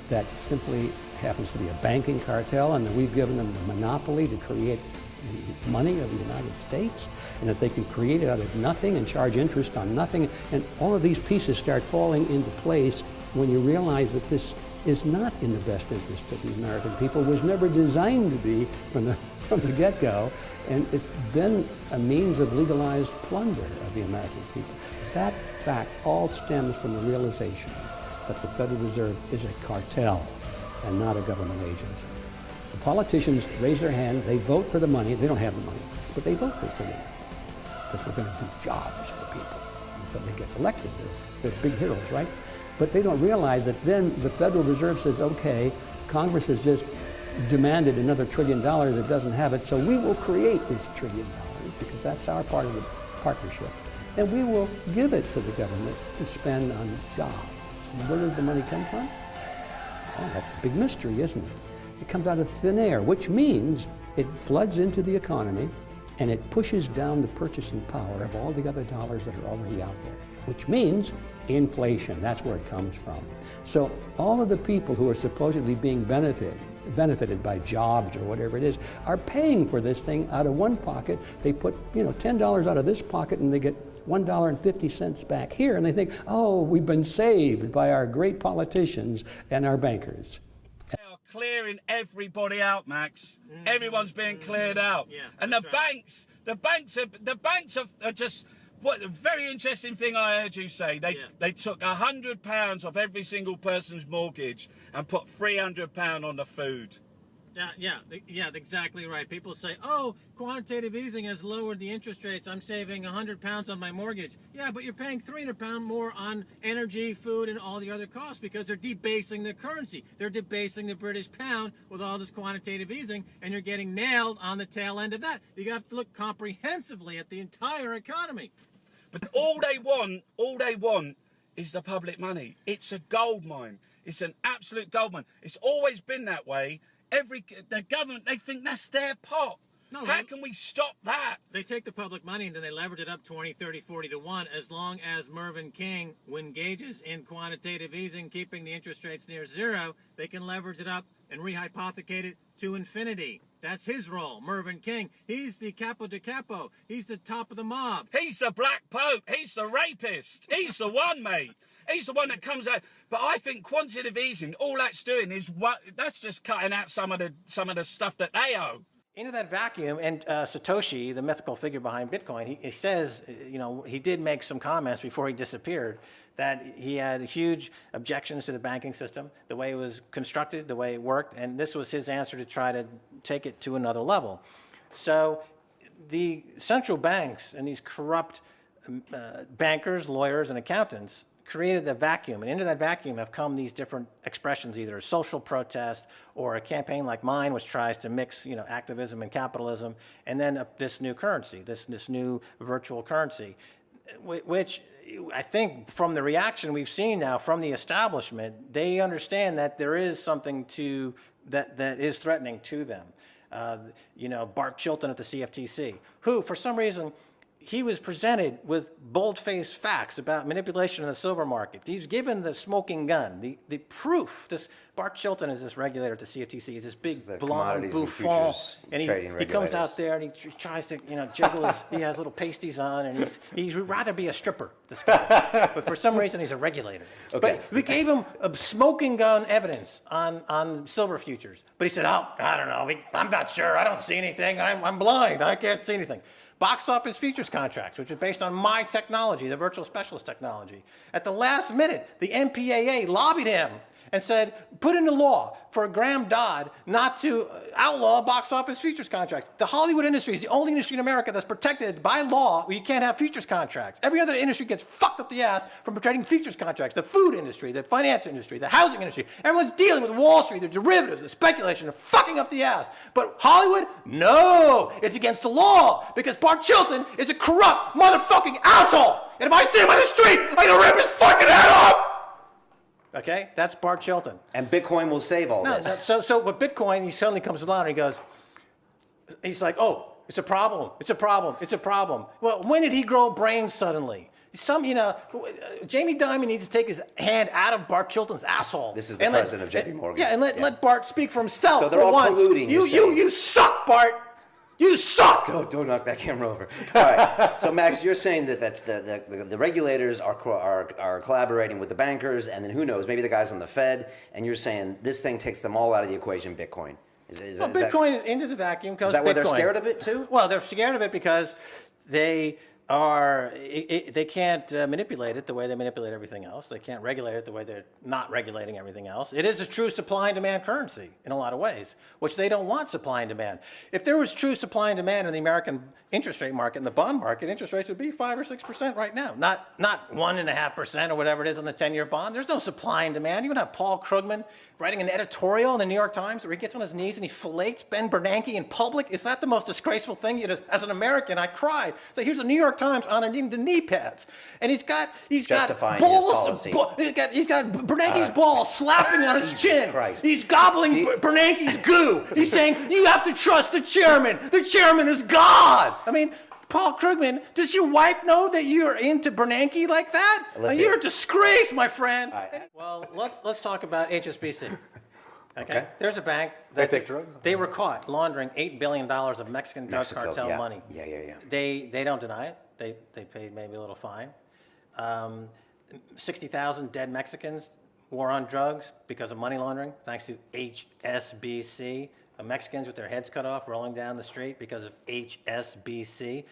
that simply happens to be a banking cartel, and that we've given them the monopoly to create the money of the United States, and that they can create it out of nothing and charge interest on nothing. And all of these pieces start falling into place when you realize that this is not in the best interest of the American people, was never designed to be from the get-go, and it's been a means of legalized plunder of the American people. That fact all stems from the realization that the Federal Reserve is a cartel and not a government agency. The politicians raise their hand, they vote for the money, they don't have the money, but they vote for the money because we're going to do jobs for people. And so they get elected, they're big heroes, right? But they don't realize that then the Federal Reserve says, okay, Congress has just demanded another $1 trillion, it doesn't have it, so we will create this $1 trillion because that's our part of the partnership. And we will give it to the government to spend on jobs. And where does the money come from? Oh, that's a big mystery, isn't it? It comes out of thin air, which means it floods into the economy and it pushes down the purchasing power of all the other dollars that are already out there, which means inflation. That's where it comes from. So all of the people who are supposedly being benefited by jobs or whatever it is are paying for this thing out of one pocket. They put $10 out of this pocket and they get $1.50 back here, and they think, oh, we've been saved by our great politicians and our bankers. They are clearing everybody out, Max. Everyone's being cleared out. Yeah, and the banks are just, what a very interesting thing I heard you say. They took £100 off every single person's mortgage and put £300 on the food. Yeah, exactly right. People say, oh, quantitative easing has lowered the interest rates. I'm saving £100 on my mortgage. Yeah, but you're paying £300 more on energy, food, and all the other costs because they're debasing the currency. They're debasing the British pound with all this quantitative easing, and you're getting nailed on the tail end of that. You have to look comprehensively at the entire economy. But all they want is the public money. It's a gold mine. It's an absolute gold mine. It's always been that way. The government, they think that's their pot. No, how can we stop that? They take the public money and then they leverage it up 20, 30, 40 to 1. As long as Mervyn King engages in quantitative easing, keeping the interest rates near zero, they can leverage it up and rehypothecate it to infinity. That's his role, Mervyn King. He's the capo de capo. He's the top of the mob. He's the Black Pope. He's the rapist. He's the one, mate. He's the one that comes out. But I think quantitative easing, all that's doing is that's just cutting out some of the stuff that they owe. Into that vacuum, and Satoshi, the mythical figure behind Bitcoin, he says, he did make some comments before he disappeared that he had huge objections to the banking system, the way it was constructed, the way it worked, and this was his answer to try to take it to another level. So the central banks and these corrupt bankers, lawyers, and accountants created the vacuum, and into that vacuum have come these different expressions, either a social protest or a campaign like mine, which tries to mix, activism and capitalism, and then this new currency, this new virtual currency, which I think from the reaction we've seen now from the establishment, they understand that there is something that is threatening to them. Bart Chilton at the CFTC, who for some reason, he was presented with bold-faced facts about manipulation of the silver market. He's given the smoking gun, the proof. This Bart Chilton is this regulator at the CFTC. He's this big blonde bouffon, and he comes out there and he tries to jiggle his. He has little pasties on, and he'd rather be a stripper. This guy, but for some reason he's a regulator. Okay. But we gave him a smoking gun evidence on silver futures. But he said, "Oh, I don't know. I'm not sure. I don't see anything. I'm blind. I can't see anything." Box office futures contracts, which is based on my technology, the virtual specialist technology. At the last minute, the MPAA lobbied him and said, put into law for Graham Dodd not to outlaw box office futures contracts. The Hollywood industry is the only industry in America that's protected by law where you can't have futures contracts. Every other industry gets fucked up the ass from protecting futures contracts. The food industry, the finance industry, the housing industry. Everyone's dealing with Wall Street, the derivatives, the speculation, they're fucking up the ass. But Hollywood, no, it's against the law because Bart Chilton is a corrupt motherfucking asshole. And if I see him on the street, I'm gonna rip his fucking head off. Okay, that's Bart Chilton. And Bitcoin will save all this. So with Bitcoin, he suddenly comes along and he's like, oh, it's a problem, it's a problem, it's a problem. Well, when did he grow brains suddenly? Jamie Dimon needs to take his hand out of Bart Chilton's asshole. This is the president of JP Morgan. Yeah, and let Bart speak for himself. So they're all colluding. You suck, Bart. You suck! Don't knock that camera over. All right. So, Max, you're saying that the regulators are collaborating with the bankers, and then who knows, maybe the guys on the Fed, and you're saying this thing takes them all out of the equation, Bitcoin. Well, Bitcoin into the vacuum comes. Is that why they're Bitcoin. scared of it too? Well, they're scared of it because they can't manipulate it the way they manipulate everything else. They can't regulate it the way they're not regulating everything else. It is a true supply and demand currency in a lot of ways, which they don't want supply and demand. If there was true supply and demand in the American interest rate market and the bond market, interest rates would be 5 or 6% right now, not 1.5% or whatever it is on the 10-year bond. There's no supply and demand. You would have Paul Krugman writing an editorial in the New York Times where he gets on his knees and he fillets Ben Bernanke in public. Is that the most disgraceful thing? As an American, I cried. So here's a New York Times honoring the knee pads, and he's got balls. He's got Bernanke's ball slapping on his chin. Christ. He's gobbling Bernanke's goo. He's saying you have to trust the chairman. The chairman is God. I mean, Paul Krugman, does your wife know that you're into Bernanke like that? You're a disgrace, my friend. Well, let's talk about HSBC. Okay. There's a bank. They take drugs? They were caught laundering $8 billion of Mexican drug cartel money. Yeah. They don't deny it. They paid maybe a little fine. 60,000 dead Mexicans, war on drugs because of money laundering, thanks to HSBC. The Mexicans with their heads cut off rolling down the street because of HSBC,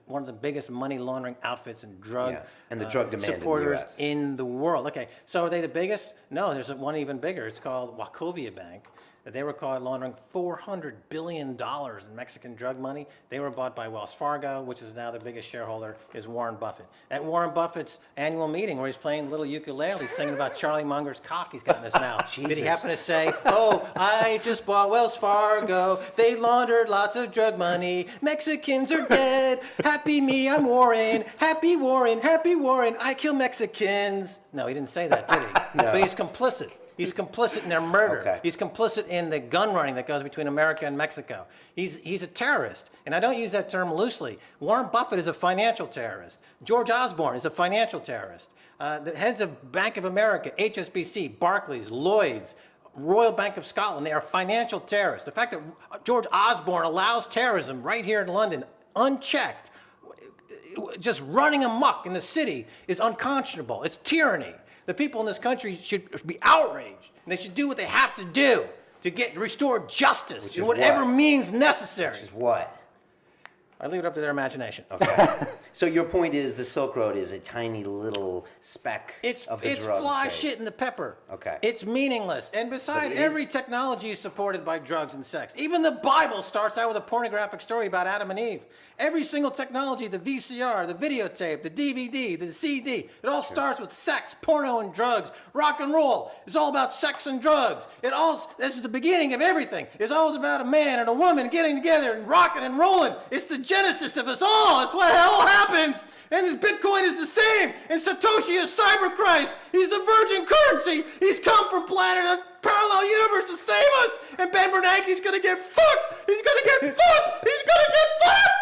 one of the biggest money laundering outfits and drug and the drug demand supporters in the world. Okay, so are they the biggest? No, there's one even bigger. It's called Wachovia Bank. They were caught laundering $400 billion in Mexican drug money. They were bought by Wells Fargo, which is now their biggest shareholder, is Warren Buffett. At Warren Buffett's annual meeting where he's playing little ukulele, singing about Charlie Munger's cock he's got in his mouth. Did he happen to say, oh, I just bought Wells Fargo. They laundered lots of drug money. Mexicans are dead. Happy me, I'm Warren. Happy Warren, happy Warren. I kill Mexicans. No, he didn't say that, did he? No. But he's complicit. He's complicit in their murder. Okay. He's complicit in the gun running that goes between America and Mexico. He's a terrorist, and I don't use that term loosely. Warren Buffett is a financial terrorist. George Osborne is a financial terrorist. The heads of Bank of America, HSBC, Barclays, Lloyds, Royal Bank of Scotland, they are financial terrorists. The fact that George Osborne allows terrorism right here in London, unchecked, just running amok in the city, is unconscionable. It's tyranny. The people in this country should be outraged, and they should do what they have to do to restore justice in whatever means necessary. Which is what? I leave it up to their imagination. Okay. So your point is the Silk Road is a tiny little speck of the It's drug fly trade. shit in the pepper. Okay. It's meaningless. And besides, every technology is supported by drugs and sex. Even the Bible starts out with a pornographic story about Adam and Eve. Every single technology, the VCR, the videotape, the DVD, the CD, it all starts with sex, porno, and drugs. Rock and roll is all about sex and drugs. This is the beginning of everything. It's always about a man and a woman getting together and rocking and rolling. It's the genesis of us all. It's what hell happens. And this Bitcoin is the same. And Satoshi is cyber Christ. He's the virgin currency. He's come from planet parallel universe to save us. And Ben Bernanke's gonna get fucked. He's gonna get fucked. He's gonna get fucked.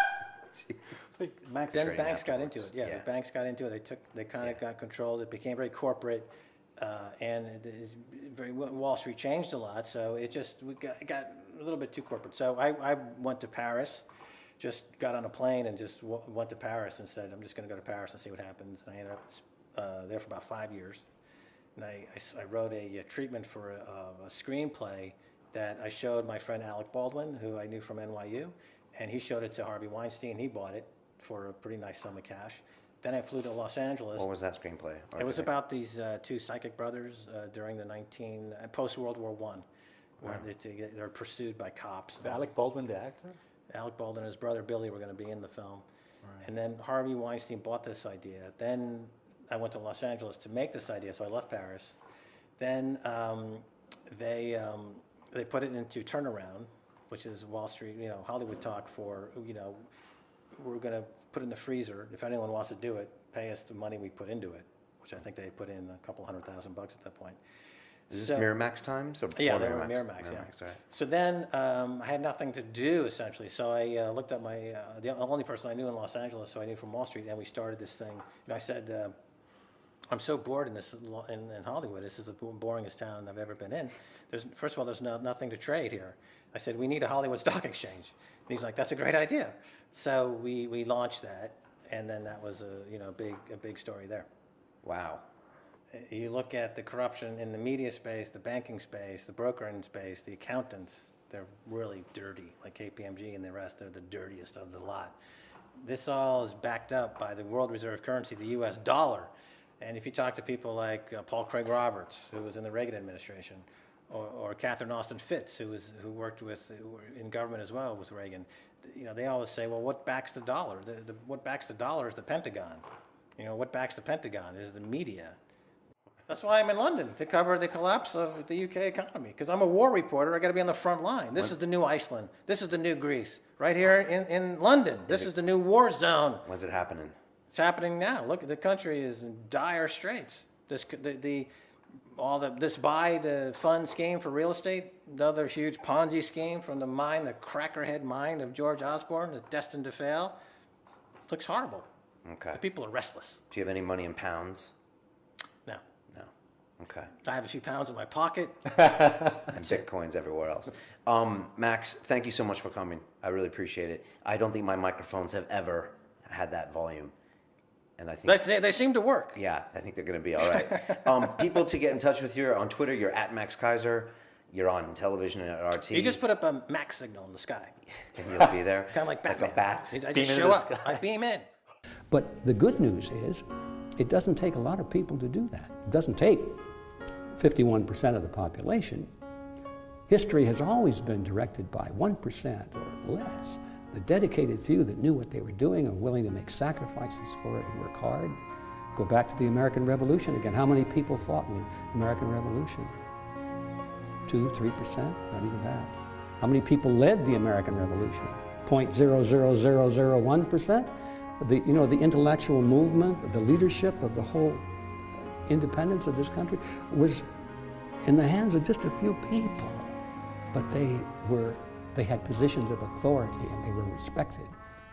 Then banks got into it. Yeah, the banks got into it. They kind of got controlled. It became very corporate, and Wall Street changed a lot. So it got a little bit too corporate. So I went to Paris, just got on a plane and just went to Paris and said, I'm just going to go to Paris and see what happens. And I ended up there for about 5 years. And I wrote a treatment for a screenplay that I showed my friend Alec Baldwin, who I knew from NYU, and he showed it to Harvey Weinstein. He bought it for a pretty nice sum of cash. Then I flew to Los Angeles. What was that screenplay? It was about these two psychic brothers during the post-World War I, where they're pursued by cops. Alec Baldwin, the actor? Alec Baldwin and his brother Billy were going to be in the film. Right. And then Harvey Weinstein bought this idea. Then I went to Los Angeles to make this idea, so I left Paris. Then they put it into Turnaround, which is Wall Street, Hollywood talk for, we're going to put it in the freezer. If anyone wants to do it, pay us the money we put into it, which I think they put in a couple $100,000 at that point. Is this Miramax times? Or yeah, they were Miramax, yeah. Right. So then I had nothing to do, essentially. So I looked up the only person I knew in Los Angeles, so I knew from Wall Street, and we started this thing. I said, I'm so bored in this in Hollywood. This is the boringest town I've ever been in. First of all, there's nothing to trade here. I said, we need a Hollywood Stock Exchange. And he's like, that's a great idea. So we launched that, and then that was a big story there. Wow. You look at the corruption in the media space, the banking space, the brokering space, the accountants, they're really dirty, like KPMG and the rest. They're the dirtiest of the lot. This all is backed up by the world reserve currency, the US dollar. And if you talk to people like Paul Craig Roberts, who was in the Reagan administration, or Catherine Austin Fitts, who worked in government as well with Reagan, they always say, well, what backs the dollar? What backs the dollar is the Pentagon. What backs the Pentagon is the media. That's why I'm in London, to cover the collapse of the UK economy. Because I'm a war reporter, I got to be on the front line. This is the new Iceland. This is the new Greece. Right here in London. This is the new war zone. When's it happening? It's happening now. Look, the country is in dire straits. This buy to fund scheme for real estate, another huge Ponzi scheme from the crackerhead mind of George Osborne, that's destined to fail. Looks horrible. Okay. The people are restless. Do you have any money in pounds? No. No. Okay. I have a few pounds in my pocket. And Bitcoins everywhere else. Max, thank you so much for coming. I really appreciate it. I don't think my microphones have ever had that volume. And I think they seem to work. Yeah, I think they're going to be all right. People to get in touch with you on Twitter, you're at Max Keiser. You're on television at RT. You just put up a Max signal in the sky. And you'll be there. It's kind of like Batman. Like a bat. I just show up. I beam in. But the good news is, it doesn't take a lot of people to do that. It doesn't take 51% of the population. History has always been directed by 1% or less. The dedicated few that knew what they were doing and willing to make sacrifices for it and work hard. Go back to the American Revolution again. How many people fought in the American Revolution? 2, 3%, not even that. How many people led the American Revolution? 0.00001%. The intellectual movement, the leadership of the whole independence of this country was in the hands of just a few people. But they had positions of authority and they were respected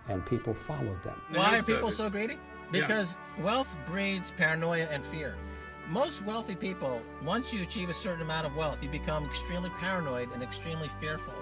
and people followed them. Why are people so greedy? Because wealth breeds paranoia and fear. Most wealthy people, once you achieve a certain amount of wealth, you become extremely paranoid and extremely fearful.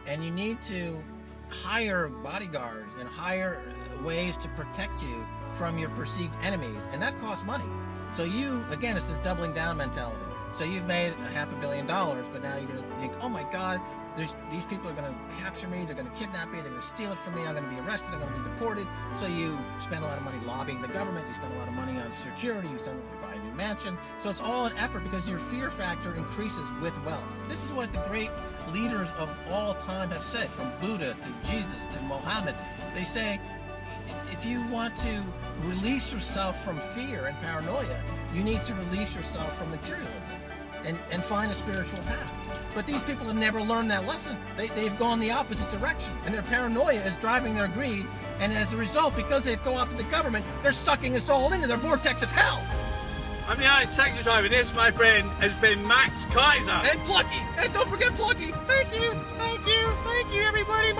And you need to hire bodyguards and hire ways to protect you from your perceived enemies. And that costs money. So again, it's this doubling down mentality. So you've made $500 million, but now you're going to think, oh my God, these people are going to capture me, they're going to kidnap me, they're going to steal it from me, I'm going to be arrested, I'm going to be deported. So you spend a lot of money lobbying the government, you spend a lot of money on security, you buy a new mansion. So it's all an effort because your fear factor increases with wealth. This is what the great leaders of all time have said, from Buddha to Jesus to Mohammed. They say, if you want to release yourself from fear and paranoia, you need to release yourself from materialism and find a spiritual path. But these people have never learned that lesson. They've gone the opposite direction, and their paranoia is driving their greed, and as a result, because they've go after the government, they're sucking us all into their vortex of hell. I'm the Irish taxi driver. This, my friend, has been Max Keiser. And Plucky. And don't forget Plucky. Thank you, everybody.